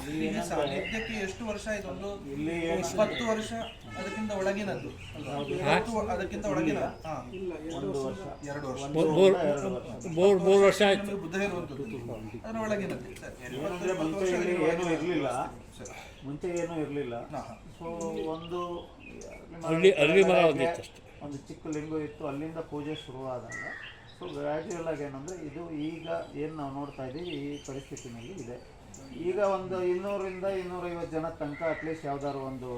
ಇಲ್ಲಿಗೆ ಸಾನ್ನಿಧ್ಯಕ್ಕೆ ಎಷ್ಟು ವರ್ಷ ಆಯ್ತು? ಒಂದು ಇಲ್ಲಿ 20 ವರ್ಷ ಅದಕ್ಕಿಂತ ಒಳಗಿನದ್ದು ಅಲ್ವಾ? 20 ಅದಕ್ಕಿಂತ ಒಳಗಿನ ಒಂದು ವರ್ಷ 2 ವರ್ಷ ಮೂರು ವರ್ಷ ಆಯ್ತು. ನಮಗೆ ಬುದ್ಧ ಇರುವಂಥದ್ದು ಅದರ ಒಳಗಿನದ್ದು. ಏನಂದ್ರೆ ಮುಂಚೆ ಇಲ್ಲಿ ಏನೂ ಇರಲಿಲ್ಲ, ಮುಂಚೆ ಏನೂ ಇರಲಿಲ್ಲ. ಸೊ ಒಂದು ಅರಳಿ ಮರ ಒಂದಿತ್ತು ಅಷ್ಟೇ. ಒಂದು ಚಿಕ್ಕ ಲಿಂಗು ಇತ್ತು, ಅಲ್ಲಿಂದ ಪೂಜೆ ಶುರುವಾದಾಗ ಸೊ ಗ್ರ್ಯಾಜುಯಲ್ ಆಗಿ ಏನಂದರೆ ಇದು ಈಗ ಏನು ನಾವು ನೋಡ್ತಾ ಇದ್ದೀವಿ ಈ ಪರಿಸ್ಥಿತಿನಲ್ಲಿ ಇದೆ. ಈಗ ಒಂದು 200ರಿಂದ 250 ಜನ ತನಕ ಅಟ್ಲೀಸ್ಟ್ ಯಾವ್ದಾದ್ರು ಒಂದು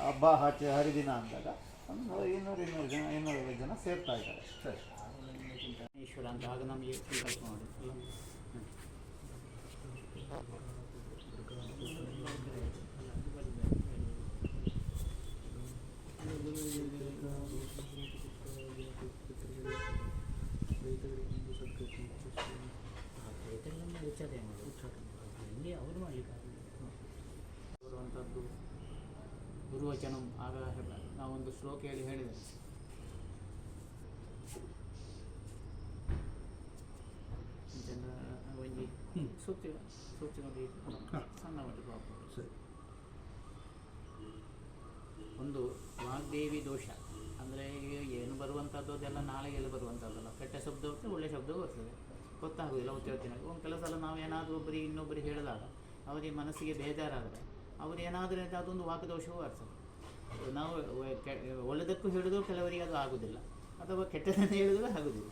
ಹಬ್ಬ ಹರಿದಿನ ಅಂದಾಗ ಒಂದು 200-250 ಜನ ಸೇರ್ತಾ ಇದ್ದಾರೆ. ಈಶ್ವರ ಅಂತ ಆಗ ನಮಗೆ ಸಂಕಲ್ಪ ಮಾಡಿ ಅವರು ಮಾಡಲಿಕ್ಕೆ ಬರುವಂಥದ್ದು ಗುರುವಚನ. ಆಗ ನಾವೊಂದು ಶ್ಲೋಕ ಹೇಳಿದೆ, ಒಂಜಿ ಸೂಚನೆ ಸಣ್ಣ ಮಟ್ಟಿಗೆ ಒಂದು ವಾಗ್ದೇವಿ ದೋಷ ಅಂದರೆ ಏನು ಬರುವಂಥದ್ದು ಅದೆಲ್ಲ ನಾಳೆಗೆಲ್ಲ ಬರುವಂಥದ್ದಲ್ಲ. ಕೆಟ್ಟ ಶಬ್ದ ಬರ್ತದೆ, ಒಳ್ಳೆಯ ಶಬ್ದ ಬರ್ತದೆ, ಗೊತ್ತಾಗೋದಿಲ್ಲ ಒತ್ತಿನ. ಒಂದು ಕೆಲವು ಸಲ ನಾವು ಏನಾದರೂ ಒಬ್ಬರಿಗೆ ಇನ್ನೊಬ್ಬರಿಗೆ ಹೇಳಿದಾಗ ಅವರಿಗೆ ಮನಸ್ಸಿಗೆ ಬೇಜಾರಾದರೆ ಅವರು ಏನಾದರೂ ಅದೊಂದು ವಾಗ್ದೋಷವೂ ಬರ್ತದೆ. ನಾವು ಒಳ್ಳೆದಕ್ಕೂ ಹೇಳಿದ್ರು ಕೆಲವರಿಗೆ ಅದು ಆಗೋದಿಲ್ಲ, ಅಥವಾ ಕೆಟ್ಟದನ್ನು ಹೇಳಿದ್ರು ಆಗೋದಿಲ್ಲ.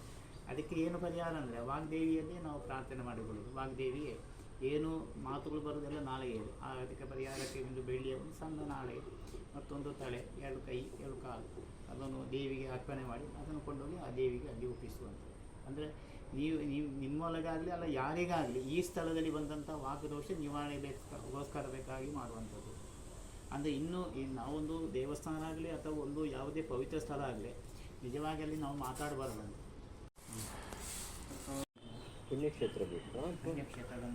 ಅದಕ್ಕೆ ಏನು ಪರಿಹಾರ ಅಂದರೆ ವಾಗ್ದೇವಿಯಲ್ಲೇ ನಾವು ಪ್ರಾರ್ಥನೆ ಮಾಡಿಕೊಳ್ಳೋದು. ವಾಗ್ದೇವಿಯೇ ಏನು ಮಾತುಗಳು ಬರೋದೆಲ್ಲ ನಾಳೆಗೆ ಹೇಳಿ. ಅದಕ್ಕೆ ಪರಿಹಾರಕ್ಕೆ ಒಂದು ಬೆಳ್ಳಿಯ ಒಂದು ಸಣ್ಣ ನಾಳೆ, ಮತ್ತೊಂದು ತಲೆ, 2 ಕೈ 2 ಕಾಲು, ಅದನ್ನು ದೇವಿಗೆ ಅರ್ಪಣೆ ಮಾಡಿ ಅದನ್ನು ಕೊಂಡೋಗಿ ಆ ದೇವಿಗೆ ಅಲ್ಲಿ ಒಪ್ಪಿಸುವಂಥದ್ದು. ಅಂದರೆ ನೀವು ನಿಮ್ಮೊಳಗಾಗಲಿ ಅಲ್ಲ ಯಾರಿಗಾಗಲಿ ಈ ಸ್ಥಳದಲ್ಲಿ ಬಂದಂಥ ವಾಗ್ದೋಷ ನಿವಾರಣೆ ಗೋಸ್ಕರ ಬೇಕಾಗಿ ಮಾಡುವಂಥದ್ದು. ಅಂದರೆ ಇನ್ನೂ ನಾವೊಂದು ದೇವಸ್ಥಾನ ಆಗಲಿ ಅಥವಾ ಒಂದು ಯಾವುದೇ ಪವಿತ್ರ ಸ್ಥಳ ಆಗಲಿ ನಿಜವಾಗಿ ಅಲ್ಲಿ ನಾವು ಮಾತಾಡಬಾರ್ದು. ಪುಣ್ಯಕ್ಷೇತ್ರ ಬೇಕು. ಪುಣ್ಯಕ್ಷೇತ್ರದ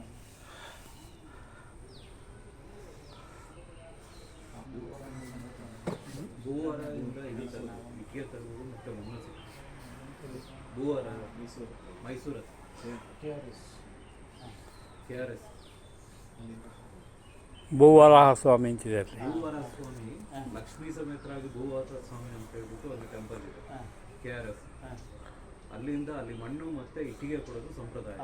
ಭೂವಾರದಿಂದ ಇಡೀ ವಿದ್ಯೆ ತರುವುದು ಮತ್ತು ಮನಸ್ಸು ಭೂವಾರ ಮೈಸೂರು KRS ಭೂವರಾಹ ಸ್ವಾಮಿ ಅಂತಿದೆ. ಭೂವರ ಸ್ವಾಮಿ ಲಕ್ಷ್ಮೀ ಸಮೇತರಾಗಿ ಭೂವರ ಸ್ವಾಮಿ ಅಂತ ಹೇಳ್ಬಿಟ್ಟು ಒಂದು ಟೆಂಪಲ್ ಇದೆ KRS. ಅಲ್ಲಿಂದ ಅಲ್ಲಿ ಮಣ್ಣು ಮತ್ತೆ ಇಟ್ಟಿಗೆ ಕೊಡೋದು ಸಂಪ್ರದಾಯ.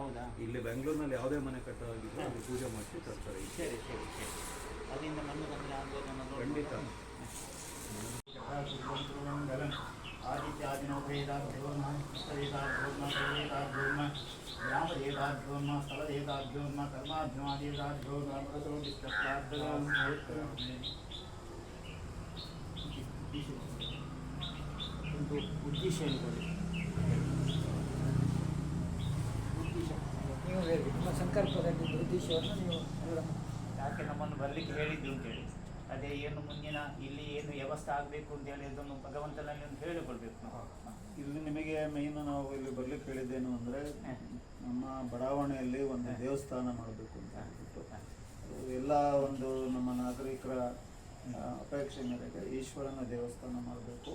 ಇಲ್ಲಿ ಬೆಂಗಳೂರಿನಲ್ಲಿ ಯಾವುದೇ ಮನೆ ಕಟ್ಟೋದಿದ್ರು ಅಲ್ಲಿ ಪೂಜೆ ಮಾಡಿಸಿ ತರ್ತಾರೆ. ಸರಿ ಸರಿ ಸರಿ ಅದರಿಂದ ಮಣ್ಣು ಬಂದರೆ ಆಗ್ಬೋದು ಅನ್ನೋದು ಖಂಡಿತ. ನೀವು ಹೇಳಿ ನಿಮ್ಮ ಸಂಕಲ್ಪದಲ್ಲಿ ಉದ್ದೇಶವನ್ನು ನೀವು ಯಾಕೆ ನಮ್ಮನ್ನು ಬರಲಿಕ್ಕೆ ಹೇಳಿದ್ದು ಅಂತೇಳಿ, ಅದೇ ಏನು ಮುಂದಿನ ಇಲ್ಲಿ ಏನು ವ್ಯವಸ್ಥೆ ಆಗಬೇಕು ಅಂತೇಳಿ ಅದನ್ನು ಭಗವಂತನಲ್ಲಿ ಒಂದು ಹೇಳಿಕೊಳ್ಬೇಕು ನಾವು. ಇಲ್ಲಿ ನಿಮಗೆ ಮೇಯ್ನ್ ನಾವು ಇಲ್ಲಿ ಬರ್ಲಿಕ್ಕೆ ಹೇಳಿದ್ದೇನು ಅಂದರೆ ನಮ್ಮ ಬಡಾವಣೆಯಲ್ಲಿ ಒಂದು ದೇವಸ್ಥಾನ ಮಾಡಬೇಕು ಅಂತ ಹೇಳ್ಬಿಟ್ಟು ಎಲ್ಲ ಒಂದು ನಮ್ಮ ನಾಗರಿಕರ ಅಪೇಕ್ಷೆ ಮೇರೆಗೆ ಈಶ್ವರನ ದೇವಸ್ಥಾನ ಮಾಡಬೇಕು,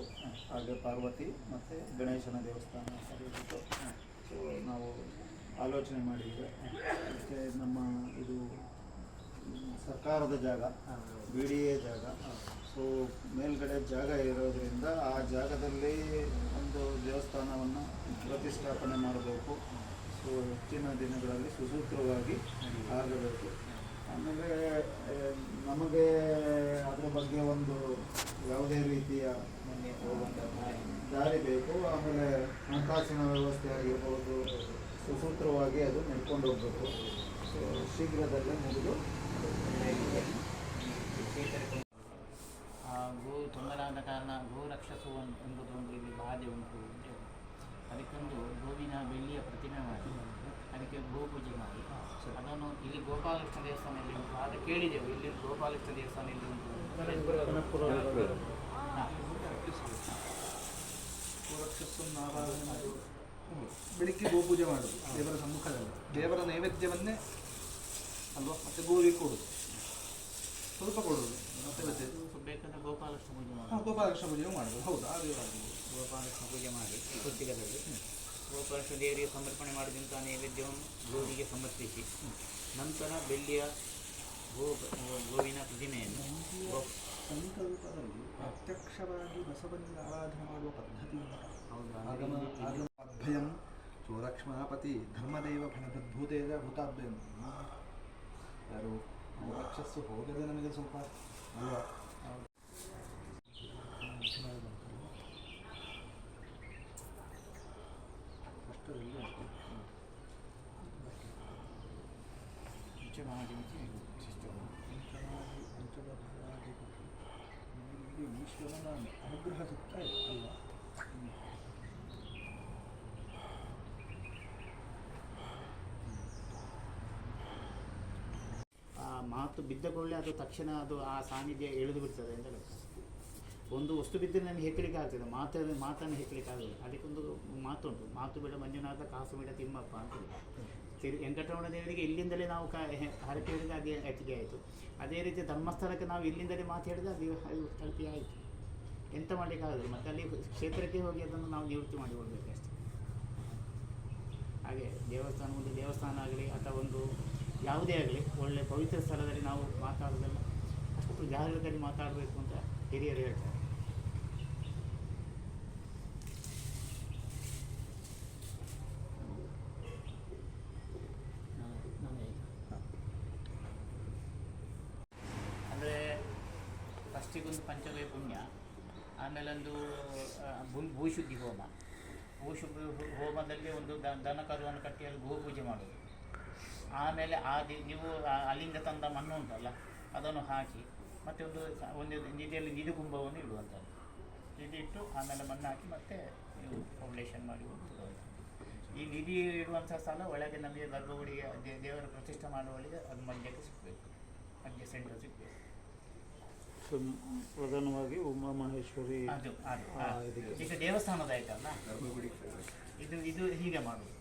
ಹಾಗೆ ಪಾರ್ವತಿ ಮತ್ತು ಗಣೇಶನ ದೇವಸ್ಥಾನ ಸರಿಬಿಟ್ಟು ಸೊ ನಾವು ಆಲೋಚನೆ ಮಾಡಿದ್ವಿ. ಮತ್ತು ನಮ್ಮ ಇದು ಸರ್ಕಾರದ ಜಾಗ, BDA ಜಾಗ, ಸೊ ಮೇಲ್ಗಡೆ ಜಾಗ ಇರೋದರಿಂದ ಆ ಜಾಗದಲ್ಲಿ ಒಂದು ದೇವಸ್ಥಾನವನ್ನು ಪ್ರತಿಷ್ಠಾಪನೆ ಮಾಡಬೇಕು. ಸೊ ಹೆಚ್ಚಿನ ದಿನಗಳಲ್ಲಿ ಸುಸೂತ್ರವಾಗಿ ಆಗಬೇಕು. ಆಮೇಲೆ ನಮಗೆ ಅದರ ಬಗ್ಗೆ ಒಂದು ಯಾವುದೇ ರೀತಿಯ ದಾರಿ ಬೇಕು. ಆಮೇಲೆ ಹಣಕಾಸಿನ ವ್ಯವಸ್ಥೆ ಆಗಿರ್ಬೋದು ಸುಸೂತ್ರವಾಗಿ ಅದು ನಡ್ಕೊಂಡು ಹೋಗಬೇಕು. ಸೊ ಶೀಘ್ರದಲ್ಲೇ ಮುಗಿದು ಗೋ ತೊಂದರಾದ ಕಾರಣ ಗೋ ರಕ್ಷಸು ಎಂಬುದೊಂದು ಇಲ್ಲಿ ಬಾಧೆ ಉಂಟು ಅಂತ ಹೇಳಿ ಅದಕ್ಕೊಂದು ಗೋವಿನ ಬೆಳ್ಳಿಯ ಪ್ರತಿಮೆ ಮಾಡಿ ಅದಕ್ಕೆ ಗೋಪೂಜೆ ಮಾಡಿ ಅದನ್ನು ಇಲ್ಲಿ ಗೋಪಾಲಕೃಷ್ಣ ದೇವಸ್ಥಾನದಲ್ಲಿ ಉಂಟು. ಅದು ಕೇಳಿದೆವು, ಇಲ್ಲಿ ಗೋಪಾಲಕೃಷ್ಣ ದೇವಸ್ಥಾನ ಇಲ್ಲಿ ಉಂಟು. ಬೆಳಿಗ್ಗೆ ಗೋಪೂಜೆ ಮಾಡೋದು ದೇವರ ಸಮ್ಮುಖದಲ್ಲಿ, ದೇವರ ನೈವೇದ್ಯವನ್ನೇ ಅಲ್ವಾ, ಮತ್ತೆ ಗೋವಿಗೆ ಕೊಡೋದು, ಸ್ವಲ್ಪ ಕೊಡೋದು, ಮತ್ತೆ ಬೇಕಾದ್ರೆ ಗೋಪಾಲಕೃಷ್ಣ ಪೂಜೆ ಮಾಡಿ ಗೋಪಾಲಕೃಷ್ಣ ಪೂಜೆಯೂ ಮಾಡೋದು. ಹೌದು, ಅದು ಗೋಪಾಲಕೃಷ್ಣ ಪೂಜೆ ಮಾಡಿ ಕುತ್ತಿಗೆದಲ್ಲಿ ಗೋಪಾಲಕೃಷ್ಣ ದೇವರಿಗೆ ಸಮರ್ಪಣೆ ಮಾಡಿದಂಥ ನೈವೇದ್ಯವನ್ನು ಗೋವಿಗೆ ಸಮರ್ಪಿಸಿ ನಂತರ ಬೆಳ್ಳಿಯ ಗೋವಿನ ಪ್ರತಿಮೆಯನ್ನು ಸಂಕಲ್ಪದಲ್ಲಿ ಪ್ರತ್ಯಕ್ಷವಾಗಿ ಬಸವನಿಗೆ ಆರಾಧನೆ ಮಾಡುವ ಪದ್ಧತಿ ಹೌದು ಅದ್ಭಯಂ ಸ್ವರಕ್ಷ್ಮಾಪತಿ ಧರ್ಮದೇವ ಫಣಭೂತೇಜ ಭೂತಾಭ್ಯಂ ಯಾರು ರಾಕ್ಷಸ್ಸು ಹೋಗದೆ ನಮಗೆ ಸ್ವಲ್ಪ ಅಲ್ವಾ ಅಷ್ಟರಲ್ಲಿ ಈಶ್ವರನ ಅನುಗ್ರಹ ಸಿಗ್ತಾ ಇದೆ ಅಲ್ವಾ ಆ ಮಾತು ಬಿದ್ದ ಕೂಡಲೇ ಅದು ತಕ್ಷಣ ಅದು ಆ ಸಾನ್ನಿಧ್ಯ ಎಳೆದು ಬಿಡ್ತದೆ ಅಂತ ಲೆಕ್ಕ. ಒಂದು ವಸ್ತು ಬಿದ್ದರೆ ನಮಗೆ ಹೆಕ್ಕಲಿಕ್ಕೆ ಆಗ್ತದೆ, ಮಾತನ್ನು ಹೆಕ್ಕಲಿಕ್ಕೆ ಆಗೋದು. ಅದಕ್ಕೊಂದು ಮಾತುಂಟು, ಮಾತು ಬೇಡ ಮಂಜುನಾಥ ಕಾಸು ಬೇಡ ತಿಮ್ಮಪ್ಪ ಅಂತೇಳಿ. ವೆಂಕಟರಮಣ ದೇವರಿಗೆ ಇಲ್ಲಿಂದಲೇ ನಾವು ಹರಕೆ ಹೇಳಿದ್ರೆ ಅದೇ ಅತಿಗೆ ಆಯಿತು. ಅದೇ ರೀತಿ ಧರ್ಮಸ್ಥಳಕ್ಕೆ ನಾವು ಇಲ್ಲಿಂದಲೇ ಮಾತು ಹೇಳಿದ್ರೆ ಅದು ತಲುಪಿ ಆಯಿತು. ಎಂತ ಮಾಡಲಿಕ್ಕಾಗಲ್ಲ. ಮತ್ತು ಅಲ್ಲಿ ಕ್ಷೇತ್ರಕ್ಕೆ ಹೋಗಿ ಅದನ್ನು ನಾವು ನಿವೃತ್ತಿ ಮಾಡಿಕೊಳ್ಬೇಕು ಅಷ್ಟೇ. ಹಾಗೆ ಒಂದು ದೇವಸ್ಥಾನ ಆಗಲಿ ಅಥವಾ ಒಂದು ಯಾವುದೇ ಆಗಲಿ ಒಳ್ಳೆಯ ಪವಿತ್ರ ಸ್ಥಳದಲ್ಲಿ ನಾವು ಮಾತಾಡೋದಲ್ಲ ಅಷ್ಟು ಜಾಗೃತದಲ್ಲಿ ಮಾತಾಡಬೇಕು ಅಂತ ಹಿರಿಯರು ಹೇಳ್ತಾರೆ. ಅಂದರೆ ಫಸ್ಟಿಗೊಂದು ಪಂಚಗವ್ಯ ಪುಣ್ಯ, ಆಮೇಲೆ ಒಂದು ಭೂಶುದ್ಧಿ ಹೋಮ. ಹೋಮದಲ್ಲಿ ಒಂದು ದನ ಕರುವನ್ನು ಕಟ್ಟಿ ಅಲ್ಲಿ ಗೋಪೂಜೆ ಮಾಡೋದು. ಆಮೇಲೆ ನೀವು ಅಲ್ಲಿಂದ ತಂದ ಮಣ್ಣು ಉಂಟಲ್ಲ ಅದನ್ನು ಹಾಕಿ ಮತ್ತೆ ಒಂದು ನಿಧಿಯಲ್ಲಿ ನಿಧಿ ಕುಂಭವನ್ನು ಇಡುವಂಥದ್ದು. ನಿಧಿ ಇಟ್ಟು ಆಮೇಲೆ ಮಣ್ಣು ಹಾಕಿ ಮತ್ತೆ ನೀವು ಫೌಂಡೇಶನ್ ಮಾಡಿ ಇಡುವಂಥದ್ದು. ಈ ನಿಧಿ ಇಡುವಂಥ ಸ್ಥಳ ಒಳಗೆ ನಮಗೆ ಗರ್ಭಗುಡಿಗೆ ದೇವರ ಪ್ರತಿಷ್ಠೆ ಮಾಡುವವಳಿಗೆ ಅದು ಮಧ್ಯಕ್ಕೆ ಸಿಗಬೇಕು, ಮಧ್ಯ ಸೆಂಟರ್ ಸಿಗಬೇಕು. ಪ್ರಧಾನವಾಗಿ ಉಮಾ ಮಹೇಶ್ವರಿ ಅದು ಈಗ ದೇವಸ್ಥಾನದ ಆಯ್ತಲ್ಲ ಇದು ಹೀಗೆ ಮಾಡೋದು.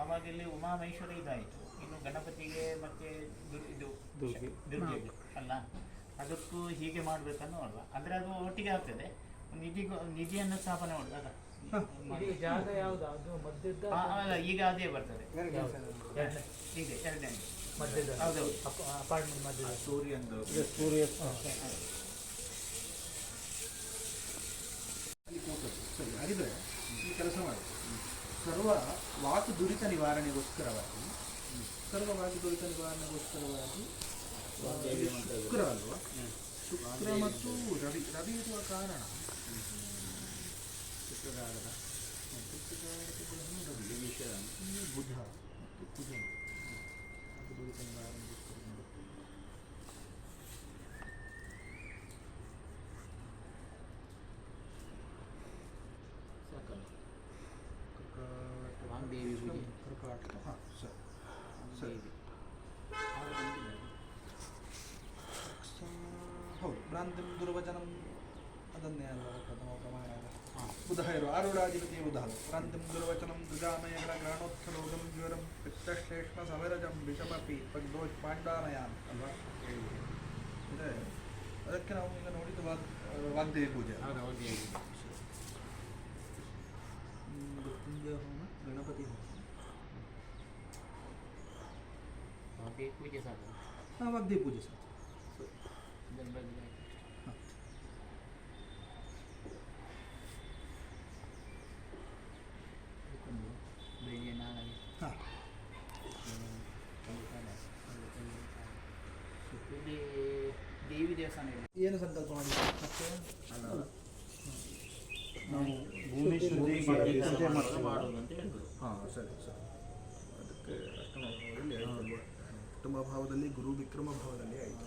ಆವಾಗ ಇಲ್ಲಿ ಉಮಾಮಹೇಶ್ವರಿ ಇದಾಯಿತು. ಇನ್ನು ಗಣಪತಿಗೆ ಮತ್ತೆ ಇದು ದುರ್ಗೆ ಅಲ್ಲ, ಅದಕ್ಕೂ ಹೀಗೆ ಮಾಡಬೇಕನ್ನೋ ಅಲ್ವಾ. ಅಂದರೆ ಅದು ಒಟ್ಟಿಗೆ ಆಗ್ತದೆ. ನಿಧಿಯನ್ನು ಸ್ಥಾಪನೆ ಮಾಡೋದು ಅಲ್ಲ. ಜಾಗ ಯಾವುದು ಅದು ಮಧ್ಯದ ಅಲ್ಲ, ಈಗ ಅದೇ ಬರ್ತದೆ. ಈಗ ಎರಡನೇ ಮಧ್ಯದ ಹೌದೌದು ಅಪಾರ್ಟ್ಮೆಂಟ್ ಮಧ್ಯದ ಸೂರ್ಯ ಸರಿ. ಹಾಗಿದ್ರೆ ಈ ಕೆಲಸ ಮಾಡಿ ಸರ್ವ ವಾಕು ದುರಿತ ನಿವಾರಣೆಗೋಸ್ಕರವಾಗಿ ಶುಕ್ರ ಅಲ್ವಾ, ಶುಕ್ರ ಮತ್ತು ರವಿ ಇರುವ ಕಾರಣ ಶುಕ್ರಗಾರದ ಬುಧ ಮತ್ತು ಕುಜ ವಾಕು ದುರಿತ ನಿವಾರಣೆಗೋಸ್ಕರ ವಾಗ್ದೇವಿ ಪೂಜೆ. ಹಾಂ ಸರಿ ಹೌದು. ಭ್ರಾಂತಿಂ ದುರ್ವಚನಂ ಅದನ್ನೇ ಅಲ್ಲ ಪ್ರಥಮ ಪ್ರಮಾಣ ಬುಧ ಇರುವ ಆರುಢಾಧಿಪತಿ ಬುಧ ಅಲ್ಲ. ಭ್ರಾಂತಿಂ ದುರ್ವಚನಂ ದುಜಾಮಯಗಳ ಗ್ರಾಣೋತ್ಥರೋಗಂ ಜ್ವರಂ ಪಿತ್ತಶ್ಲೇಷ್ಮ ಸಮರಜಂ ವಿಷಮಪಿ ಪಗ್ದೋಷ್ ಪಾಂಡಾನಯಾನ್ ಅಲ್ವಾ ಅಂದರೆ ಅದಕ್ಕೆ ನಾವು ಈಗ ನೋಡಿದ್ದು ವಾಗ್ದೇವಿ ಪೂಜೆ. ಮೃತ್ಯುಂಜಯ ಹೋಮ, ಗಣಪತಿ ಹೋಮ, ವಾಗ್ದೇವಿ ಪೂಜೆ ಸಾಕು. ಹಾಂ ವಾಗ್ದೇವಿ ಪೂಜೆ ಸಾಕು. ಹಾಂ ಇಲ್ಲಿ ದೇವಿ ದೇವಸ್ಥಾನ ಇದೆ. ಏನು ಸಂಕಲ್ಪ ಮಾಡಿದ್ದೀವಿ ಮತ್ತೆ ನಾವು ಭೂಮಿ ಶುದ್ಧಿ ಮಾಡೋದು ಅಂತ ಹೇಳ್ಬೋದು. ಹಾಂ ಸರಿ ಸರಿ. ಅದಕ್ಕೆ ಅಷ್ಟಮ ಭಾವದಲ್ಲಿ ಆಯಿತು. ಅಷ್ಟಮ ಭಾವದಲ್ಲಿ ಗುರು ವಿಕ್ರಮ ಭಾವದಲ್ಲಿ ಆಯಿತು.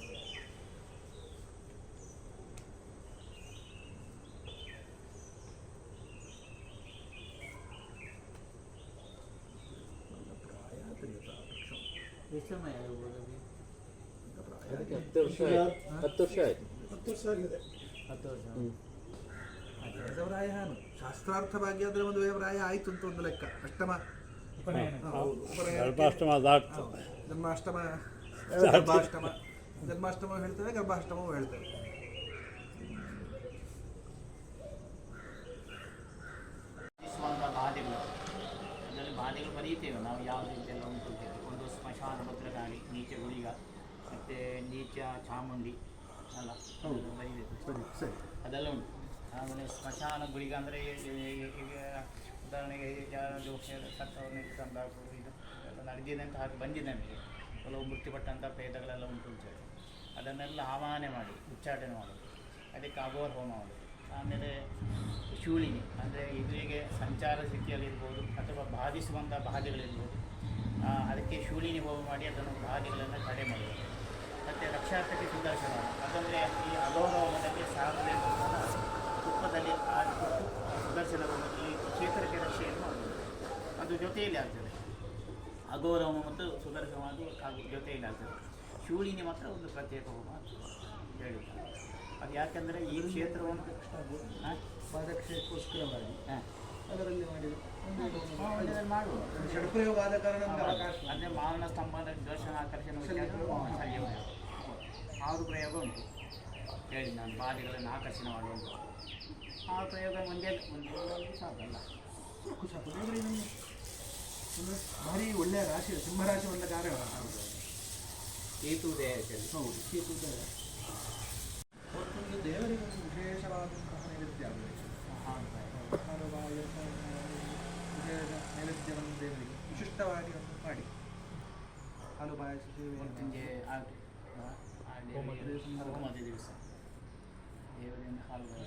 ಎಷ್ಟು ಸಮಯ ಆಗ್ಬೋದು ಅದು? 10 ವರ್ಷ ಆಯಿತು. 10 ವರ್ಷ ಆಗಿದೆ. 10 ವರ್ಷ. ವೇದವ್ರಾಯ ಶಾಸ್ತ್ರಾರ್ಥವಾಗಿ ಆದರೆ ಒಂದು ವೇದವ್ರಾಯ ಆಯಿತು ಅಂತ ಒಂದು ಲೆಕ್ಕ. ಅಷ್ಟಮ ಗರ್ಭಾಷ್ಟಮ ದಾಟ್ತದೆ. ಜನ್ಮಾಷ್ಟಮ ಹೇಳ್ತೇವೆ, ಗರ್ಭಾಷ್ಟಮವೂ ಹೇಳ್ತೇವೆ. ಬಾಧೆಗಳು ಅದರಲ್ಲಿ ಬಾಧೆಗಳು ಬರೀತೇವೆ ನಾವು ಯಾವ ರೀತಿಯೆಲ್ಲ ಉಂಟು ಅಂತೇಳಿ. ಒಂದು ಸ್ಮಶಾನ ಭದ್ರಕಾಳಿ, ನೀಚೆ ಗುಳಿಗ, ಮತ್ತು ನೀಚ ಚಾಮುಂಡಿ ಅಲ್ಲ ಹೌದು. ಬರೀಬೇಕು ಸರಿ. ಅದೆಲ್ಲ ಉಂಟು. ಆಮೇಲೆ ಸ್ಮಶಾನ ಗುಳಿಗ ಅಂದರೆ ಈಗ ಉದಾಹರಣೆಗೆ ಯಾರಾದರೂ ಸತ್ತವ್ರನ್ನ ತಂದಾಕು ಇದು ಎಲ್ಲ ನಡೆದಿದೆ ಅಂತ ಹಾಗೆ ಬಂದಿದೆ ನಮಗೆ. ಕೆಲವು ಮೃತ್ಯುಪಟ್ಟಂಥ ಪ್ರೇತಗಳೆಲ್ಲ ಉಂಟು ಅಂತೇಳಿ ಅದನ್ನೆಲ್ಲ ಆವಾಹನೆ ಮಾಡಿ ಉಚ್ಚಾಟನೆ ಮಾಡೋದು, ಅದಕ್ಕೆ ಅಘೋರ ಹೋಮ ಮಾಡೋದು. ಆಮೇಲೆ ಶೂಳಿನಿ ಅಂದರೆ ಎದುರಿಗೆ ಸಂಚಾರ ಸ್ಥಿತಿಯಲ್ಲಿರ್ಬೋದು ಅಥವಾ ಬಾಧಿಸುವಂಥ ಬಾಧೆಗಳಿರ್ಬೋದು, ಅದಕ್ಕೆ ಶೂಳಿನಿ ಹೋಮ ಮಾಡಿ ಅದನ್ನು ಬಾಧೆಗಳನ್ನು ತಡೆ ಮಾಡೋದು. ಮತ್ತು ರಕ್ಷಾರ್ಥಕ್ಕೆ ಸುದರ್ಶನ ಅದರಲ್ಲಿ ಈ ಅಘೋರ ಹೋಮದಲ್ಲಿ ಸಾಗಬೇಕು ತುಪ್ಪದಲ್ಲಿ ಹಾಕಿಬಿಟ್ಟು ಸುದರ್ಶನ ಹೋಮದಲ್ಲಿ ಕ್ಷೇತ್ರಕ್ಕೆ ರಕ್ಷೆಯನ್ನು ಮಾಡೋದು. ಅದು ಜೊತೆಯಲ್ಲಿ ಆಗ್ತದೆ. ಅಘೋರ ಹೋಮ ಮತ್ತು ಸುದರ್ಶನ ಅದು ಜೊತೆಯಲ್ಲಿ ಆಗ್ತದೆ. ಶೂಳಿನಿ ಮಾತ್ರ ಒಂದು ಪ್ರತ್ಯೇಕ ಹೋಮ ಹೇಳಿದ್ದಾರೆ. ಅದು ಯಾಕೆಂದರೆ ಈ ಕ್ಷೇತ್ರವನ್ನು ಪಾದಕ್ಷಯಕ್ಕೋಸ್ಕರವಾಗಿ ಅದರಲ್ಲಿ ಮಾಡಿದ್ರು ಮಾಡುವ ಷಡ್ಪ್ರಯೋಗ ಆದ ಕಾರಣ ನಮ್ಗೆ ಅವಕಾಶ ಅಂದರೆ ಮಾರಣ ಸ್ತಂಭದ ದರ್ಶನ ಆಕರ್ಷಣೆ ಶಲ್ಯ 6 ಪ್ರಯೋಗ ಉಂಟು ಹೇಳಿ ನಾನು ಬಾಧೆಗಳನ್ನು ಆಕರ್ಷಣೆ ಮಾಡುವಂಥ 6 ಪ್ರಯೋಗ ಒಂದೇ ಸಾಕಲ್ಲ. ಸಾಕು ದೇವರಿಗೆ ಒಂದು ಭಾರಿ ಒಳ್ಳೆಯ ರಾಶಿ, ಸಿಂಹರಾಶಿ ಒಳ್ಳೆ ಕಾರ್ಯ. ಕೇತುದೇ ಹೌದು, ಕೇತುದಯ. ಒಟ್ಟೊಂದು ದೇವರಿಗೆ ಒಂದು ವಿಶೇಷವಾದಂತಹ ನೈವೇದ್ಯ ಆಗಬೇಕು. ವಿಶೇಷ ನೈವೇದ್ಯವನ್ನು ದೇವರಿಗೆ ವಿಶಿಷ್ಟವಾಗಿ ಒಂದು ಮಾಡಿ ಹಾಲು ಪಾಯಸ ಮೃತ್ಯುಂಜಯ ಹೋಮದ ದಿವಸ ದೇವರಿಂದ ಹಾಲು ಮಾಡಿ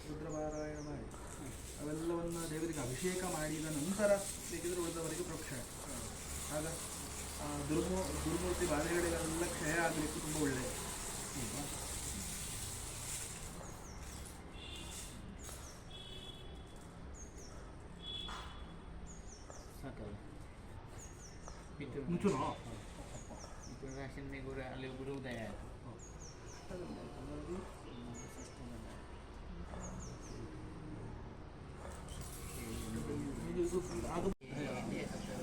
ರುದ್ರಪಾರಾಯಣ ಮಾಡಿ ಅವೆಲ್ಲವನ್ನು ದೇವರಿಗೆ ಅಭಿಷೇಕ ಮಾಡಿದ ನಂತರ ಬೇಕಿದ್ರೆ ಉಳಿದವರಿಗೆ ಪ್ರೋಕ್ಷಣೆ ಆಗ ದುರ್ಮೂರ್ತಿ ಬಾಧೆಗಳಿಗೆಲ್ಲ ಕ್ಷಯ ಆಗಲಿಕ್ಕೆ ತುಂಬ ಒಳ್ಳೆಯದು. ಸಾಕಲ್ಲ ಮುಂಚೂನು ರಾಶಿನ ಗುರು ಅಲ್ಲಿ ಗುರು ಉದಯ ಆಯಿತು. ಅದು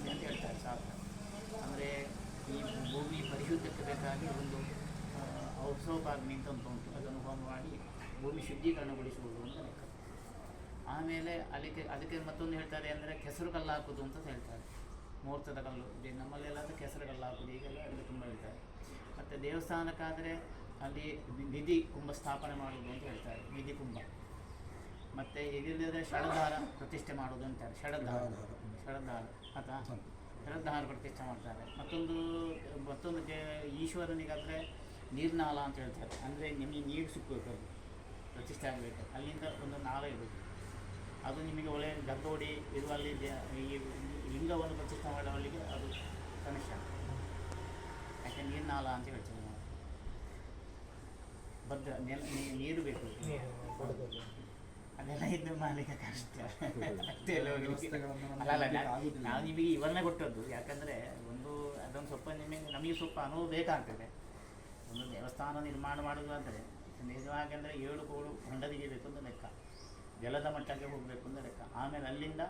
ಅಂತ ಹೇಳ್ತಾರೆ ಸಾಕು. ಅಂದರೆ ಈ ಭೂಮಿ ಪರಿಶುದ್ಧಕ್ಕೆ ಬೇಕಾಗಿ ಒಂದು ಔಷೋಪಾಗ್ನಿ ಅಂತ ಉಂಟು, ಅದನ್ನು ಹೋಮ ಮಾಡಿ ಭೂಮಿ ಶುದ್ಧೀಕರಣಗೊಳಿಸುವುದು ಅಂತ ಲೆಕ್ಕ. ಆಮೇಲೆ ಅದಕ್ಕೆ ಮತ್ತೊಂದು ಹೇಳ್ತಾರೆ ಅಂದರೆ ಕೆಸರು ಕಲ್ಲು ಹಾಕೋದು ಅಂತ ಹೇಳ್ತಾರೆ. ಮುಹೂರ್ತದ ಕಲ್ಲು ಇದೆ ನಮ್ಮಲ್ಲೆಲ್ಲ ಕೆಸರು ಕಲ್ಲು ಹಾಕೋದು ಈಗೆಲ್ಲ ಎಲ್ಲ ತುಂಬ ಹೇಳ್ತಾರೆ. ಮತ್ತು ದೇವಸ್ಥಾನಕ್ಕಾದರೆ ಅಲ್ಲಿ ನಿಧಿ ಕುಂಭ ಸ್ಥಾಪನೆ ಮಾಡೋದು ಅಂತ ಹೇಳ್ತಾರೆ, ನಿಧಿ ಕುಂಭ. ಮತ್ತು ಇದಿಲ್ಲದೆ ಷಡಧಾರ ಪ್ರತಿಷ್ಠೆ ಮಾಡೋದು ಅಂತಾರೆ. ಷಡಧಾರ ಅಥವಾ ಷಡಧಾರ ಪ್ರತಿಷ್ಠೆ ಮಾಡ್ತಾರೆ. ಮತ್ತೊಂದು ಈಶ್ವರನಿಗಾದರೆ ನೀರ್ನಾಳ ಅಂತ ಹೇಳ್ತಾರೆ. ಅಂದರೆ ನಿಮಗೆ ನೀರು ಸಿಕ್ಕಬೇಕು, ಅದು ಪ್ರತಿಷ್ಠೆ ಆಗಬೇಕು. ಅಲ್ಲಿಂದ ಒಂದು ನಾಳ ಇರಬೇಕು, ಅದು ನಿಮಗೆ ಒಳ್ಳೆಯ ಗರ್ಭೋಡಿ ಇರುವಲ್ಲಿ ಈ ಲಿಂಗವನ್ನು ಪ್ರತಿಷ್ಠೆ ಮಾಡುವಲ್ಲಿಗೆ ಅದು ಕನೆಕ್ಷನ್. ಯಾಕೆ ನೀರ್ನಾಳ ಅಂತ ಹೇಳ್ತೀವಿ ನಾವು. ಭದ್ರ ನೀರು ಬೇಕು, ಅದೆಲ್ಲ ಇದ್ದು ಮಾಡಲಿಕ್ಕೆ ಕಷ್ಟ. ನಾವು ನಿಮಗೆ ಇವನ್ನೇ ಕೊಟ್ಟದ್ದು ಯಾಕಂದರೆ ಅದೊಂದು ಸ್ವಲ್ಪ ನಮಗೆ ಸ್ವಲ್ಪ ಅನುಭವ ಬೇಕಾಗ್ತದೆ. ಒಂದು ದೇವಸ್ಥಾನ ನಿರ್ಮಾಣ ಮಾಡೋದು ಅಂದರೆ ನಿಜವಾಗಿ ಅಂದರೆ 7 ಕೋಡು ಹೊಂಡದಿಗೆ ಬೇಕು ಅಂತ ಲೆಕ್ಕ, ಜಲದ ಮಟ್ಟಕ್ಕೆ ಹೋಗಬೇಕು ಅಂತ ಲೆಕ್ಕ. ಆಮೇಲೆ ಅಲ್ಲಿಂದ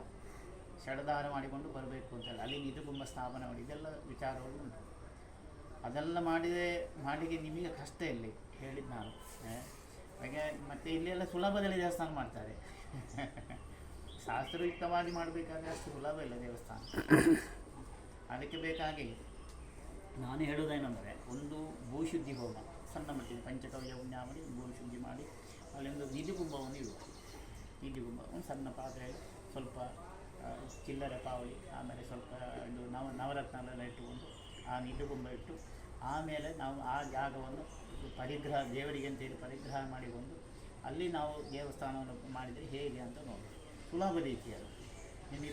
ಷಡಧಾರ ಮಾಡಿಕೊಂಡು ಬರಬೇಕು ಅಂತೇಳಿ ಅಲ್ಲಿ ನಿಧಿ ಕುಂಭ ಸ್ಥಾಪನೆ ಮಾಡಿ ಇದೆಲ್ಲ ವಿಚಾರಗಳು ಉಂಟು. ಅದೆಲ್ಲ ಮಾಡಿಗೆ ನಿಮಗೆ ಕಷ್ಟ ಇಲ್ಲಿ ಹೇಳಿದ್ದು ನಾನು. ಹಾಗೆ ಮತ್ತು ಇಲ್ಲೆಲ್ಲ ಸುಲಭದಲ್ಲಿ ದೇವಸ್ಥಾನ ಮಾಡ್ತಾರೆ. ಶಾಸ್ತ್ರಯುಕ್ತವಾಗಿ ಮಾಡಬೇಕಾದ್ರೆ ಅಷ್ಟು ಸುಲಭ ಇಲ್ಲ ದೇವಸ್ಥಾನ. ಅದಕ್ಕೆ ಬೇಕಾಗಿ ನಾನು ಹೇಳೋದೇನೆಂದರೆ ಒಂದು ಭೂಶುದ್ಧಿ ಹೋಮ, ಸಣ್ಣ ಮಟ್ಟಿಗೆ ಪಂಚಕವ್ಯ ಪುಣ್ಯ ಮಾಡಿ ಭೂಶುದ್ಧಿ ಮಾಡಿ ಅಲ್ಲಿ ಒಂದು ನಿಧಿ ಕುಂಭವನ್ನು ಇಡುವ. ನಿಧಿ ಕುಂಭ ಒಂದು ಸಣ್ಣ ಪಾತ್ರೆ, ಸ್ವಲ್ಪ ಚಿಲ್ಲರೆ ಪಾವಳಿ, ಆಮೇಲೆ ಸ್ವಲ್ಪ ಇದು ನವರತ್ನ ಇಟ್ಟುಕೊಂಡು ಆ ನಿಧಿ ಕುಂಭ ಇಟ್ಟು ಆಮೇಲೆ ನಾವು ಆ ಜಾಗವನ್ನು ಪರಿಗ್ರಹ ದೇವರಿಗೆ ಅಂತೇಳಿ ಪರಿಗ್ರಹ ಮಾಡಿಕೊಂಡು ಅಲ್ಲಿ ನಾವು ದೇವಸ್ಥಾನವನ್ನು ಮಾಡಿದರೆ ಹೇಗೆ ಅಂತ ನೋಡಿ. ಸುಲಭ ರೀತಿಯಲ್ಲಿ ನಿಮಗೆ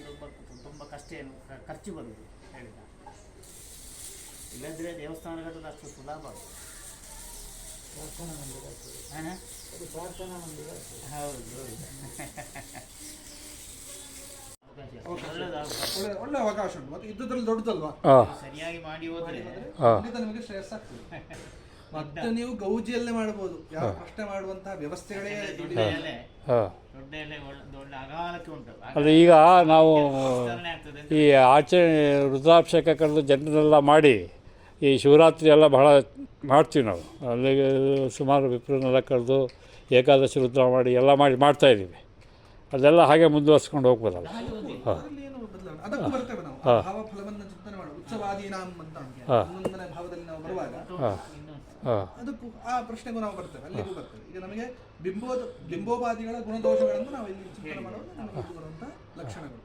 ತುಂಬ ಕಷ್ಟ ಏನು ಖರ್ಚು ಬರುವುದು ಹೇಳಿದ. ಇಲ್ಲದ್ರೆ ದೇವಸ್ಥಾನ ಕಟ್ಟೋದು ಅಷ್ಟು ಸುಲಭ. ಹೌದು ಒಳ್ಳೆ ಅವಕಾಶ ಉಂಟು. ಮತ್ತೆ ಯುದ್ಧದಲ್ಲಿ ದೊಡ್ಡದಲ್ವಾ, ಸರಿಯಾಗಿ ಮಾಡಿ ಹೋದ್ರೆ ನಿಮಗೆ ಶ್ರೇಯಸ್ ಆಗ್ತದೆ. ಮತ್ತೆ ನೀವು ಗೌಜಿಯಲ್ಲೇ ಮಾಡಬಹುದು, ಯಾವ ಪ್ರಶ್ನೆ ಮಾಡುವಂತಹ ವ್ಯವಸ್ಥೆಗಳೇ ದೊಡ್ಡ ಎಲೆ ದೊಡ್ಡ ಅಗಾಲಕ್ಕೆ ಉಂಟು. ಅದು ಈಗ ನಾವು ಆಗ್ತದೆ ಈ ಆಚರಣೆ ರುದ್ರಾಭಿಷೇಕ ಕರೆದು ಜನರೆಲ್ಲ ಮಾಡಿ ಈ ಶಿವರಾತ್ರಿ ಎಲ್ಲ ಬಹಳ ಮಾಡ್ತೀವಿ ನಾವು. ಅಲ್ಲಿಗೆ ಸುಮಾರು ವಿಪ್ರನೆಲ್ಲ ಕರೆದು ಏಕಾದಶಿ ರುದ್ರ ಮಾಡಿ ಎಲ್ಲ ಮಾಡ್ತಾಯಿದ್ದೀವಿ. ಅದೆಲ್ಲ ಹಾಗೆ ಮುಂದುವರ್ಸ್ಕೊಂಡು ಹೋಗ್ಬೋದಲ್ಲ. ಹಾಂ, ಭಾವಗಳನ್ನು ಅದಕ್ಕೂ ಬರ್ತೇವೆ ನಾವು ಭಾವ ಫಲವನ್ನು ಚಿಂತನೆ ಮಾಡುವ ಉತ್ಸವಾದೀನಾಂ ಅಂತ ಒಂದೊಂದನೇ ಭಾವದಲ್ಲಿ ನಾವು ಬರುವಾಗ ಅದಕ್ಕೂ ಆ ಪ್ರಶ್ನೆಗೂ ನಾವು ಬರ್ತೇವೆ, ಅಲ್ಲಿಗೂ ಬರ್ತೇವೆ. ಈಗ ನಮಗೆ ಬಿಂಬೋಪಾದಿಗಳ ಗುಣದೋಷಗಳನ್ನು ನಾವು ಇಲ್ಲಿ ಚಿಂತನೆ ಮಾಡುವಾಗ ನಮಗೆ ಇದು ಬರುವಂಥ ಲಕ್ಷಣಗಳು.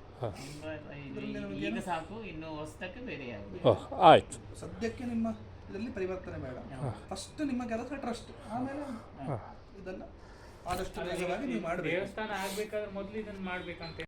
ಈಗ ಸಾಕು, ಇನ್ನು ಹೊಸದಕ್ಕೆ ಬೇರೆ ಆಯ್ತು. ಸದ್ಯಕ್ಕೆ ನಿಮ್ಮ ಇದರಲ್ಲಿ ಪರಿವರ್ತನೆ ಬೇಡ. ಫಸ್ಟ್ ನಿಮ್ಮ ಕೆಲಸ ಟ್ರಸ್ಟ್, ಆಮೇಲೆ ಇದೆಲ್ಲ ಆದಷ್ಟು ವೇಗವಾಗಿ ನೀವು ಮಾಡಬೇಕು. ದೇವಸ್ಥಾನ ಆಗ್ಬೇಕಾದ್ರೆ ಮೊದಲು ಇದನ್ನು ಮಾಡ್ಬೇಕಂತ